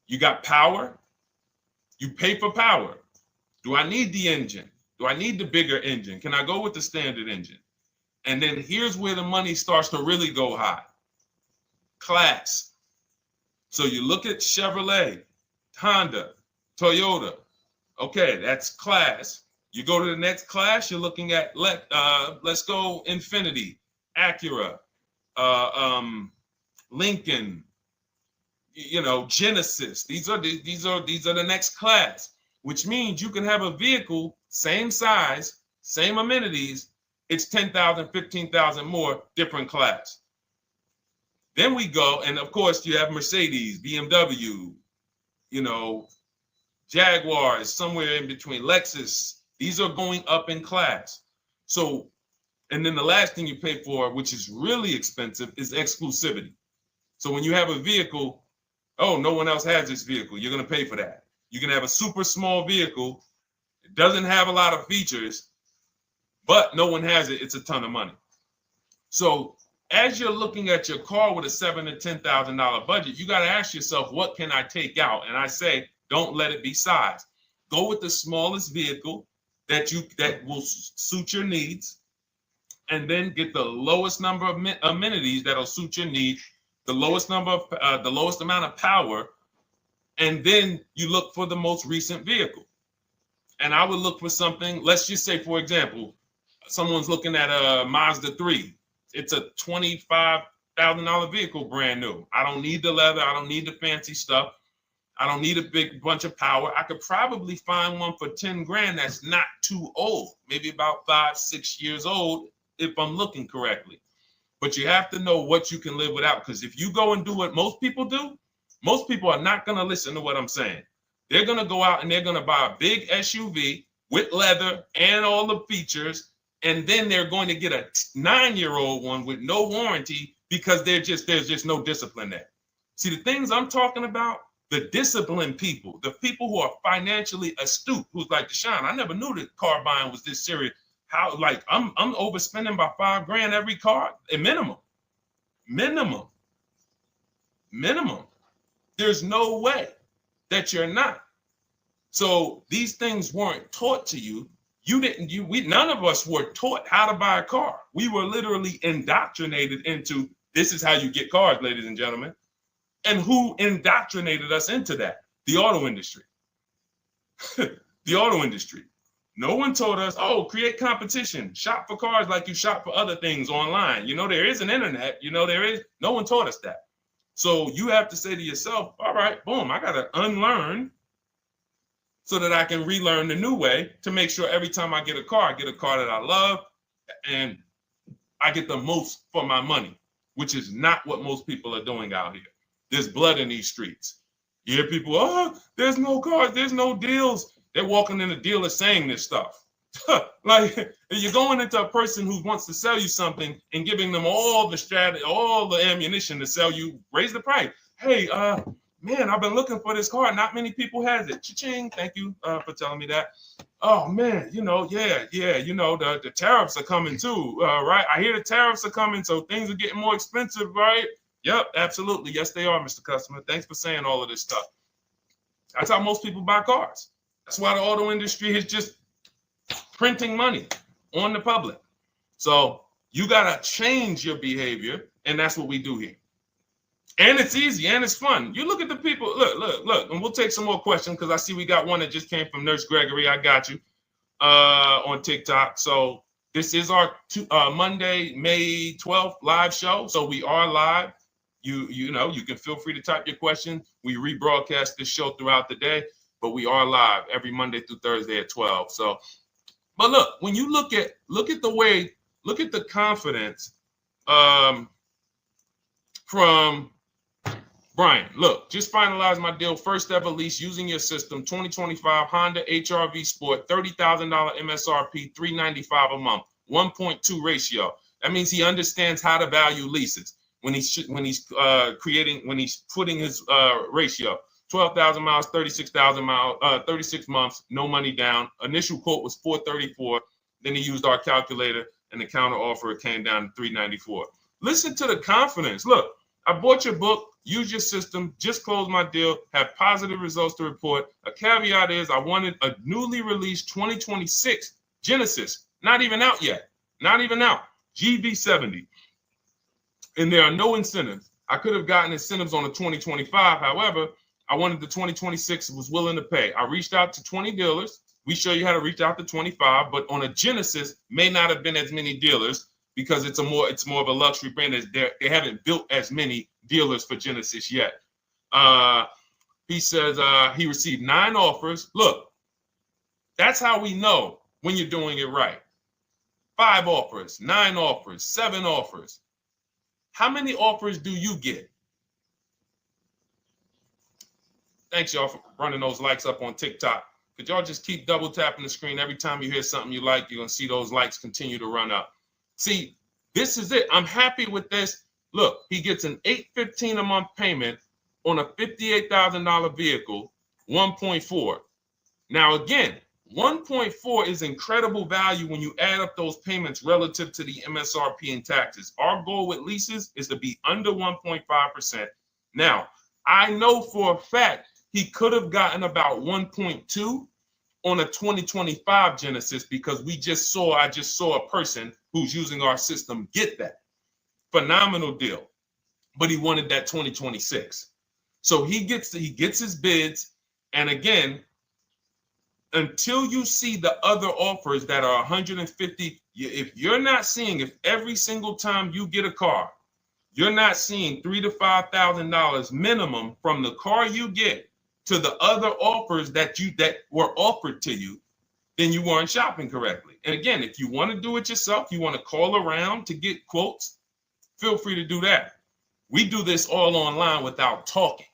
You got power. You pay for power. Do I need the engine? Do I need the bigger engine? Can I go with the standard engine? And then here's where the money starts to really go high. Class. So you look at Chevrolet, Honda, Toyota. Okay, that's class. You go to the next class, you're looking at, let's go Infiniti, Acura, Lincoln, Genesis. These are the next class, which means you can have a vehicle, same size, same amenities. It's 10,000, 15,000 more, different class. Then we go, and of course you have Mercedes, BMW, Jaguar is somewhere in between, Lexus. These are going up in class. So, and then the last thing you pay for, which is really expensive, is exclusivity. So when you have a vehicle, oh, no one else has this vehicle, you're going to pay for that. You can have a super small vehicle. It doesn't have a lot of features, but no one has it. It's a ton of money. So as you're looking at your car with a $7,000 to $10,000 budget, you got to ask yourself, what can I take out? And I say, don't let it be size. Go with the smallest vehicle that will suit your needs, and then get the lowest number of amenities that'll suit your needs, the lowest amount of power, and then you look for the most recent vehicle. And I would look for something, let's just say, for example, someone's looking at a Mazda 3. It's a $25,000 vehicle, brand new. I don't need the leather. I don't need the fancy stuff. I don't need a big bunch of power. I could probably find one for 10 grand that's not too old, maybe about 5-6 years old, if I'm looking correctly. But you have to know what you can live without, because if you go and do what most people do, most people are not going to listen to what I'm saying. They're going to go out and they're going to buy a big SUV with leather and all the features, and then they're going to get a 9-year-old one with no warranty because there's just no discipline there. See, the things I'm talking about, the disciplined people, the people who are financially astute, who's like, Deshone, I never knew that car buying was this serious. How, like, I'm overspending by $5 grand every car, a minimum. There's no way that you're not. So these things weren't taught to you. None of us were taught how to buy a car. We were literally indoctrinated into, this is how you get cars, ladies and gentlemen. And who indoctrinated us into that? The auto industry. The auto industry. No one told us, oh, create competition, shop for cars like you shop for other things online. There is an internet, there is. No one taught us that. So you have to say to yourself, all right, boom, I got to unlearn so that I can relearn the new way to make sure every time I get a car that I love and I get the most for my money, which is not what most people are doing out here. There's blood in these streets. You hear people, oh, there's no cars, there's no deals. They're walking in the dealer saying this stuff. Like, you're going into a person who wants to sell you something and giving them all the strategy, all the ammunition to sell you, raise the price. Hey, man, I've been looking for this car. Not many people has it. Cha-ching. Thank you for telling me that. Oh, man, the tariffs are coming too, right? I hear the tariffs are coming, so things are getting more expensive, right? Yep, absolutely. Yes, they are, Mr. Customer. Thanks for saying all of this stuff. That's how most people buy cars. That's why the auto industry is just printing money on the public. So you got to change your behavior, and that's what we do here. And it's easy, and it's fun. You look at the people. Look, and we'll take some more questions because I see we got one that just came from Nurse Gregory. I got you on TikTok. So this is our Monday, May 12th live show. So we are live. You can feel free to type your question. We rebroadcast this show throughout the day, but we are live every Monday through Thursday at 12. So, but look, when you look at the confidence from Brian. Look, just finalized my deal. First ever lease using your system. 2025 Honda HR-V Sport, $30,000 MSRP, $395 a month, 1.2 ratio. That means he understands how to value leases when he's putting his ratio. 12,000 miles, 36,000 miles, 36 months, no money down. Initial quote was 434. Then he used our calculator, and the counter offer came down to 394. Listen to the confidence. Look, I bought your book, use your system, just closed my deal, have positive results to report. A caveat is I wanted a newly released 2026 Genesis, not even out yet, not even out, GV70. And there are no incentives. I could have gotten incentives on the 2025. However, I wanted the 2026, was willing to pay. I reached out to 20 dealers. We show you how to reach out to 25, but on a Genesis, may not have been as many dealers because it's more of a luxury brand. They haven't built as many dealers for Genesis yet. He says he received 9 offers. Look, that's how we know when you're doing it right. 5 offers, 9 offers, 7 offers. How many offers do you get? Thanks, y'all, for running those likes up on TikTok. Could y'all just keep double tapping the screen every time you hear something you like? You're going to see those likes continue to run up. See, this is it. I'm happy with this. Look, he gets an $815 a month payment on a $58,000 vehicle, 1.4. Now, again, 1.4 is incredible value when you add up those payments relative to the MSRP and taxes. Our goal with leases is to be under 1.5%. Now, I know for a fact he could have gotten about 1.2 on a 2025 Genesis because I just saw a person who's using our system get that. Phenomenal deal. But he wanted that 2026. So he gets his bids. And again, until you see the other offers that are 150, if every single time you get a car, you're not seeing $3,000 to $5,000 minimum from the car you get to the other offers that were offered to you, then you weren't shopping correctly. And again, if you want to do it yourself, you want to call around to get quotes, feel free to do that. We do this all online without talking.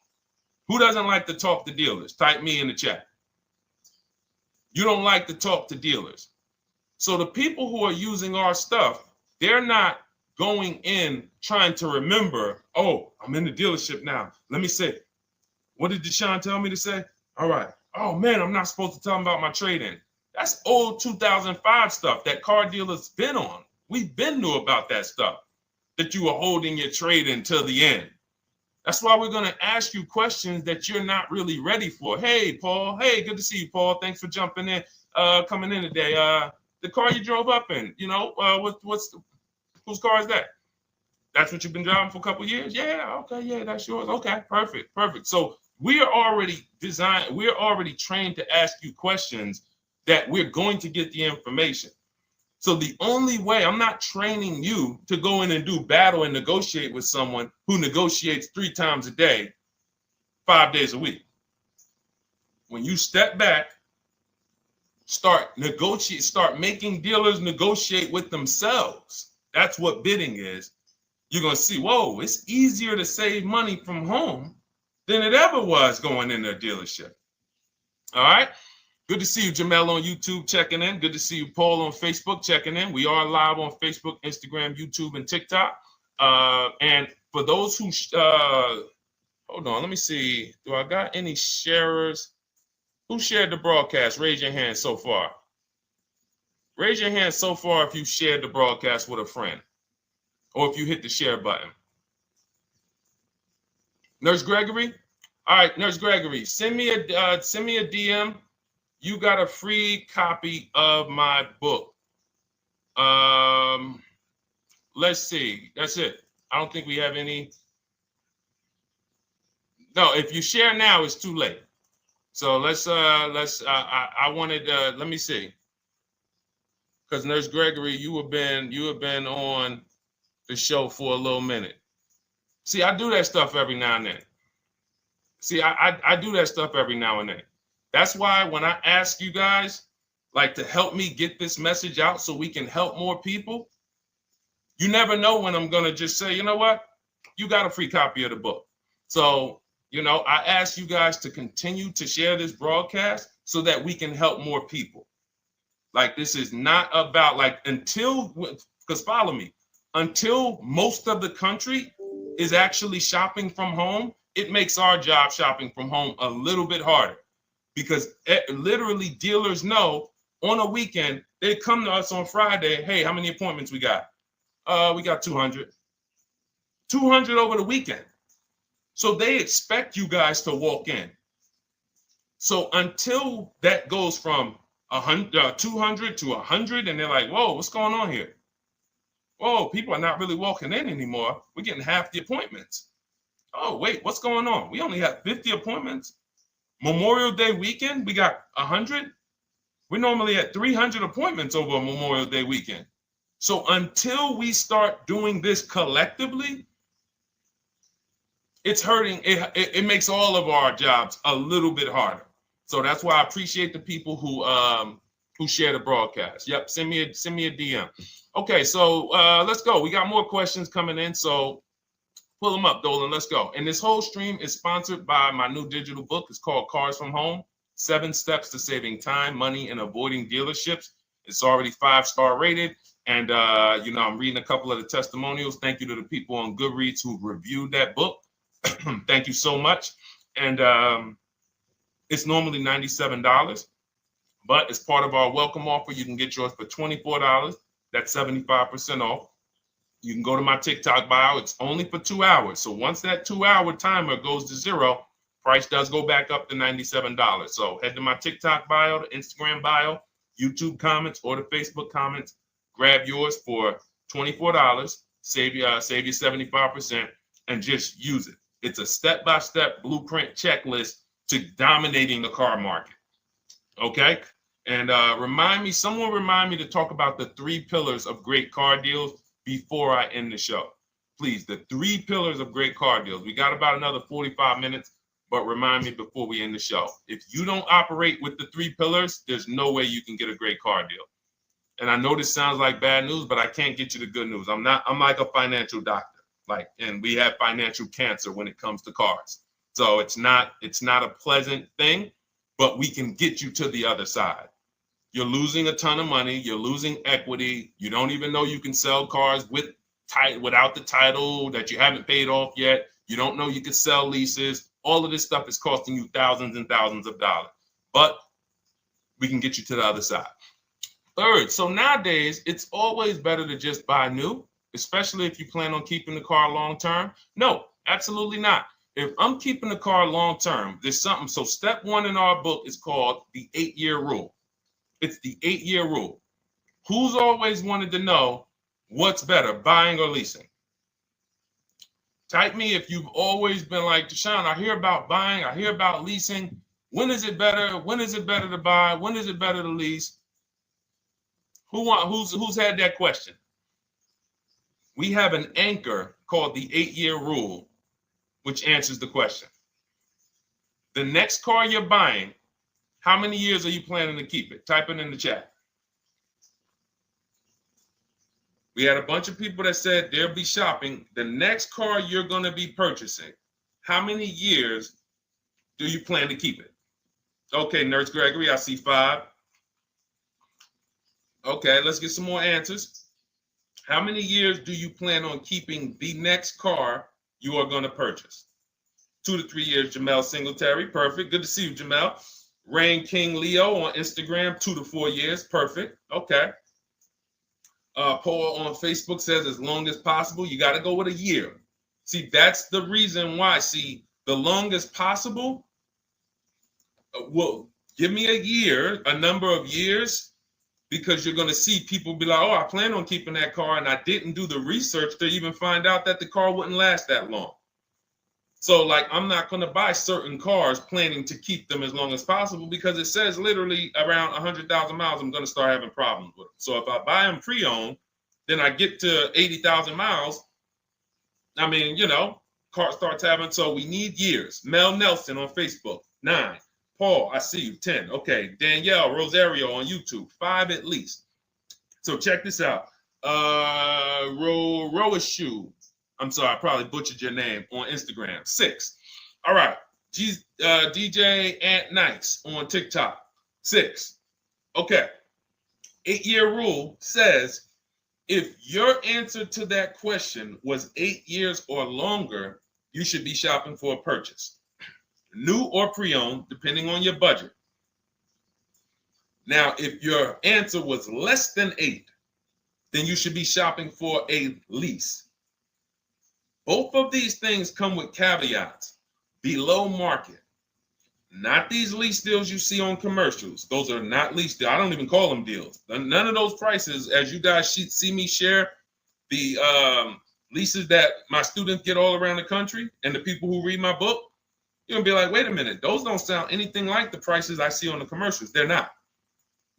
Who doesn't like to talk to dealers? Type me in the chat. You don't like to talk to dealers. So the people who are using our stuff, they're not going in trying to remember, oh, I'm in the dealership now. Let me say, what did Deshone tell me to say? All right. Oh, man, I'm not supposed to tell them about my trade-in. That's old 2005 stuff that car dealers been on. We've been knew about that stuff, that you were holding your trade-in till the end. That's why we're going to ask you questions that you're not really ready for. Hey, Paul. Hey, good to see you, Paul. Thanks for jumping in, coming in today. The car you drove up in, whose car is that? That's what you've been driving for a couple of years? Yeah, okay, yeah, that's yours. Okay, perfect. So we are already trained to ask you questions that we're going to get the information. So the only way, I'm not training you to go in and do battle and negotiate with someone who negotiates 3 times a day, 5 days a week. When you step back, start making dealers negotiate with themselves. That's what bidding is. You're going to see, whoa, it's easier to save money from home than it ever was going in a dealership. All right. Good to see you, Jamel, on YouTube checking in. Good to see you, Paul, on Facebook checking in. We are live on Facebook, Instagram, YouTube, and TikTok. And for those who, hold on, let me see. Do I got any sharers? Who shared the broadcast? Raise your hand so far. Raise your hand so far if you shared the broadcast with a friend or if you hit the share button. Nurse Gregory? All right, Nurse Gregory, send me a DM. You got a free copy of my book. Let's see. That's it. I don't think we have any. No, if you share now, it's too late. So I wanted, let me see. Because Nurse Gregory, you have been on the show for a little minute. See, I do that stuff every now and then. I do that stuff every now and then. That's why when I ask you guys, like, to help me get this message out so we can help more people, you never know when I'm going to just say, you know what? You got a free copy of the book. So, I ask you guys to continue to share this broadcast so that we can help more people. Like, this is not about, because follow me. until most of the country is actually shopping from home, it makes our job shopping from home a little bit harder, because literally dealers know on a weekend, they come to us on Friday, hey, how many appointments we got? We got 200. 200 over the weekend. So they expect you guys to walk in. So until that goes from 200 to 100, and they're like, whoa, what's going on here? Whoa, people are not really walking in anymore. We're getting half the appointments. Oh, wait, what's going on? We only have 50 appointments. Memorial Day weekend, we got 100. We're normally at 300 appointments over a Memorial Day weekend. So until we start doing this collectively, it's hurting. It makes all of our jobs a little bit harder. So that's why I appreciate the people who share the broadcast. Yep, send me a DM. Okay, so let's go. We got more questions coming in, so pull them up, Dolan. Let's go. And this whole stream is sponsored by my new digital book. It's called Cars from Home: 7 Steps to Saving Time, Money, and Avoiding Dealerships. It's already 5-star rated. And, I'm reading a couple of the testimonials. Thank you to the people on Goodreads who reviewed that book. Thank you so much. And it's normally $97, but as part of our welcome offer, you can get yours for $24. That's 75% off. You can go to my TikTok bio. It's only for 2 hours. So once that 2-hour timer goes to 0, price does go back up to $97. So head to my TikTok bio, the Instagram bio, YouTube comments, or the Facebook comments. Grab yours for $24. Save you 75%, and just use it. It's a step-by-step blueprint checklist to dominating the car market. Okay? And someone remind me to talk about the 3 pillars of great car deals before I end the show. Please, the 3 pillars of great car deals. We got about another 45 minutes, but remind me before we end the show. If you don't operate with the 3 pillars, there's no way you can get a great car deal. And I know this sounds like bad news, but I can't get you the good news. I'm like a financial doctor. And we have financial cancer when it comes to cars. So it's not a pleasant thing, but we can get you to the other side. You're losing a ton of money. You're losing equity. You don't even know you can sell cars without the title that you haven't paid off yet. You don't know you can sell leases. All of this stuff is costing you thousands and thousands of dollars, but we can get you to the other side. Third, so nowadays, it's always better to just buy new, especially if you plan on keeping the car long term. No, absolutely not. If I'm keeping the car long term, there's something. So step 1 in our book is called the 8-year rule. It's the 8-year rule. Who's always wanted to know what's better, buying or leasing? Type me if you've always been like, Deshone, I hear about buying, I hear about leasing. When is it better? When is it better to buy? When is it better to lease? Who's had that question? We have an anchor called the 8-year rule, which answers the question. The next car you're buying, how many years are you planning to keep it? Type it in the chat. We had a bunch of people that said they'll be shopping. The next car you're going to be purchasing, how many years do you plan to keep it? Okay, Nurse Gregory, I see 5. Okay, let's get some more answers. How many years do you plan on keeping the next car you are going to purchase? 2 to 3 years, Jamel Singletary. Perfect. Good to see you, Jamel. Rain King Leo on Instagram, 2 to 4 years. Perfect. Okay. Paul on Facebook says as long as possible. You got to go with a year. See, that's the reason why. See, the longest possible, well, give me a year, a number of years, because you're going to see people be like, oh, I plan on keeping that car, and I didn't do the research to even find out that the car wouldn't last that long. So, like, I'm not going to buy certain cars planning to keep them as long as possible, because it says literally around 100,000 miles, I'm going to start having problems with them. So if I buy them pre-owned, then I get to 80,000 miles. I mean, car starts having, so we need years. Mel Nelson on Facebook, 9. Paul, I see you, 10. Okay, Danielle Rosario on YouTube, 5 at least. So check this out. Roashu, I'm sorry, I probably butchered your name, on Instagram, 6. All right, DJ Ant Nice on TikTok, 6. Okay, 8-year rule says If your answer to that question was 8 years or longer, you should be shopping for a purchase, new or pre-owned, depending on your budget. Now, if your answer was less than 8, then you should be shopping for a lease. Both of these things come with caveats. Below market. Not these lease deals you see on commercials. Those are not lease deals. I don't even call them deals. None of those prices, as you guys see me share the leases that my students get all around the country and the people who read my book, you're going to be like, wait a minute. Those don't sound anything like the prices I see on the commercials. They're not.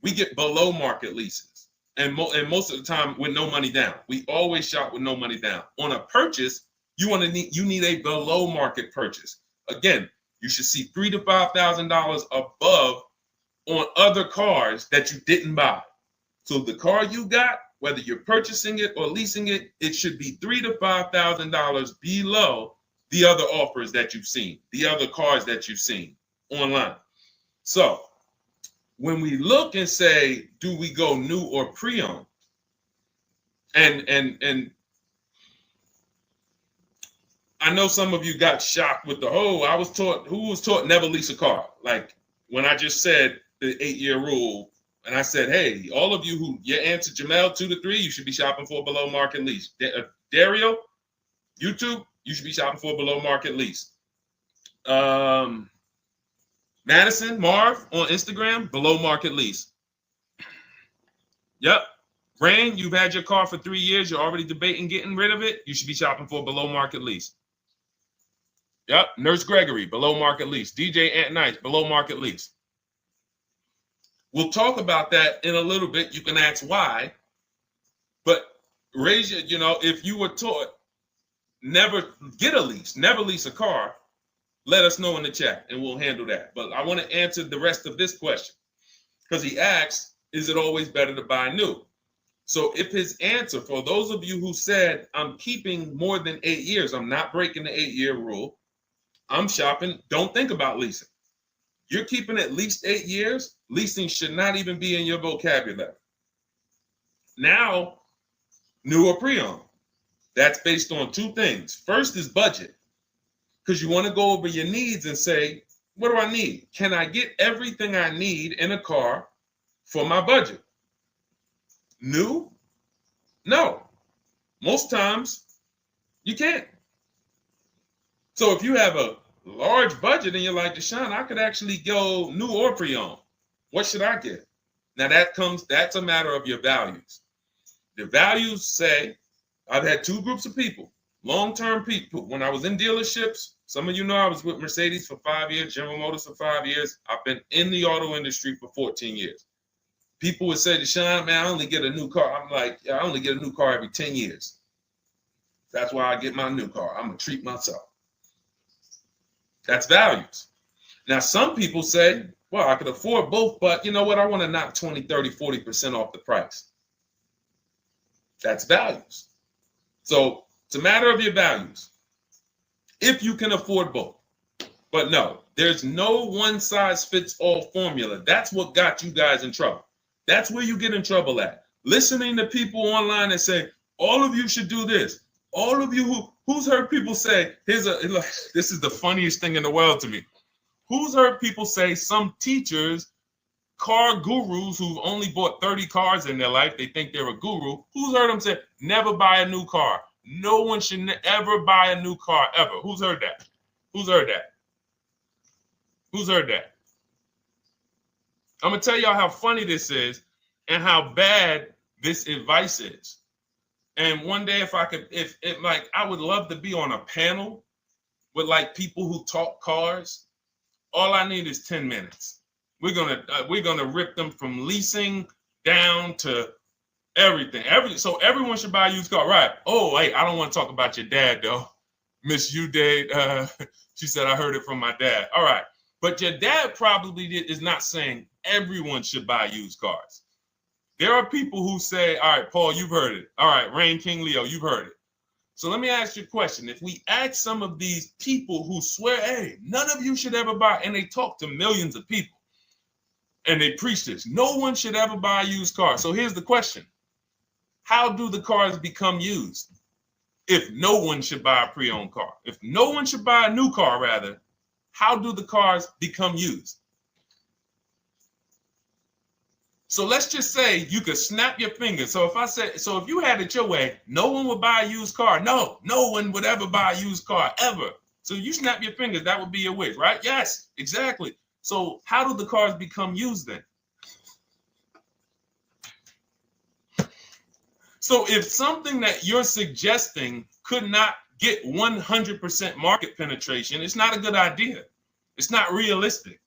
We get below market leases. And most of the time with no money down. We always shop with no money down. On a purchase, you need a below market purchase. Again, you should see $3,000 to $5,000 above on other cars that you didn't buy. So the car you got, whether you're purchasing it or leasing it, it should be $3,000 to $5,000 below the other offers that you've seen, the other cars that you've seen online. So when we look and say, do we go new or pre-owned? And I know some of you got shocked with who was taught never lease a car. Like when I just said the 8-year rule, and I said, hey, all of you who your answer Jamel 2 to 3, you should be shopping for a below market lease. Dario, YouTube, you should be shopping for a below market lease. Madison, Marv on Instagram, below market lease. Yep. Rain, you've had your car for 3 years. You're already debating getting rid of it. You should be shopping for a below market lease. Yep. Nurse Gregory, below market lease. DJ Ant Nice, below market lease. We'll talk about that in a little bit. You can ask why. But raise your, if you were taught never get a lease, never lease a car, let us know in the chat and we'll handle that. But I want to answer the rest of this question because he asks, is it always better to buy new? So if his answer, for those of you who said, I'm keeping more than 8 years, I'm not breaking the 8-year rule, I'm shopping, don't think about leasing. You're keeping at least 8 years, leasing should not even be in your vocabulary. Now, new or pre-owned, that's based on 2 things. First is budget, because you want to go over your needs and say, what do I need? Can I get everything I need in a car for my budget? New? No. Most times, you can't. So if you have a large budget and you're like, Deshone, I could actually go new or pre-owned. What should I get? Now that's a matter of your values. The values say, I've had 2 groups of people, long-term people. When I was in dealerships, some of you know I was with Mercedes for 5 years, General Motors for 5 years. I've been in the auto industry for 14 years. People would say, Deshone, man, I only get a new car. I'm like, I only get a new car every 10 years. That's why I get my new car. I'm going to treat myself. That's values. Now, some people say, well, I could afford both, but you know what? I want to knock 20, 30, 40% off the price. That's values. So it's a matter of your values. If you can afford both. But no, there's no one-size-fits-all formula. That's what got you guys in trouble. That's where you get in trouble at. Listening to people online and say, all of you should do this. All of you who's heard people say, this is the funniest thing in the world to me. Who's heard people say some teachers, car gurus who've only bought 30 cars in their life, they think they're a guru. Who's heard them say, never buy a new car? No one should ever buy a new car, ever. Who's heard that? Who's heard that? Who's heard that? I'm going to tell y'all how funny this is and how bad this advice is. And one day, I would love to be on a panel with like people who talk cars. All I need is 10 minutes. We're gonna rip them from leasing down to everything. So everyone should buy a used car, right? Oh, wait, I don't want to talk about your dad though. Miss you dad. She said I heard it from my dad. All right, but your dad probably is not saying everyone should buy used cars. There are people who say, all right, Paul, you've heard it. All right, Rain King Leo, you've heard it. So let me ask you a question. If we ask some of these people who swear, hey, none of you should ever buy, and they talk to millions of people, and they preach this, no one should ever buy a used car. So here's the question. how do the cars become used? If no one should buy a pre-owned car, if no one should buy a new car, rather, how do the cars become used? So let's just say you could snap your fingers. So if you had it your way, no one would buy a used car. No one would ever buy a used car, ever. So you snap your fingers, that would be your wish, right? Yes, exactly. So how do the cars become used then? So if something that you're suggesting could not get 100% market penetration, it's not a good idea. It's not realistic.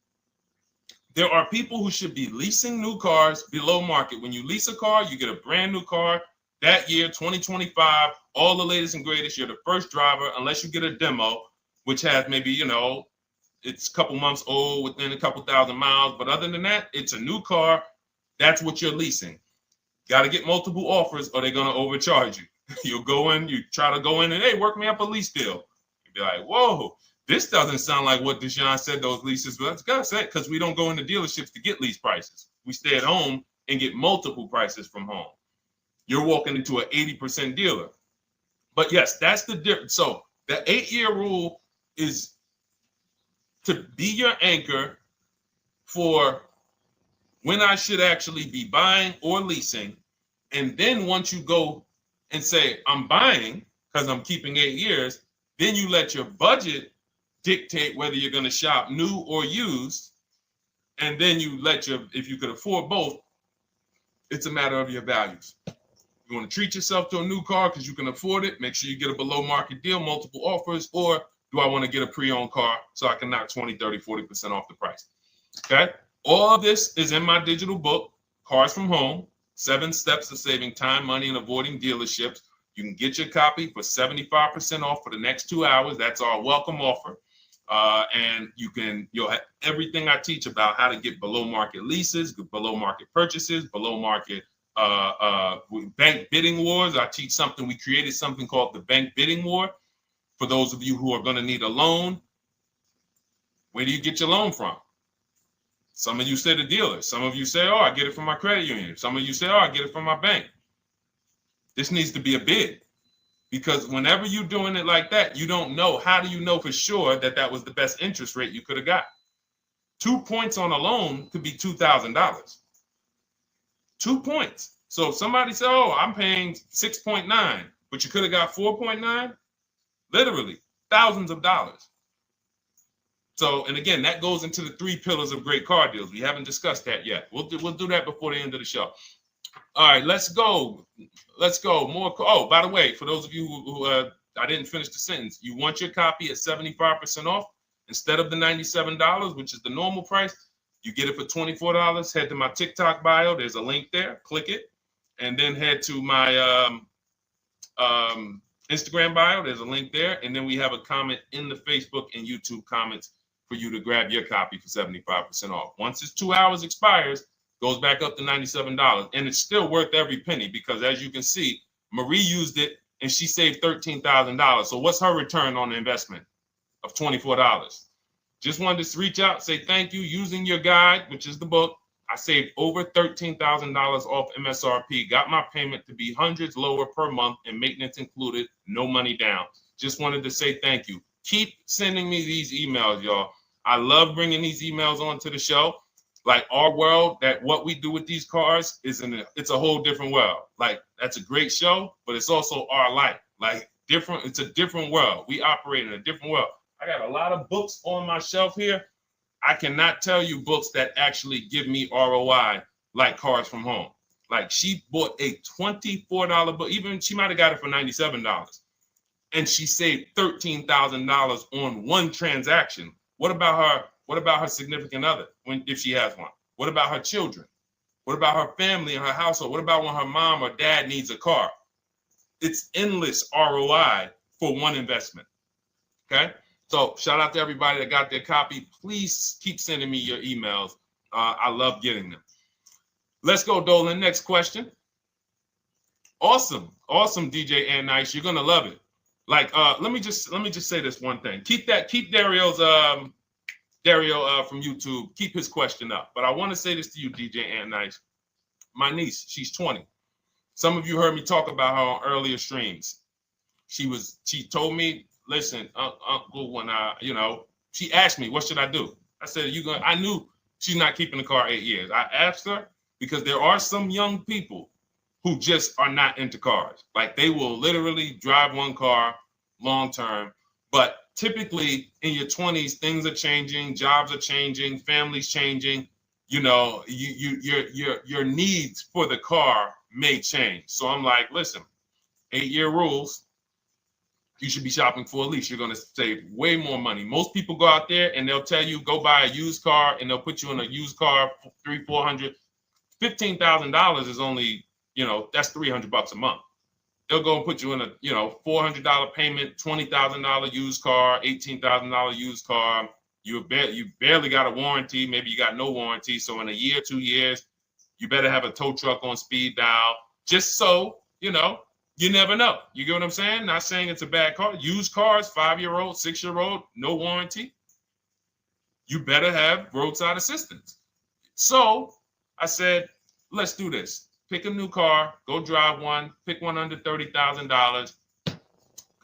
There are people who should be leasing new cars below market. When you lease a car, you get a brand new car that year, 2025, all the latest and greatest. You're the first driver, unless you get a demo, which has maybe, it's a couple months old, within a couple thousand miles. But other than that, it's a new car. That's what you're leasing. Got to get multiple offers or they're going to overcharge you. You'll go in, you try to go in and, hey, work me up a lease deal. You'll be like, whoa, this doesn't sound like what Deshone said those leases. But that's got to say, because we don't go into dealerships to get lease prices. We stay at home and get multiple prices from home. You're walking into an 80% dealer. But yes, that's the difference. So the 8-year rule is to be your anchor for when I should actually be buying or leasing. And then once you go and say, I'm buying because I'm keeping 8 years, then you let your budget dictate whether you're going to shop new or used. And then you if you could afford both, it's a matter of your values. You want to treat yourself to a new car because you can afford it, make sure you get a below market deal, multiple offers, or do I want to get a pre-owned car so I can knock 20, 30, 40% off the price? Okay. All of this is in my digital book, Cars from Home, 7 Steps to Saving Time, Money, and Avoiding Dealerships. You can get your copy for 75% off for the next 2 hours. That's our welcome offer. And you'll have everything I teach about how to get below market leases, below market purchases, below market bank bidding wars. We created something called the bank bidding war. For those of you who are going to need a loan, where do you get your loan from? Some of you say the dealer. Some of you say, oh, I get it from my credit union. Some of you say, oh, I get it from my bank. This needs to be a bid, because whenever you're doing it like that, you don't know. How do you know for sure that that was the best interest rate you could have got? 2 points on a loan could be $2,000. 2 points. So if somebody said, oh, I'm paying 6.9, but you could have got 4.9, literally thousands of dollars. So, and again, that goes into the 3 pillars of great car deals. We haven't discussed that yet. We'll do that before the end of the show. All right, let's go. More. Oh, by the way, for those of you who I didn't finish the sentence, you want your copy at 75% off instead of the $97, which is the normal price. You get it for $24. Head to my TikTok bio. There's a link there. Click it, and then head to my Instagram bio. There's a link there, and then we have a comment in the Facebook and YouTube comments for you to grab your copy for 75% off. Once it's 2 hours expires, goes back up to $97, and it's still worth every penny, because as you can see, Marie used it and she saved $13,000. So what's her return on the investment of $24? Just wanted to reach out, say thank you. Using your guide, which is the book, I saved over $13,000 off MSRP, got my payment to be hundreds lower per month and maintenance included, no money down. Just wanted to say thank you. Keep sending me these emails, y'all. I love bringing these emails onto the show. Like our world, that what we do with these cars it's a whole different world. Like, that's a great show, but it's also our life. Like, different, it's a different world. We operate in a different world. I got a lot of books on my shelf here. I cannot tell you books that actually give me ROI like Cars from Home. Like, she bought a $24 book. Even she might have got it for $97. And she saved $13,000 on one transaction. What about her? What about her significant other, if she has one? What about her children? What about her family and her household? What about when her mom or dad needs a car? It's endless ROI for one investment. Okay? So shout out to everybody that got their copy. Please keep sending me your emails. I love getting them. Let's go, Dolan. Next question. Awesome, DJ and Nice. You're gonna love it. Like, let me just say this one thing. Keep Dario's Dario from YouTube, keep his question up. But I want to say this to you, DJ and Nice. My niece, she's 20. Some of you heard me talk about her on earlier streams. She told me, listen, Uncle, when she asked me, what should I do? I said, I knew she's not keeping the car 8 years. I asked her because there are some young people who just are not into cars. Like they will literally drive one car long term, but typically in your 20s, things are changing, jobs are changing, families changing. Your needs for the car may change. So I'm like, listen, 8-year rules. You should be shopping for a lease. You're going to save way more money. Most people go out there and they'll tell you go buy a used car, and they'll put you in a used car, $300, $400, $15,000 is only, that's $300 a month. They'll go and put you in a, $400 payment, $20,000 used car, $18,000 used car. You barely got a warranty. Maybe you got no warranty. So in a year, 2 years, you better have a tow truck on speed dial, just so, you never know. You get what I'm saying? Not saying it's a bad car. Used cars, 5-year-old, 6-year-old, no warranty. You better have roadside assistance. So I said, let's do this. Pick a new car, go drive one, pick one under $30,000. Because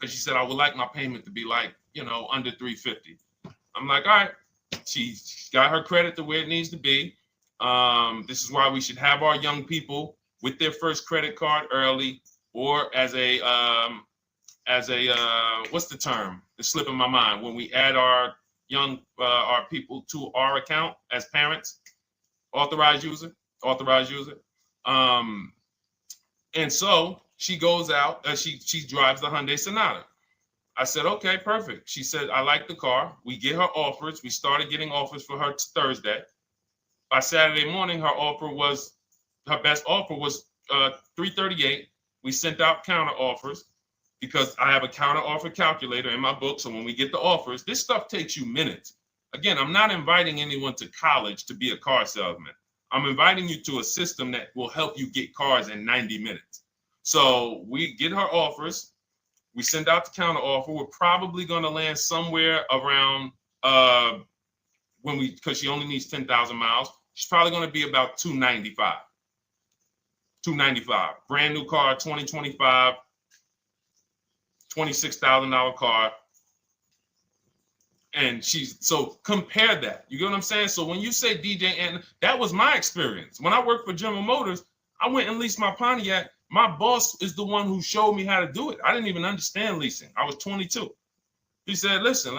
she said, I would like my payment to be like, under $350. I'm like, all right. She's got her credit to where it needs to be. This is why we should have our young people with their first credit card early, or as a what's the term? It's slipping my mind. When we add our our people to our account as parents, authorized user. And so she goes out, she drives the Hyundai Sonata. I said, okay, perfect. She said, I like the car. We get her offers. We started getting offers for her Thursday. By Saturday morning, her best offer was $338. We sent out counter offers because I have a counter offer calculator in my book. So when we get the offers, this stuff takes you minutes. Again, I'm not inviting anyone to college to be a car salesman. I'm inviting you to a system that will help you get cars in 90 minutes. So we get her offers. We send out the counter offer. We're probably going to land somewhere around because she only needs 10,000 miles. She's probably going to be about $295. Brand new car, 2025, $26,000 car. And so compare that. You get what I'm saying? So when you say DJ, and that was my experience. When I worked for General Motors, I went and leased my Pontiac. My boss is the one who showed me how to do it. I didn't even understand leasing. I was 22. He said, listen,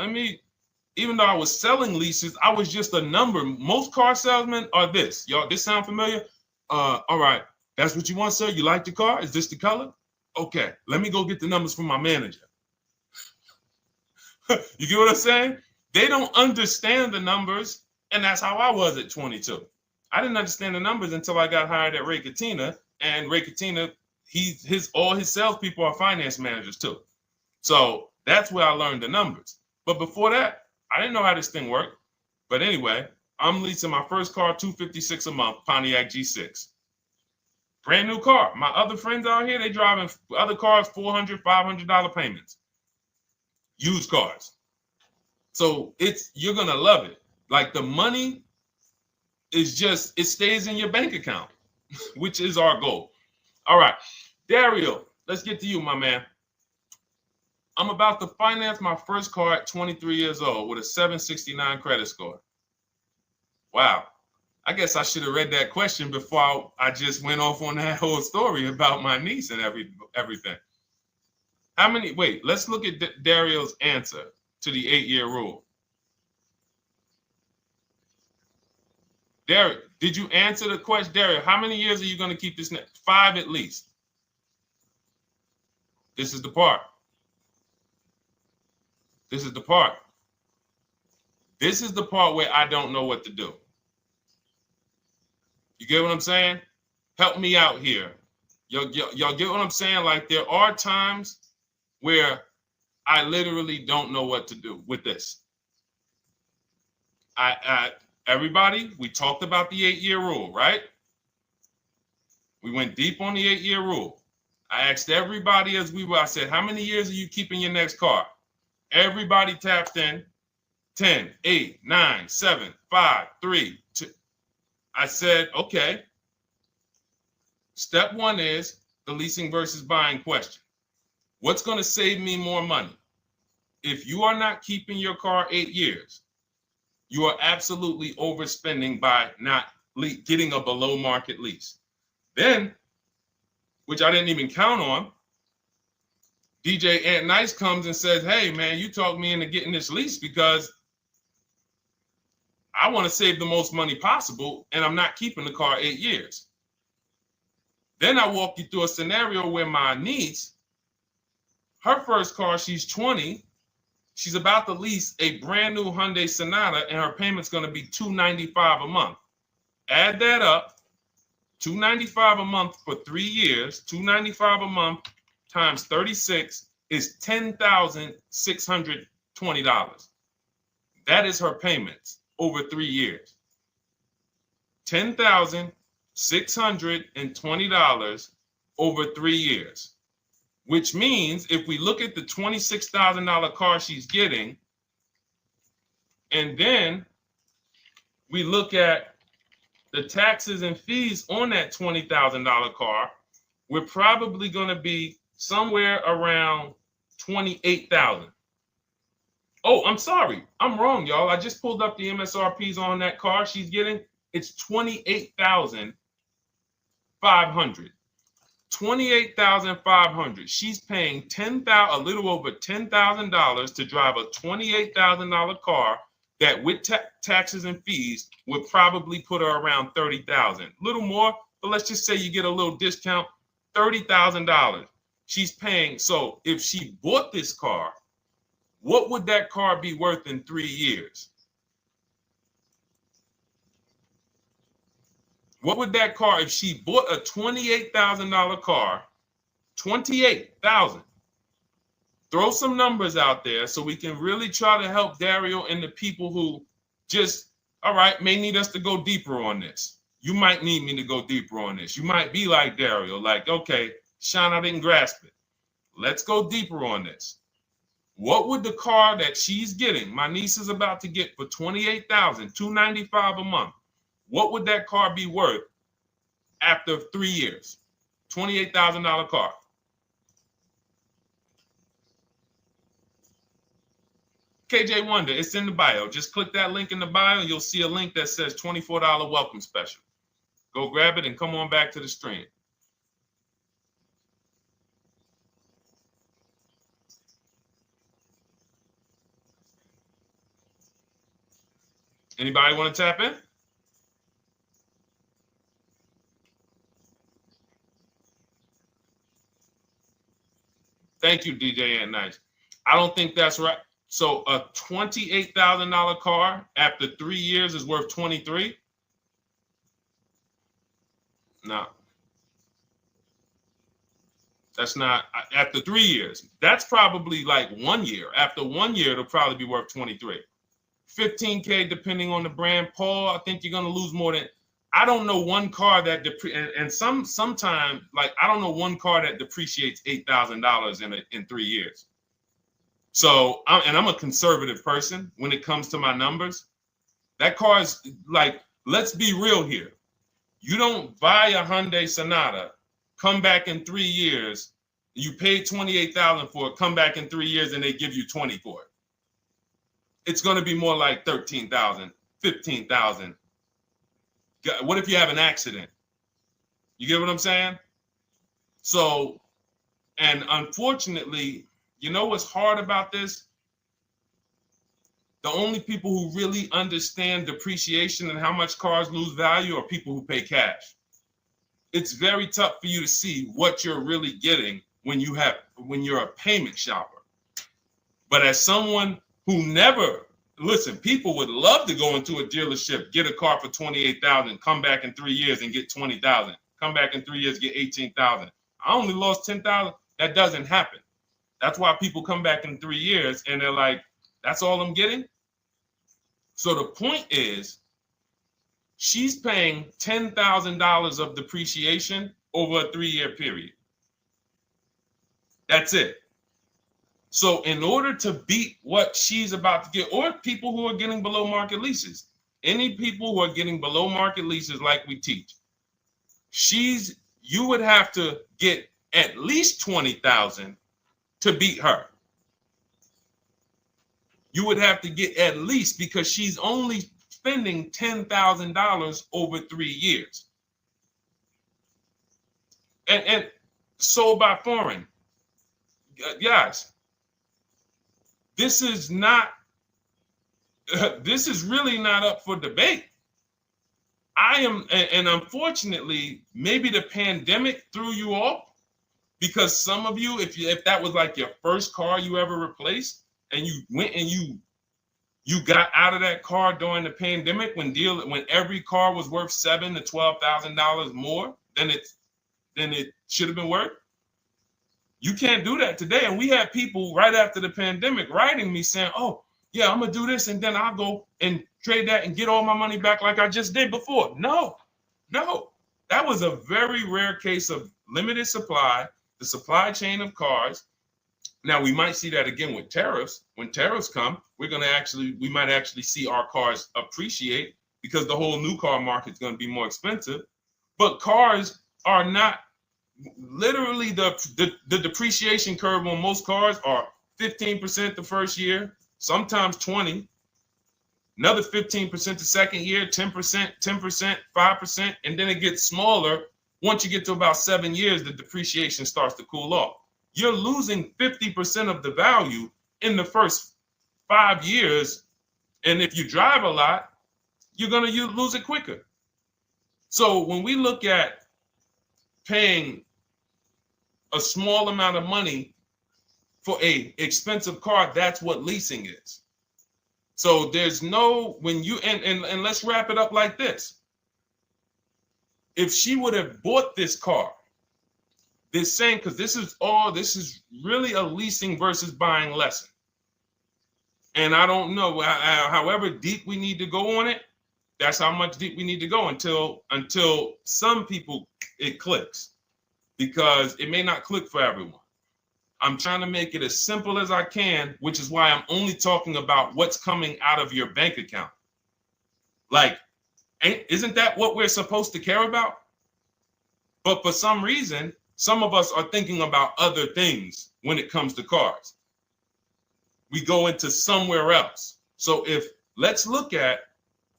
even though I was selling leases, I was just a number. Most car salesmen are this. Y'all, this sound familiar? All right. That's what you want, sir? You like the car? Is this the color? Okay. Let me go get the numbers from my manager. You get what I'm saying? They don't understand the numbers. And that's how I was at 22. I didn't understand the numbers until I got hired at Ray Katina. And Ray Katina, all his salespeople are finance managers too. So that's where I learned the numbers. But before that, I didn't know how this thing worked. But anyway, I'm leasing my first car, $256 a month, Pontiac G6. Brand new car. My other friends out here, they driving other cars, $400, $500 payments. Used cars. So you're going to love it. Like the money is it stays in your bank account, which is our goal. All right. Dario, let's get to you, my man. I'm about to finance my first car at 23 years old with a 769 credit score. Wow. I guess I should have read that question before I just went off on that whole story about my niece and everything. Let's look at Dario's answer to the 8-year rule. Dario, did you answer the question? Dario, how many years are you going to keep this? 5 at least. This is the part. This is the part where I don't know what to do. You get what I'm saying? Help me out here. Y'all get what I'm saying? Like there are times where I literally don't know what to do with this. Everybody, we talked about the 8-year rule, right? We went deep on the 8-year rule. I asked everybody I said, how many years are you keeping your next car? Everybody tapped in 10, 8, 9, 7, 5, 3, 2. I said, okay. Step one is the leasing versus buying question. What's going to save me more money? If you are not keeping your car 8 years, you are absolutely overspending by not getting a below market lease. Then, which I didn't even count on, DJ Ant Nice comes and says, hey, man, you talked me into getting this lease because I want to save the most money possible, and I'm not keeping the car 8 years. Then I walk you through a scenario where my niece, her first car, she's 20. She's about to lease a brand new Hyundai Sonata, and her payment's going to be $295 a month. Add that up, $295 a month for 3 years, $295 a month times 36 is $10,620. That is her payments over 3 years. $10,620 over 3 years. Which means if we look at the $26,000 car she's getting, and then we look at the taxes and fees on that $20,000 car, we're probably going to be somewhere around $28,000. Oh, I'm sorry. I'm wrong, y'all. I just pulled up the MSRPs on that car she's getting. It's $28,500. $28,500. She's paying a little over $10,000 to drive a $28,000 car that with taxes and fees would probably put her around $30,000. A little more, but let's just say you get a little discount, $30,000. She's paying. So if she bought this car, what would that car be worth in 3 years? What would that car, if she bought a $28,000 car, $28,000? Throw some numbers out there so we can really try to help Dario and the people who just, all right, may need us to go deeper on this. You might need me to go deeper on this. You might be like Dario, like, okay, Sean, I didn't grasp it. Let's go deeper on this. What would the car that she's getting, my niece is about to get for $28,000, $295 a month, what would that car be worth after 3 years? $28,000 car. KJ Wonder, it's in the bio. Just click that link in the bio and you'll see a link that says $24 welcome special. Go grab it and come on back to the stream. Anybody want to tap in? Thank you, DJ and Nice. I don't think that's right. So a $28,000 car after 3 years is worth 23? No. That's not after 3 years. That's probably like 1 year. After 1 year, it'll probably be worth 23. 15K depending on the brand. Paul, I think you're gonna lose more than. I don't know one car that sometimes like I don't know one car that depreciates $8,000 in 3 years. So I'm a conservative person when it comes to my numbers. That car is like, let's be real here. You don't buy a Hyundai Sonata, come back in 3 years, you paid $28,000 for it, come back in 3 years and they give you 20 for it. It's going to be more like $13,000, $15,000. What if you have an accident? You get what I'm saying? So, and unfortunately, you know what's hard about this? The only people who really understand depreciation and how much cars lose value are people who pay cash. It's very tough for you to see what you're really getting when you're a payment shopper. But as someone who never, listen, people would love to go into a dealership, get a car for $28,000, come back in 3 years and get $20,000. Come back in 3 years, get $18,000. I only lost $10,000. That doesn't happen. That's why people come back in 3 years and they're like, that's all I'm getting? So the point is, she's paying $10,000 of depreciation over a 3-year period. That's it. So in order to beat what she's about to get, or people who are getting below market leases, any people who are getting below market leases like we teach, you would have to get at least $20,000 to beat her. You would have to get at least, because she's only spending $10,000 over 3 years. And sold by foreign. Guys, this is not, this is really not up for debate. And unfortunately, maybe the pandemic threw you off, because some of you, if that was like your first car you ever replaced, and you went and you got out of that car during the pandemic when every car was worth $7,000 to $12,000 more than it should have been worth. You can't do that today. And we had people right after the pandemic writing me saying, "Oh, yeah, I'm gonna do this, and then I'll go and trade that and get all my money back like I just did before." No, that was a very rare case of limited supply, the supply chain of cars. Now we might see that again with tariffs. When tariffs come, we might actually see our cars appreciate, because the whole new car market is going to be more expensive. But cars are not, literally the depreciation curve on most cars are 15% the first year, sometimes 20, another 15% the second year, 10%, 5%, and then it gets smaller. Once you get to about 7 years, the depreciation starts to cool off. You're losing 50% of the value in the first 5 years. And if you drive a lot, you're going to lose it quicker. So when we look at paying a small amount of money for a expensive car, that's what leasing is. So there's no, and let's wrap it up like this. If she would have bought this car, because this is really a leasing versus buying lesson. And I don't know, however deep we need to go on it, that's how much deep we need to go until some people it clicks, because it may not click for everyone. I'm trying to make it as simple as I can, which is why I'm only talking about what's coming out of your bank account. Like, isn't that what we're supposed to care about? But for some reason, some of us are thinking about other things when it comes to cars. We go into somewhere else. So let's look at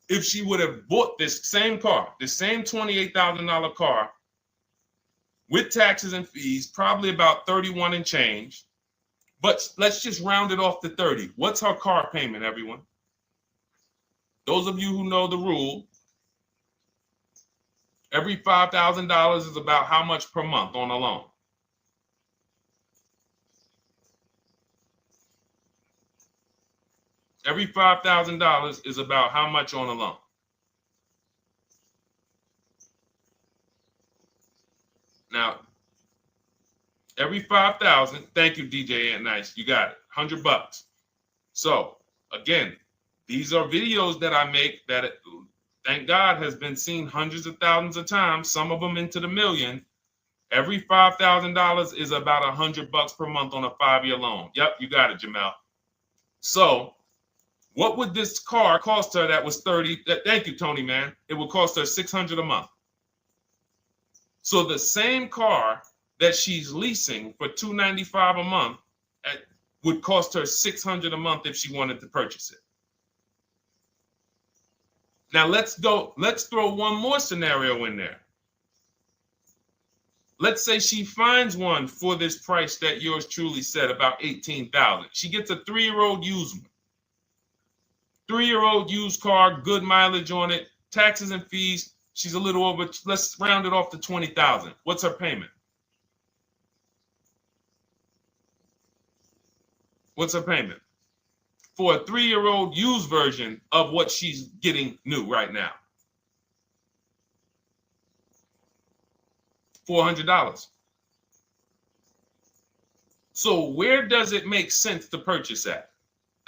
if she would have bought this same car, the same $28,000 car with taxes and fees, probably about 31 and change. But let's just round it off to 30. What's her car payment, everyone? Those of you who know the rule, every $5,000 is about how much per month on a loan? Every $5,000 is about how much on a loan? Now, every 5,000, thank you, DJ Ant Nice, you got it, $100. So again, these are videos that I make that, thank God, has been seen hundreds of thousands of times, some of them into the million. Every $5,000 is about $100 per month on a 5-year loan. Yep, you got it, Jamel. So what would this car cost her that was 30? Thank you, Tony, man. It would cost her $600 a month. So the same car that she's leasing for $295 a month would cost her $600 a month if she wanted to purchase it. Now let's throw one more scenario in there. Let's say she finds one for this price that yours truly said, about $18,000. She gets a 3-year-old used one. 3-year-old used car, good mileage on it, taxes and fees. She's a little over, let's round it off to $20,000. What's her payment? What's her payment for a 3-year-old used version of what she's getting new right now? $400. So where does it make sense to purchase at?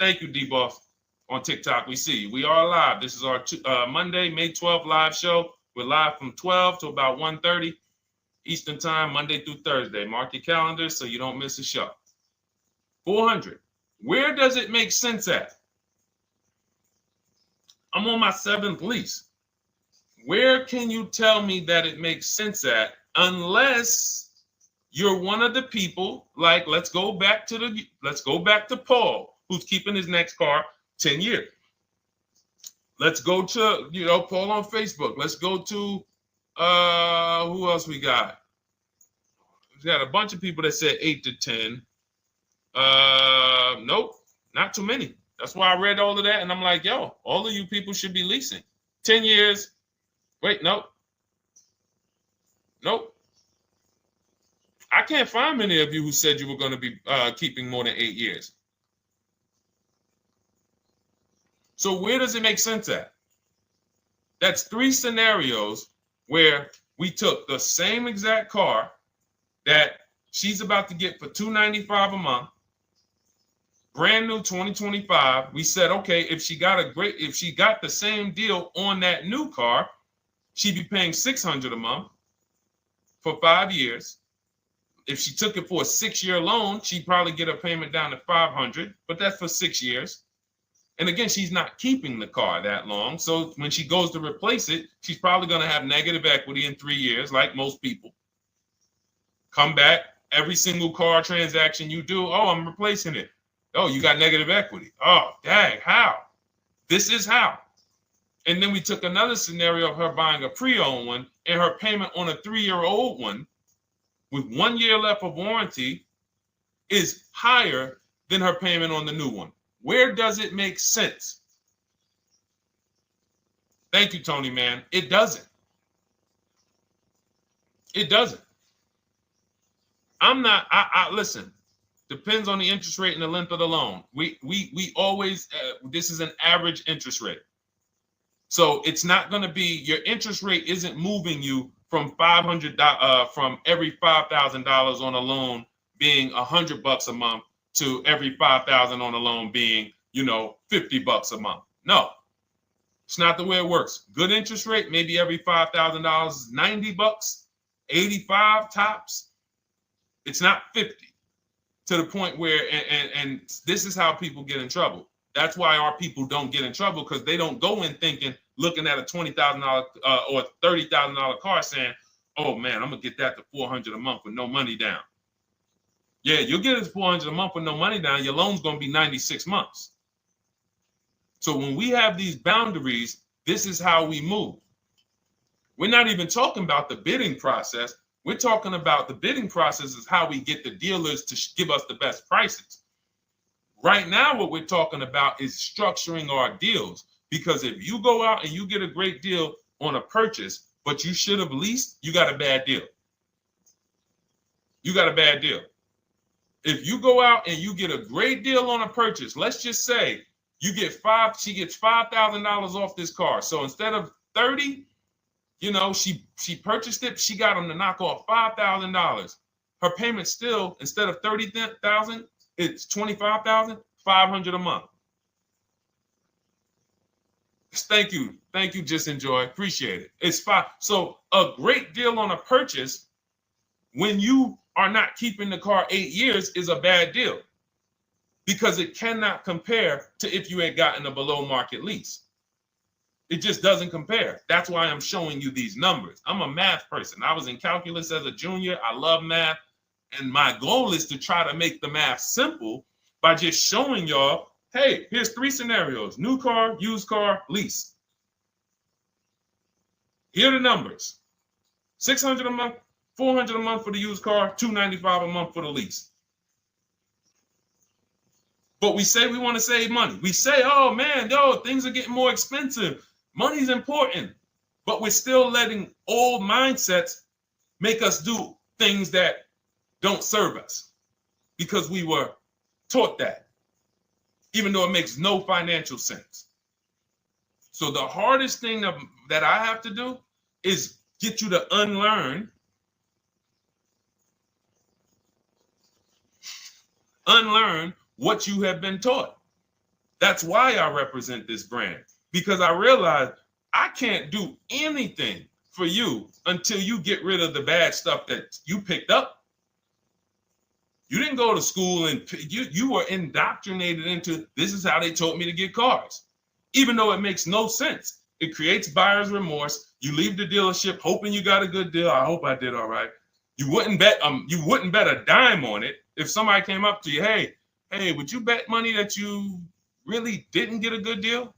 Thank you, D-Boss. On TikTok, we see you. We are live. This is our Monday, May 12th live show. We're live from 12 to about 1:30 Eastern time, Monday through Thursday. Mark your calendars so you don't miss a show. 400. Where does it make sense at? I'm on my 7th lease. Where can you tell me that it makes sense at, unless you're one of the people, like, let's go back to Paul, who's keeping his next car 10 years. Let's go to, Paul on Facebook. Let's go to, who else we got? We got a bunch of people that said 8 to 10. Nope, not too many. That's why I read all of that, and I'm like, yo, all of you people should be leasing. 10 years. Wait, nope. I can't find many of you who said you were going to be keeping more than 8 years. So where does it make sense at? That's 3 scenarios where we took the same exact car that she's about to get for $295 a month, brand new 2025. We said, okay, if she got the same deal on that new car, she'd be paying $600 a month for 5 years. If she took it for a 6-year loan, she'd probably get her payment down to $500, but that's for 6 years. And again, she's not keeping the car that long. So when she goes to replace it, she's probably going to have negative equity in 3 years, like most people. Come back, every single car transaction you do, oh, I'm replacing it. Oh, you got negative equity. Oh, dang, how? This is how. And then we took another scenario of her buying a pre-owned one, and her payment on a 3-year-old one with 1 year left of warranty is higher than her payment on the new one. Where does it make sense? Thank you, Tony, man. It doesn't. It doesn't. Listen, depends on the interest rate and the length of the loan. We always, this is an average interest rate. So it's not going to be, your interest rate isn't moving you from from every $5,000 on a loan being $100 a month to every $5,000 on a loan being, $50 a month. No, it's not the way it works. Good interest rate, maybe every $5,000 is $90, 85 tops. It's not 50, to the point where, and this is how people get in trouble. That's why our people don't get in trouble, because they don't go in looking at a $20,000 or $30,000 car saying, oh man, I'm gonna get that to $400 a month with no money down. Yeah, you'll get it to $400 a month with no money down. Your loan's gonna be 96 months. So when we have these boundaries, this is how we move. We're not even talking about the bidding process. We're talking about the bidding process is how we get the dealers to give us the best prices. Right now, what we're talking about is structuring our deals. Because if you go out and you get a great deal on a purchase, but you should have leased, you got a bad deal. You got a bad deal. If you go out and you get a great deal on a purchase, let's just say she gets $5,000 off this car. So instead of 30, she purchased it, she got them to knock off $5,000. Her payment still, instead of $30,000, it's $25,500 a month. Thank you, Just Enjoy, appreciate it. It's fine. So a great deal on a purchase, when you are not keeping the car 8 years, is a bad deal, because it cannot compare to if you had gotten a below market lease. It just doesn't compare. That's why I'm showing you these numbers. I'm a math person. I was in calculus as a junior. I love math. And my goal is to try to make the math simple by just showing y'all, hey, here's 3 scenarios: new car, used car, lease. Here are the numbers: $600 a month, $400 a month for the used car, $295 a month for the lease. But we say we want to save money. We say, oh man, things are getting more expensive. Money's important. But we're still letting old mindsets make us do things that don't serve us, because we were taught that, even though it makes no financial sense. So the hardest thing that I have to do is get you to unlearn what you have been taught. That's why I represent this brand, because I realize I can't do anything for you until you get rid of the bad stuff that you picked up. You didn't go to school and you were indoctrinated into, this is how they taught me to get cars, even though it makes no sense. It creates buyer's remorse. You leave the dealership hoping you got a good deal. I hope I did all right. You wouldn't bet a dime on it. If somebody came up to you, hey, would you bet money that you really didn't get a good deal?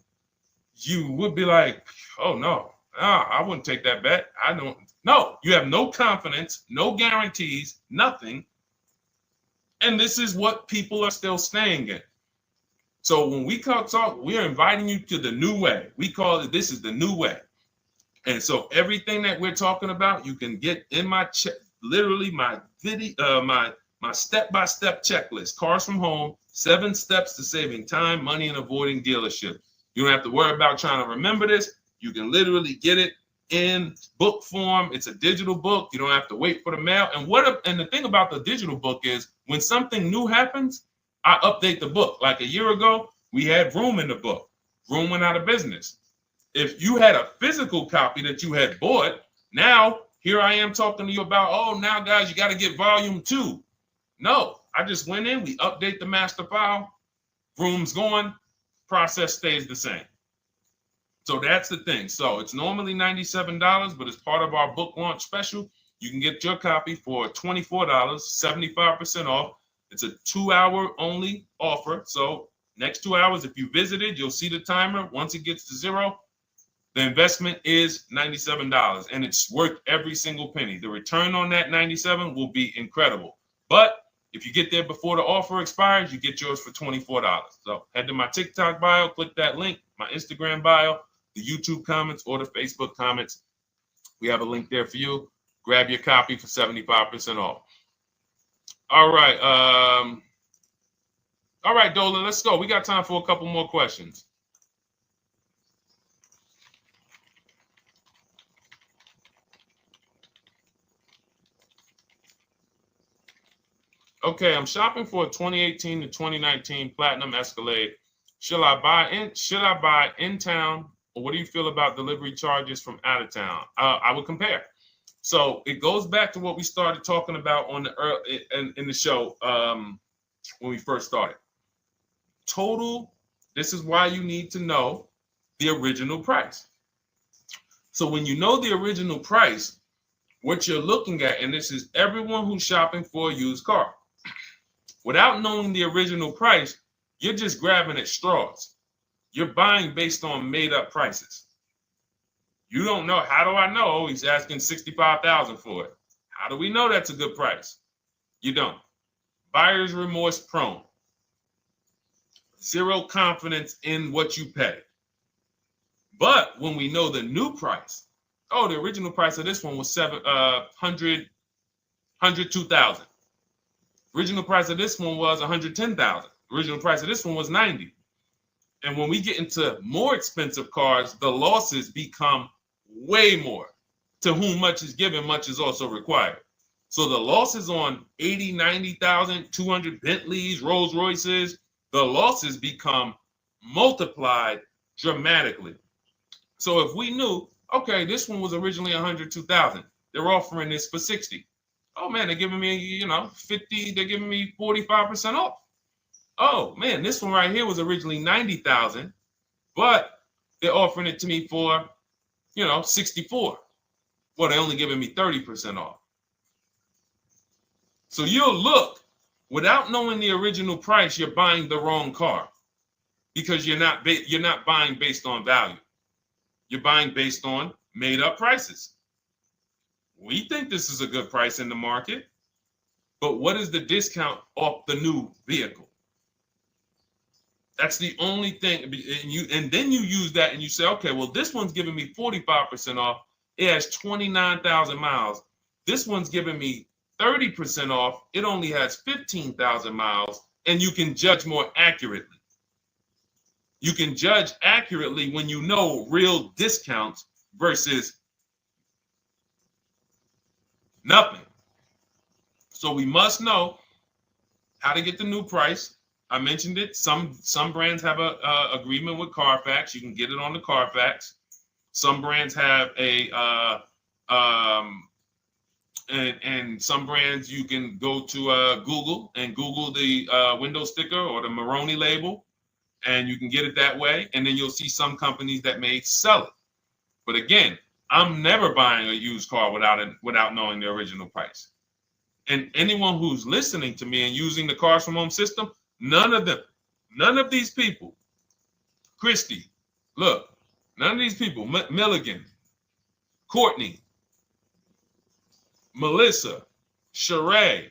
You would be like, oh no, I wouldn't take that bet. I don't. No, you have no confidence, no guarantees, nothing. And this is what people are still staying in. So when we talk, we're inviting you to the new way. We call it, this is the new way. And so everything that we're talking about, you can get in my literally my video, my step-by-step checklist, Cars from Home, 7 steps to saving time, money, and avoiding dealership. You don't have to worry about trying to remember this. You can literally get it in book form. It's a digital book. You don't have to wait for the mail. And the thing about the digital book is when something new happens, I update the book. Like a year ago, we had Room in the book. Room went out of business. If you had a physical copy that you had bought, now here I am talking to you about, oh, now guys, you got to get volume 2. No, I just went in, we update the master file, Room's going, process stays the same. So that's the thing. So it's normally $97, but as part of our book launch special, you can get your copy for $24, 75% off. It's a 2-hour only offer. So next 2 hours, if you visited, you'll see the timer. Once it gets to 0, the investment is $97, and it's worth every single penny. The return on that $97 will be incredible. But if you get there before the offer expires, you get yours for $24. So head to my TikTok bio, click that link, my Instagram bio, the YouTube comments, or the Facebook comments. We have a link there for you. Grab your copy for 75% off. All right. All right, Dolan, let's go. We got time for a couple more questions. Okay, I'm shopping for a 2018 to 2019 Platinum Escalade. Should I buy in town, or what do you feel about delivery charges from out of town? I would compare. So it goes back to what we started talking about on the in the show when we first started. Total. This is why you need to know the original price. So when you know the original price, what you're looking at, and this is everyone who's shopping for a used car. Without knowing the original price, you're just grabbing at straws. You're buying based on made up prices. You don't know. How do I know? Oh, he's asking $65,000 for it. How do we know that's a good price? You don't. Buyer's remorse prone. Zero confidence in what you pay. But when we know the new price, oh, the original price of this one was $102,000. Original price of this one was $110,000. Original price of this one was $90,000. And when we get into more expensive cars, the losses become way more. To whom much is given, much is also required. So the losses on 80, 90,000, 200 Bentleys, Rolls Royces, the losses become multiplied dramatically. So if we knew, okay, this one was originally $102,000, they're offering this for $60,000. Oh man, they're giving me, 50, they're giving me 45% off. Oh man, this one right here was originally $90,000, but they're offering it to me for, $64,000. Well, they're only giving me 30% off. So you'll look, without knowing the original price, you're buying the wrong car because you're not buying based on value. You're buying based on made up prices. We think this is a good price in the market, but what is the discount off the new vehicle? That's the only thing. And then you use that and you say, okay, well, this one's giving me 45% off. It has 29,000 miles. This one's giving me 30% off. It only has 15,000 miles, and you can judge more accurately. You can judge accurately when you know real discounts versus nothing. So we must know how to get the new price. I mentioned it. Some brands have a agreement with Carfax. You can get it on the Carfax. Some brands have and some brands you can go to Google and Google the window sticker or the Maroni label, and you can get it that way. And then you'll see some companies that may sell it. But again, I'm never buying a used car without knowing the original price. And anyone who's listening to me and using the Cars from Home system, none of these people, Christy, look, none of these people, Milligan, Courtney, Melissa, Sheree,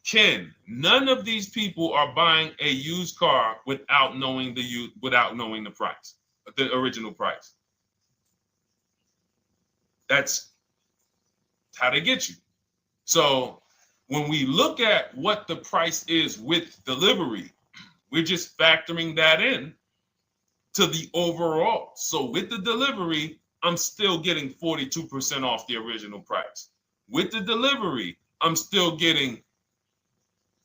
Ken, none of these people are buying a used car without knowing the price, the original price. That's how they get you. So when we look at what the price is with delivery, we're just factoring that in to the overall. So with the delivery, I'm still getting 42% off the original price. With the delivery, I'm still getting,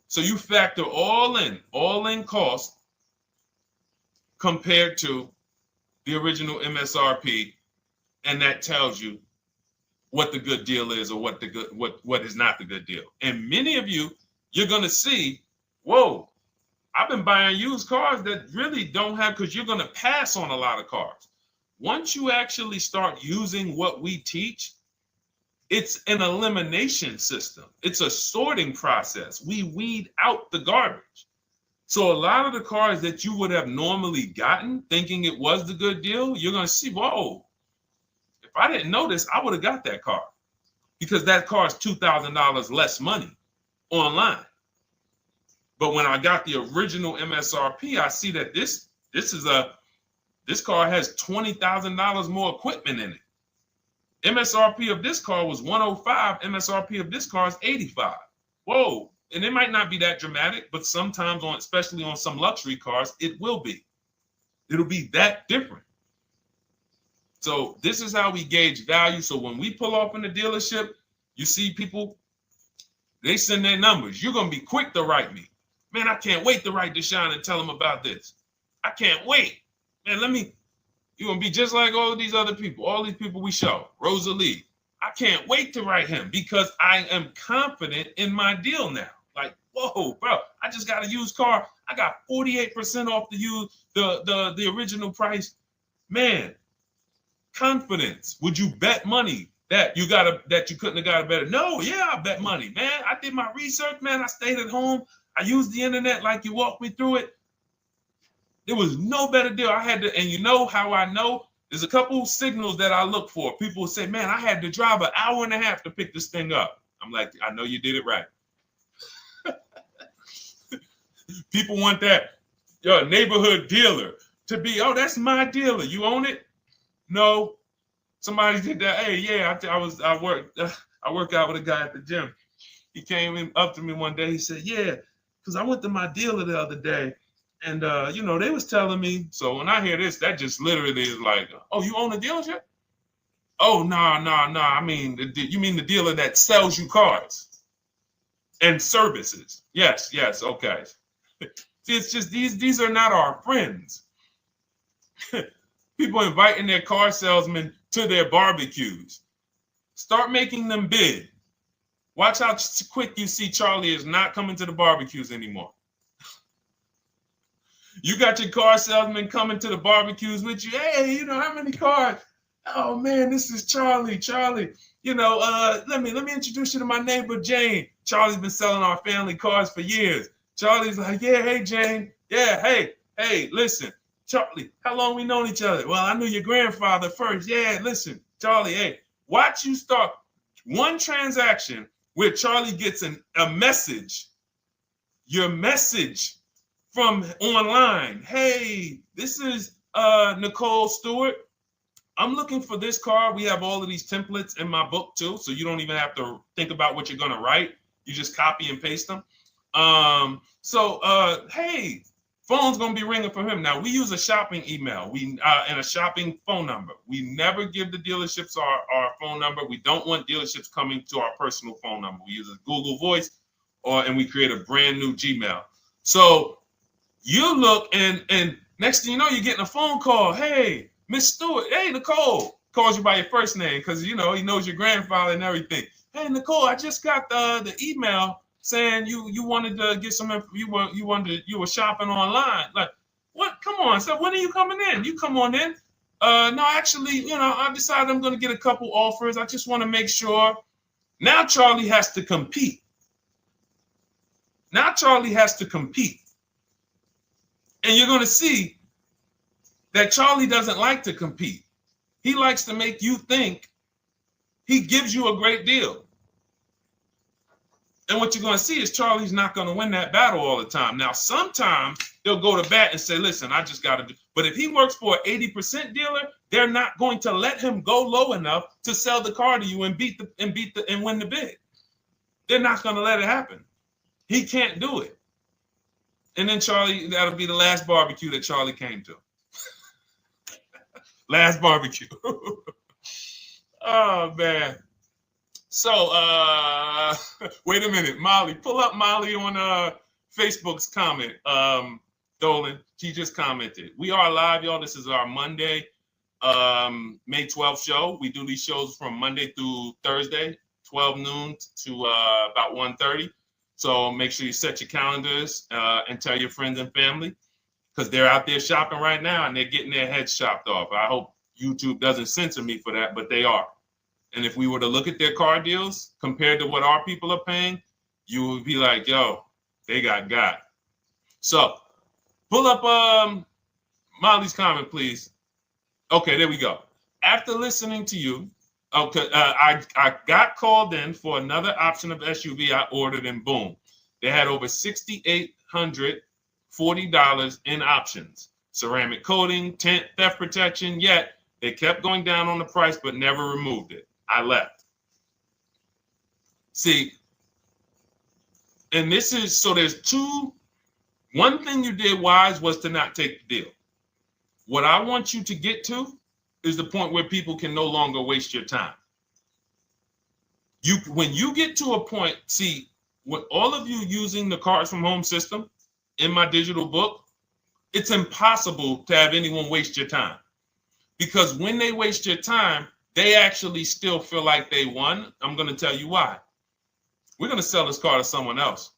so you factor all in cost compared to the original MSRP, and that tells you what the good deal is or what is not the good deal. And many of you, you're going to see, whoa, I've been buying used cars that really don't have, because you're going to pass on a lot of cars. Once you actually start using what we teach, it's an elimination system. It's a sorting process. We weed out the garbage. So a lot of the cars that you would have normally gotten thinking it was the good deal, you're going to see, whoa, if I didn't know this, I would have got that car, because that car is $2,000 less money online. But when I got the original MSRP, I see that this car has $20,000 more equipment in it. MSRP of this car was 105. MSRP of this car is 85. Whoa. And it might not be that dramatic, but sometimes especially on some luxury cars, it will be. It'll be that different. So this is how we gauge value. So when we pull off in the dealership, you see people, they send their numbers. You're going to be quick to write me. Man, I can't wait to write Deshone and tell him about this. I can't wait. Man, you're going to be just like all of these other people, all these people we show. Rosalie, I can't wait to write him because I am confident in my deal now. Like, whoa, bro, I just got a used car. I got 48% off the original price. Man, confidence. Would you bet money that you couldn't have got a better? No, yeah, I bet money, man. I did my research, man. I stayed at home. I used the internet like you walked me through it. There was no better deal. I had to, and you know how I know? There's a couple signals that I look for. People say, man, I had to drive an hour and a half to pick this thing up. I'm like, I know you did it right. People want that neighborhood dealer to be, oh, that's my dealer. You own it? No. Somebody did that. Hey, yeah, I work out with a guy at the gym. He came up to me one day. He said, yeah, because I went to my dealer the other day. And, they was telling me. So when I hear this, that just literally is like, oh, you own a dealership? Oh, no. I mean, you mean the dealer that sells you cars and services? Yes. Okay. See, it's just these are not our friends. People inviting their car salesmen to their barbecues. Start making them bid. Watch how quick you see Charlie is not coming to the barbecues anymore. You got your car salesman coming to the barbecues with you. Hey, how many cars? Oh man, this is Charlie. Charlie, let me introduce you to my neighbor Jane. Charlie's been selling our family cars for years. Charlie's like, yeah, hey Jane. Yeah, hey, listen, Charlie, how long we known each other? Well, I knew your grandfather first. Yeah, listen, Charlie, hey, watch you start one transaction where Charlie gets a message, your message from online. Hey, this is Nicole Stewart. I'm looking for this car. We have all of these templates in my book too, so you don't even have to think about what you're going to write. You just copy and paste them. Hey, phone's going to be ringing for him. Now, we use a shopping email and a shopping phone number. We never give the dealerships our phone number. We don't want dealerships coming to our personal phone number. We use a Google Voice and we create a brand new Gmail. So you look and next thing you know, you're getting a phone call. Hey, Miss Stewart. Hey, Nicole. Calls you by your first name because, he knows your grandfather and everything. Hey, Nicole, I just got the email saying you wanted to get some you were shopping online. Like, what? Come on. So when are you coming in? You come on in. No, actually, I decided I'm going to get a couple offers. I just want to make sure Now Charlie has to compete. Now Charlie has to compete. And you're going to see that Charlie doesn't like to compete. He likes to make you think he gives you a great deal. And what you're going to see is Charlie's not going to win that battle all the time. Now, sometimes they'll go to bat and say, listen, I just got to do. But if he works for an 80% dealer, they're not going to let him go low enough to sell the car to you and win the bid. They're not going to let it happen. He can't do it. And then Charlie, that'll be the last barbecue that Charlie came to. Last barbecue. Oh, man. So, wait a minute, Molly. Pull up Molly on Facebook's comment. Dolan, she just commented. We are live, y'all. This is our Monday, May 12th show. We do these shows from Monday through Thursday, 12 noon to about 1:30. So make sure you set your calendars and tell your friends and family, because they're out there shopping right now and they're getting their heads chopped off. I hope YouTube doesn't censor me for that, but they are. And if we were to look at their car deals compared to what our people are paying, you would be like, yo, they got. So pull up Molly's comment, please. Okay, there we go. After listening to you, okay, I got called in for another option of SUV I ordered, and boom, they had over $6,840 in options. Ceramic coating, tint, theft protection, yet they kept going down on the price but never removed it. I left. See, and this is, so there's two. One thing you did wise was to not take the deal. What I want you to get to is the point where people can no longer waste your time. When you get to a point, see, with all of you using the Cars from Home system in my digital book, it's impossible to have anyone waste your time. Because when they waste your time, they actually still feel like they won. I'm going to tell you why. We're going to sell this car to someone else,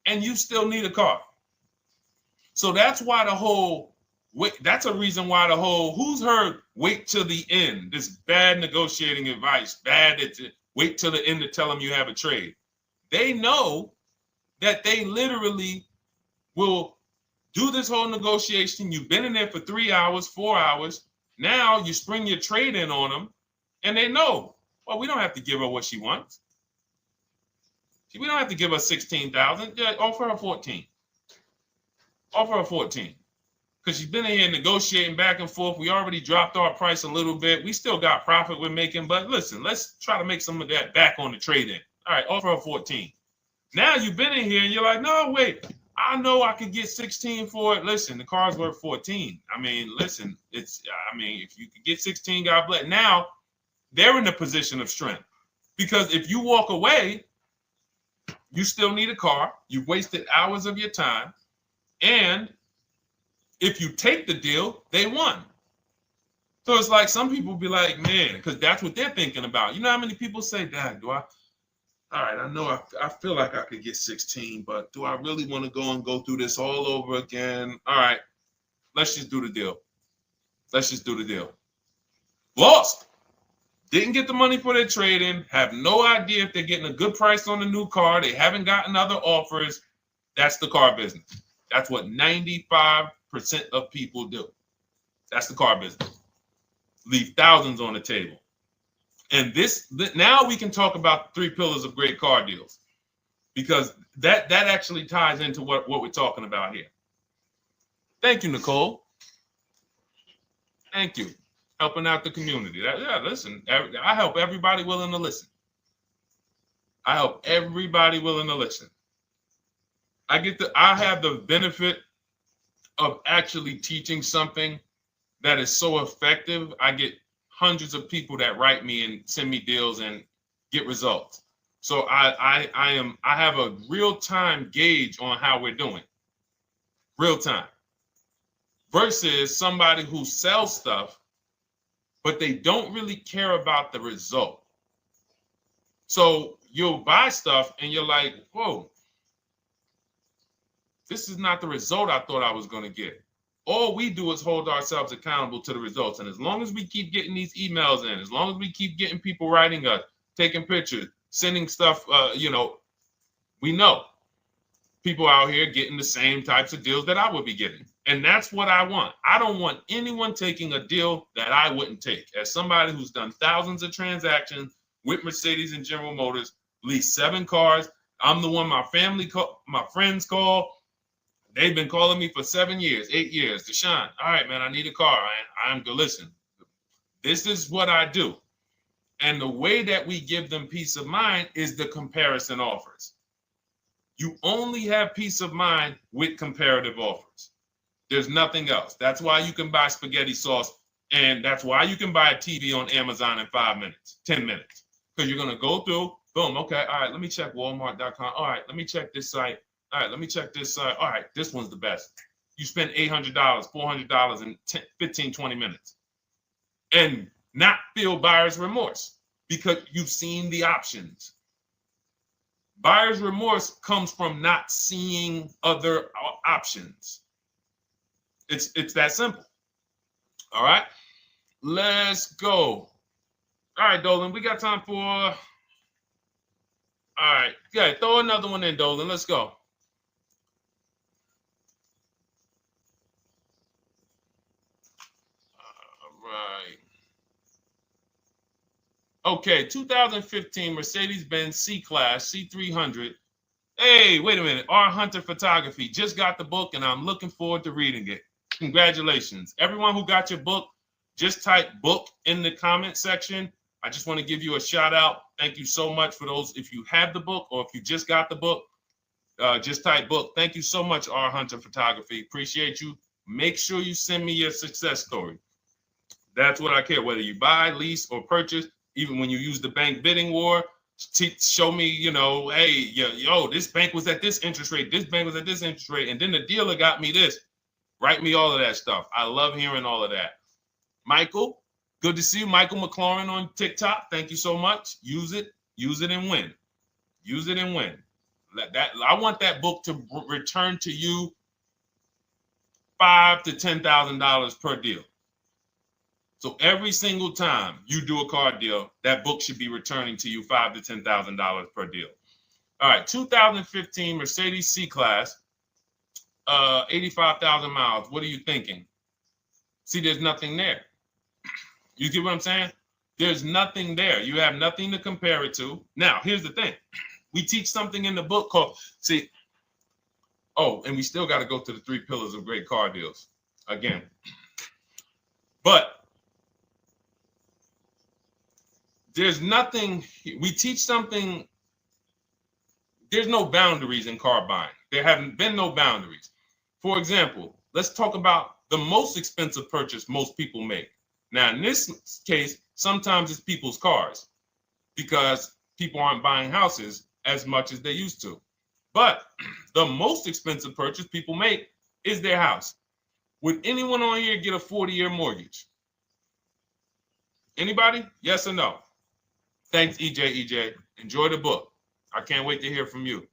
and you still need a car. So that's why that's a reason why who's heard wait till the end, this bad negotiating advice, wait till the end to tell them you have a trade. They know that they literally will do this whole negotiation. You've been in there for 3 hours, 4 hours. Now you spring your trade in on them, and they know, well, we don't have to give her what she wants. We don't have to give her $16,000. Yeah, offer her 14. Offer her 14. Because she's been in here negotiating back and forth. We already dropped our price a little bit. We still got profit we're making, but listen, let's try to make some of that back on the trade-in. All right, offer her 14. Now you've been in here and you're like, no, wait, I know I could get 16 for it. Listen, the car's worth 14. I mean, listen, if you could get 16, God bless. Now they're in a position of strength, because if you walk away, you still need a car. You've wasted hours of your time. And if you take the deal, they won. So it's like some people be like, man, because that's what they're thinking about. You know how many people say, Dad, all right, I know I feel like I could get 16, but do I really want to go through this all over again? All right, let's just do the deal. Lost. Didn't get the money for their trade-in. Have no idea if they're getting a good price on the new car. They haven't gotten other offers. That's the car business. That's what 95% of people do. That's the car business. Leave thousands on the table. And now we can talk about the 3 pillars of great car deals, because that actually ties into what we're talking about here. Thank you, Nicole. Thank you. Helping out the community. Listen, I help everybody willing to listen. I have the benefit of actually teaching something that is so effective. I get hundreds of people that write me and send me deals and get results. So I have a real-time gauge on how we're doing. Real time. Versus somebody who sells stuff, but they don't really care about the result. So you'll buy stuff and you're like, whoa, this is not the result I thought I was going to get. All we do is hold ourselves accountable to the results. And as long as we keep getting these emails in, as long as we keep getting people writing us, taking pictures, sending stuff, we know people out here getting the same types of deals that I would be getting. And that's what I want. I don't want anyone taking a deal that I wouldn't take. As somebody who's done thousands of transactions with Mercedes and General Motors, leased 7 cars. I'm the one my friends call. They've been calling me for 7 years, 8 years. Deshone, all right, man, I need a car. I'm good. Listen, this is what I do. And the way that we give them peace of mind is the comparison offers. You only have peace of mind with comparative offers. There's nothing else. That's why you can buy spaghetti sauce, and that's why you can buy a TV on Amazon in 5 minutes, 10 minutes. Because you're going to go through, boom, okay, all right, let me check Walmart.com. All right, let me check this site. All right, let me check this site. All right, this one's the best. You spend $800, $400 in 15, 20 minutes. And not feel buyer's remorse because you've seen the options. Buyer's remorse comes from not seeing other options. It's that simple. All right, let's go. All right, Dolan, we got time for. All right, yeah, throw another one in, Dolan. Let's go. All right. Okay, 2015 Mercedes-Benz C-Class C300. Hey, wait a minute. R. Hunter Photography. Just got the book, and I'm looking forward to reading it. Congratulations. Everyone who got your book, just type book in the comment section. I just want to give you a shout out. Thank you so much for those. If you have the book or if you just got the book, just type book. Thank you so much, R. Hunter Photography. Appreciate you. Make sure you send me your success story. That's what I care, whether you buy, lease, or purchase. Even when you use the bank bidding war, show me, hey, yo, this bank was at this interest rate. This bank was at this interest rate. And then the dealer got me this. Write me all of that stuff. I love hearing all of that. Michael, good to see you. Michael McLaurin on TikTok. Thank you so much. Use it and win. Use it and win. I want that book to return to you $5,000 to $10,000 per deal. So every single time you do a car deal, that book should be returning to you $5,000 to $10,000 per deal. All right, 2015 Mercedes C-Class, 85,000 miles. What are you thinking? See, there's nothing there. You get what I'm saying? There's nothing there. You have nothing to compare it to. Now, here's the thing. We teach something in the book called, and we still got to go to the 3 pillars of great car deals again. But there's nothing, we teach something, there's no boundaries in car buying. There haven't been no boundaries. For example, let's talk about the most expensive purchase most people make. Now, in this case, sometimes it's people's cars because people aren't buying houses as much as they used to. But the most expensive purchase people make is their house. Would anyone on here get a 40-year mortgage? Anybody? Yes or no? Thanks, EJ. Enjoy the book. I can't wait to hear from you.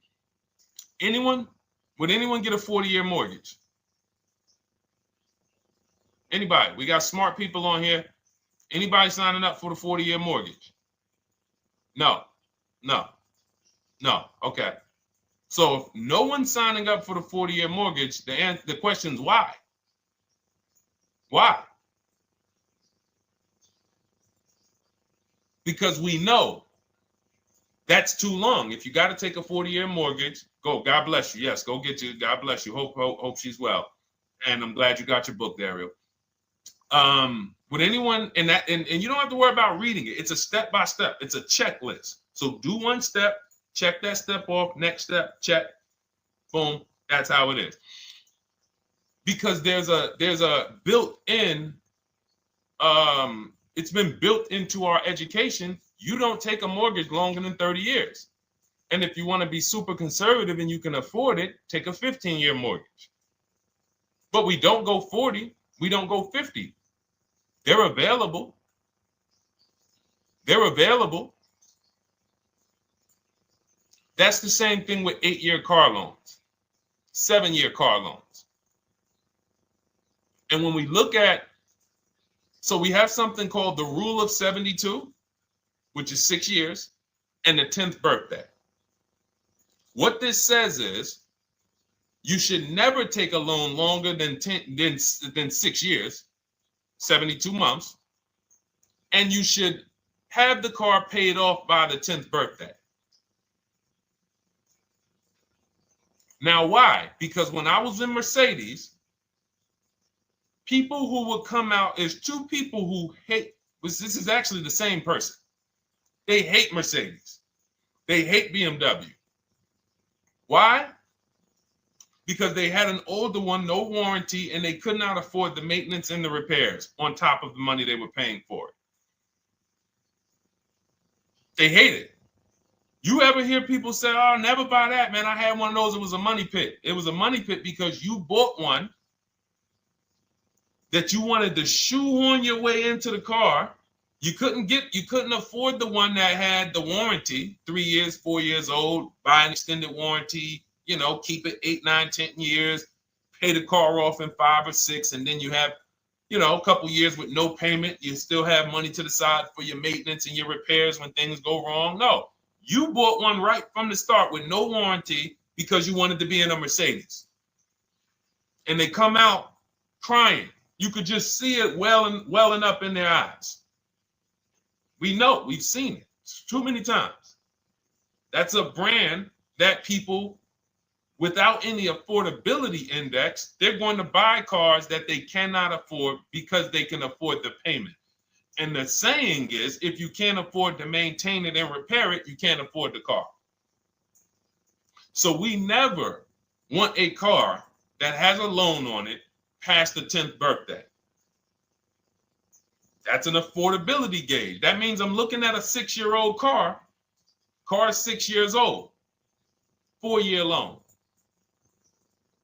Anyone? Would anyone get a 40-year mortgage? Anybody? We got smart people on here. Anybody signing up for the 40-year mortgage? No. Okay. So if no one's signing up for the 40-year mortgage, the question is why? Why? Because we know that's too long. If you got to take a 40-year mortgage, go. God bless you. Yes, go get you. God bless you. Hope she's well. And I'm glad you got your book, Daryl. Would anyone and you don't have to worry about reading it. It's a step by step. It's a checklist. So do one step, check that step off. Next step, check. Boom. That's how it is. Because there's a built-in. It's been built into our education. You don't take a mortgage longer than 30 years. And if you want to be super conservative and you can afford it, take a 15-year mortgage. But we don't go 40. We don't go 50. They're available. That's the same thing with 8-year car loans, 7-year car loans. And when we look at, so we have something called the rule of 72, which is 6 years. and the 10th birthday. What this says is you should never take a loan longer than 6 years, 72 months, and you should have the car paid off by the 10th birthday. Now, why? Because when I was in Mercedes, people who would come out is two people who hate, this is actually the same person. They hate Mercedes. They hate BMW. Why? Because they had an older one, no warranty, and they could not afford the maintenance and the repairs on top of the money they were paying for it. They hate it. You ever hear people say, oh, never buy that, man. I had one of those. It was a money pit. It was a money pit because you bought one that you wanted to shoehorn your way into the car. You couldn't afford the one that had the warranty, 3 years, 4 years old, buy an extended warranty, keep it 8, 9, 10 years, pay the car off in 5 or 6, and then you have, a couple years with no payment. You still have money to the side for your maintenance and your repairs when things go wrong. No, you bought one right from the start with no warranty because you wanted to be in a Mercedes. And they come out crying. You could just see it welling up in their eyes. We know, we've seen it too many times. That's a brand that people without any affordability index, they're going to buy cars that they cannot afford because they can afford the payment. And the saying is, if you can't afford to maintain it and repair it, you can't afford the car. So we never want a car that has a loan on it past the 10th birthday. That's an affordability gauge. That means I'm looking at a 6-year-old car. Car is 6 years old. 4-year loan.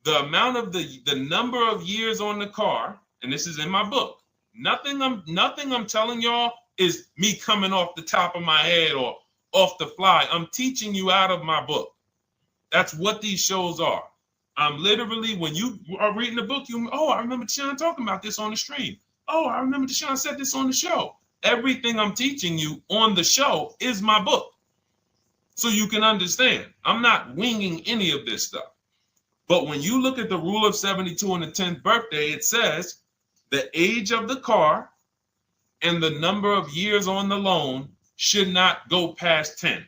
The amount of the number of years on the car, and this is in my book. Nothing I'm telling y'all is me coming off the top of my head or off the fly. I'm teaching you out of my book. That's what these shows are. I'm literally, when you are reading the book, I remember Deshone talking about this on the stream. Oh, I remember Deshone said this on the show. Everything I'm teaching you on the show is my book. So you can understand. I'm not winging any of this stuff. But when you look at the rule of 72 on the 10th birthday, it says the age of the car and the number of years on the loan should not go past 10.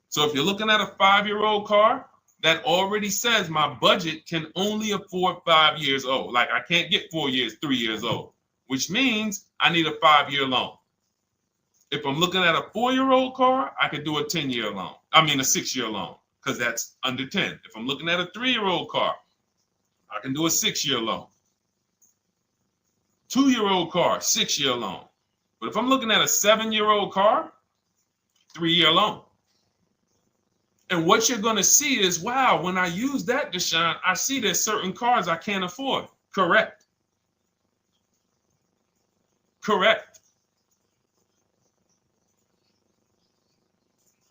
So if you're looking at a 5-year-old car, that already says my budget can only afford 5 years old. Like I can't get 4 years, 3 years old, which means I need a 5-year loan. If I'm looking at a 4-year-old car, I could do a 10-year loan. I mean a 6-year loan, because that's under 10. If I'm looking at a 3-year-old car, I can do a 6-year loan. 2-year-old car, 6-year loan. But if I'm looking at a 7-year-old car, 3-year loan. And what you're going to see is, wow, when I use that, Deshone, I see there's certain cars I can't afford. Correct. Correct.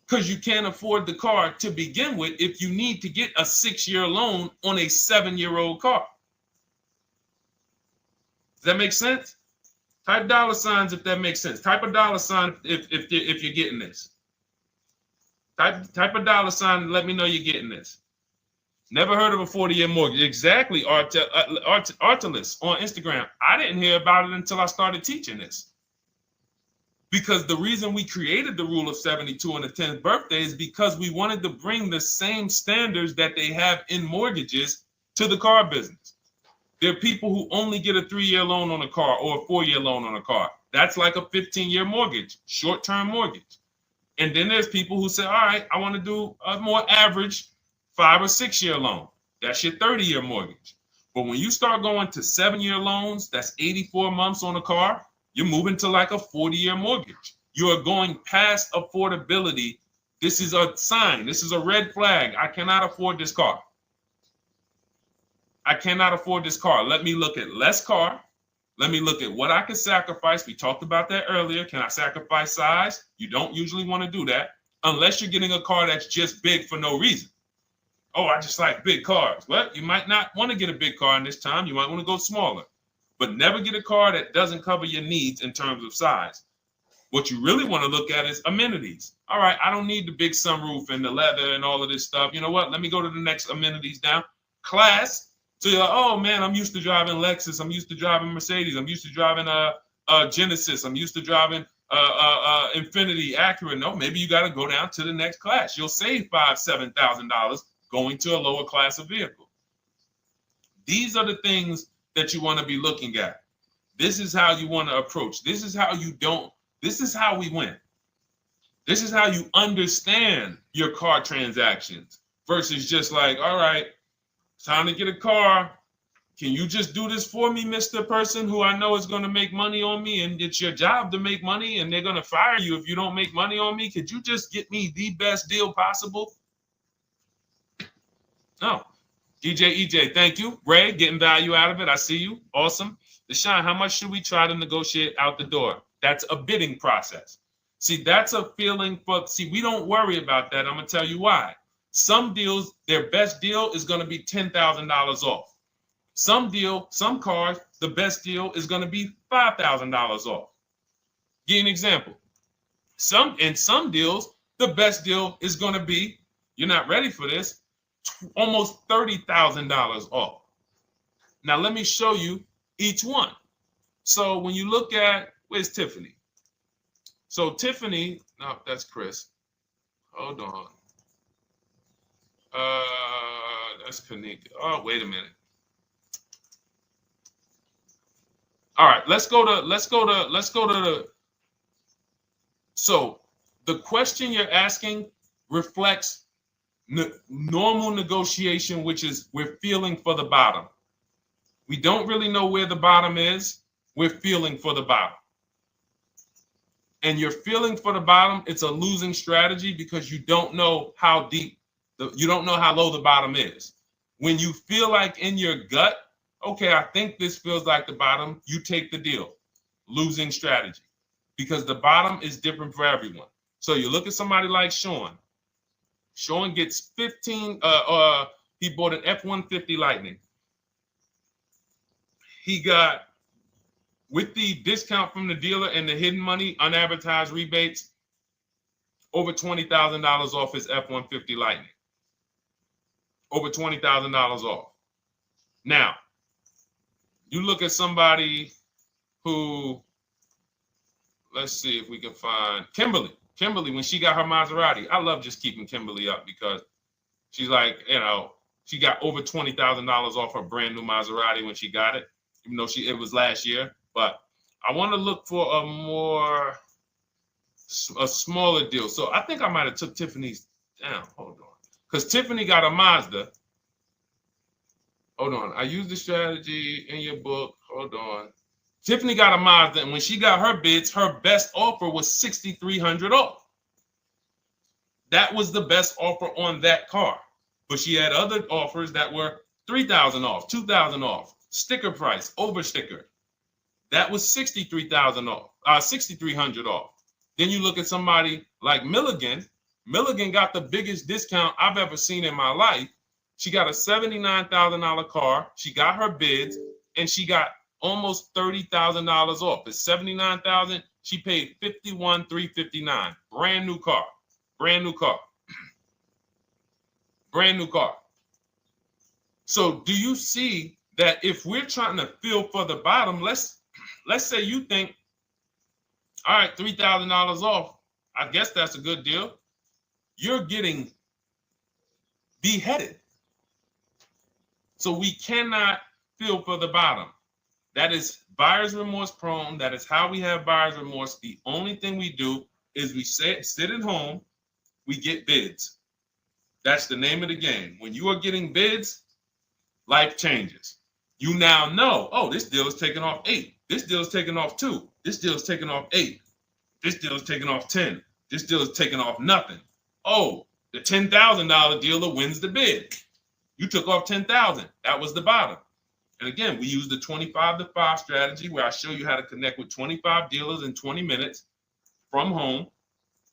Because you can't afford the car to begin with if you need to get a 6-year loan on a 7-year-old car. Does that make sense? Type $ if that makes sense. Type a $ if you're getting this. Type a $ and let me know you're getting this. Never heard of a 40-year mortgage. Exactly, Artelis on Instagram. I didn't hear about it until I started teaching this. Because the reason we created the rule of 72 on the 10th birthday is because we wanted to bring the same standards that they have in mortgages to the car business. There are people who only get a 3-year loan on a car or a 4-year loan on a car. That's like a 15-year mortgage, short-term mortgage. And then there's people who say, all right, I want to do a more average 5 or 6-year loan. That's your 30-year mortgage. But when you start going to 7-year loans, that's 84 months on a car, you're moving to like a 40-year mortgage. You are going past affordability. This is a sign. This is a red flag. I cannot afford this car. I cannot afford this car. Let me look at less car. Let me look at what I can sacrifice. We talked about that earlier. Can I sacrifice size? You don't usually want to do that unless you're getting a car that's just big for no reason. Oh, I just like big cars. Well, you might not want to get a big car in this time. You might want to go smaller. But never get a car that doesn't cover your needs in terms of size. What you really want to look at is amenities. All right, I don't need the big sunroof and the leather and all of this stuff. You know what? Let me go to the next amenities down. Class. So you're like, oh man, I'm used to driving Lexus. I'm used to driving Mercedes. I'm used to driving Genesis. I'm used to driving Infiniti, Acura. No, maybe you got to go down to the next class. You'll save $5,000-$7,000 going to a lower class of vehicle. These are the things that you want to be looking at. This is how you want to approach. This is how you don't. This is how we win. This is how you understand your car transactions versus just like, all right, it's time to get a car. Can you just do this for me, Mr. Person who I know is going to make money on me, and it's your job to make money and they're going to fire you if you don't make money on me? Could you just get me the best deal possible? No. DJ EJ, thank you. Ray, getting value out of it. I see you. Awesome. Deshone, how much should we try to negotiate out the door? That's a bidding process. See, that's a feeling for, we don't worry about that. I'm going to tell you why. Some deals, their best deal is going to be $10,000 off. Some cars, the best deal is going to be $5,000 off. Give you an example. Some deals, the best deal is going to be, you're not ready for this, almost $30,000 off. Now, let me show you each one. So when you look at, where's Tiffany? So Tiffany, no, that's Chris. Hold on. That's Kanika. Oh, wait a minute. All right, let's go to the. So the question you're asking reflects normal negotiation, which is we're feeling for the bottom. We don't really know where the bottom is. We're feeling for the bottom. And you're feeling for the bottom, it's a losing strategy because you don't know how deep, you don't know how low the bottom is. When you feel like in your gut, okay, I think this feels like the bottom, you take the deal. Losing strategy. Because the bottom is different for everyone. So you look at somebody like Sean. Sean gets 15, he bought an F-150 Lightning. He got, with the discount from the dealer and the hidden money, unadvertised rebates, over $20,000 off his F-150 Lightning. Over $20,000 off. Now, you look at somebody who, let's see if we can find Kimberly. Kimberly, when she got her Maserati, I love just keeping Kimberly up because she's like, you know, she got over $20,000 off her brand new Maserati when she got it, even though it was last year. But I want to look for a smaller deal. So I think I might have took Tiffany's down. Hold on. Because Tiffany got a Mazda. Hold on. I used the strategy in your book. Hold on. Tiffany got a Mazda, and when she got her bids, her best offer was $6,300 off. That was the best offer on that car. But she had other offers that were $3,000 off, $2,000 off, sticker price, over sticker. That was $63,000 off, $6,300 off. Then you look at somebody like Milligan. Milligan got the biggest discount I've ever seen in my life. She got a $79,000 car. She got her bids, and she got almost $30,000 off. It's $79,000. She paid $51,359. Brand new car. Brand new car. Brand new car. So do you see that if we're trying to feel for the bottom, let's say you think, all right, $3,000 off. I guess that's a good deal. You're getting beheaded. So we cannot feel for the bottom. That is buyer's remorse prone. That is how we have buyer's remorse. The only thing we do is we sit at home, we get bids. That's the name of the game. When you are getting bids, life changes. You now know, oh, this deal is taking off 8. This deal is taking off 2. This deal is taking off 8. This deal is taking off 10. This deal is taking off nothing. Oh, the $10,000 dealer wins the bid. You took off $10,000. That was the bottom. And again, we use the 25-to-5 strategy where I show you how to connect with 25 dealers in 20 minutes from home.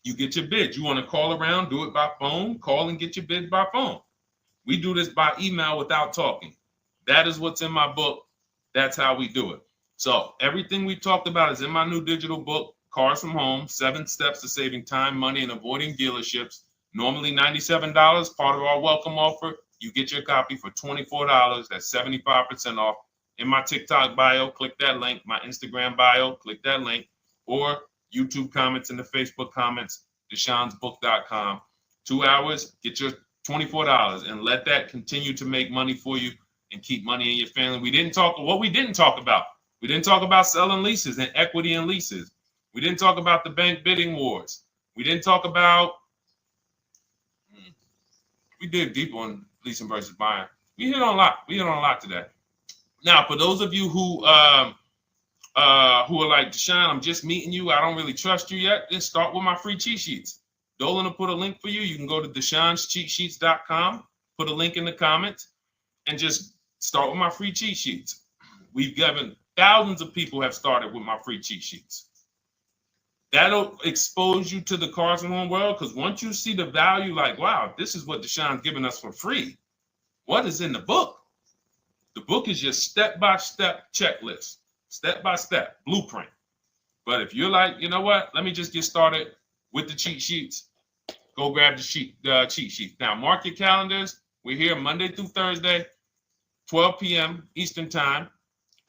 You get your bid. You want to call around, do it by phone, call and get your bid by phone. We do this by email without talking. That is what's in my book. That's how we do it. So everything we talked about is in my new digital book. Cars from Home, 7 Steps to Saving Time, Money, and Avoiding Dealerships. Normally $97, part of our welcome offer. You get your copy for $24. That's 75% off. In my TikTok bio, click that link. My Instagram bio, click that link. Or YouTube comments and the Facebook comments, deshonsbook.com. 2 hours, get your $24 and let that continue to make money for you and keep money in your family. We didn't talk about. We didn't talk about selling leases and equity in leases. We didn't talk about the bank bidding wars. We didn't talk about, we dig deep on leasing versus buying. We hit on a lot today. Now, for those of you who are like, Deshone, I'm just meeting you, I don't really trust you yet, then start with my free cheat sheets. Dolan will put a link for you. You can go to DeshonesCheatSheets.com, put a link in the comments, and just start with my free cheat sheets. We've given thousands of people have started with my free cheat sheets. That'll expose you to the Cars from Home world, because once you see the value, like, wow, this is what Deshone's giving us for free. What is in the book? The book is your step-by-step checklist, step-by-step blueprint. But if you're like, you know what, let me just get started with the cheat sheets, go grab the cheat sheets. Now, mark your calendars. We're here Monday through Thursday, 12 p.m. Eastern Time.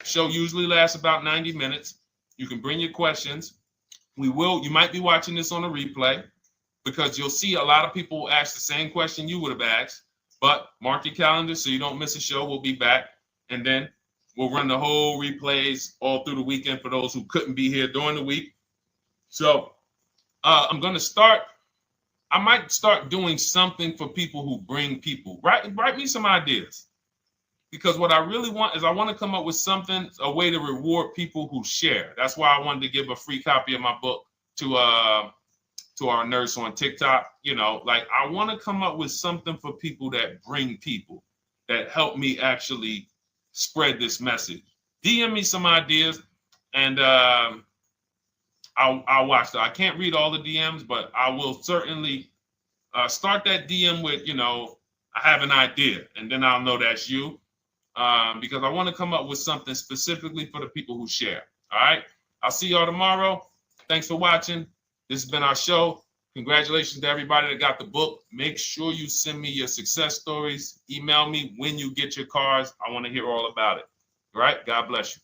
Show usually lasts about 90 minutes. You can bring your questions. You might be watching this on a replay, because you'll see a lot of people ask the same question you would have asked. But mark your calendar so you don't miss a show. We'll be back, and then we'll run the whole replays all through the weekend for those who couldn't be here during the week. So I'm going to start. I might start doing something for people who bring people. Write me some ideas, because what I really want is I want to come up with something, a way to reward people who share. That's why I wanted to give a free copy of my book to our nurse on TikTok. You know, like, I want to come up with something for people that bring people, that help me actually spread this message. DM me some ideas, and I'll watch that. I can't read all the DMs, but I will certainly start that DM with, you know, I have an idea, and then I'll know that's you, because I want to come up with something specifically for the people who share. All right. I'll see y'all tomorrow. Thanks for watching. This has been our show. Congratulations to everybody that got the book. Make sure you send me your success stories. Email me when you get your cars. I want to hear all about it. All right. God bless you.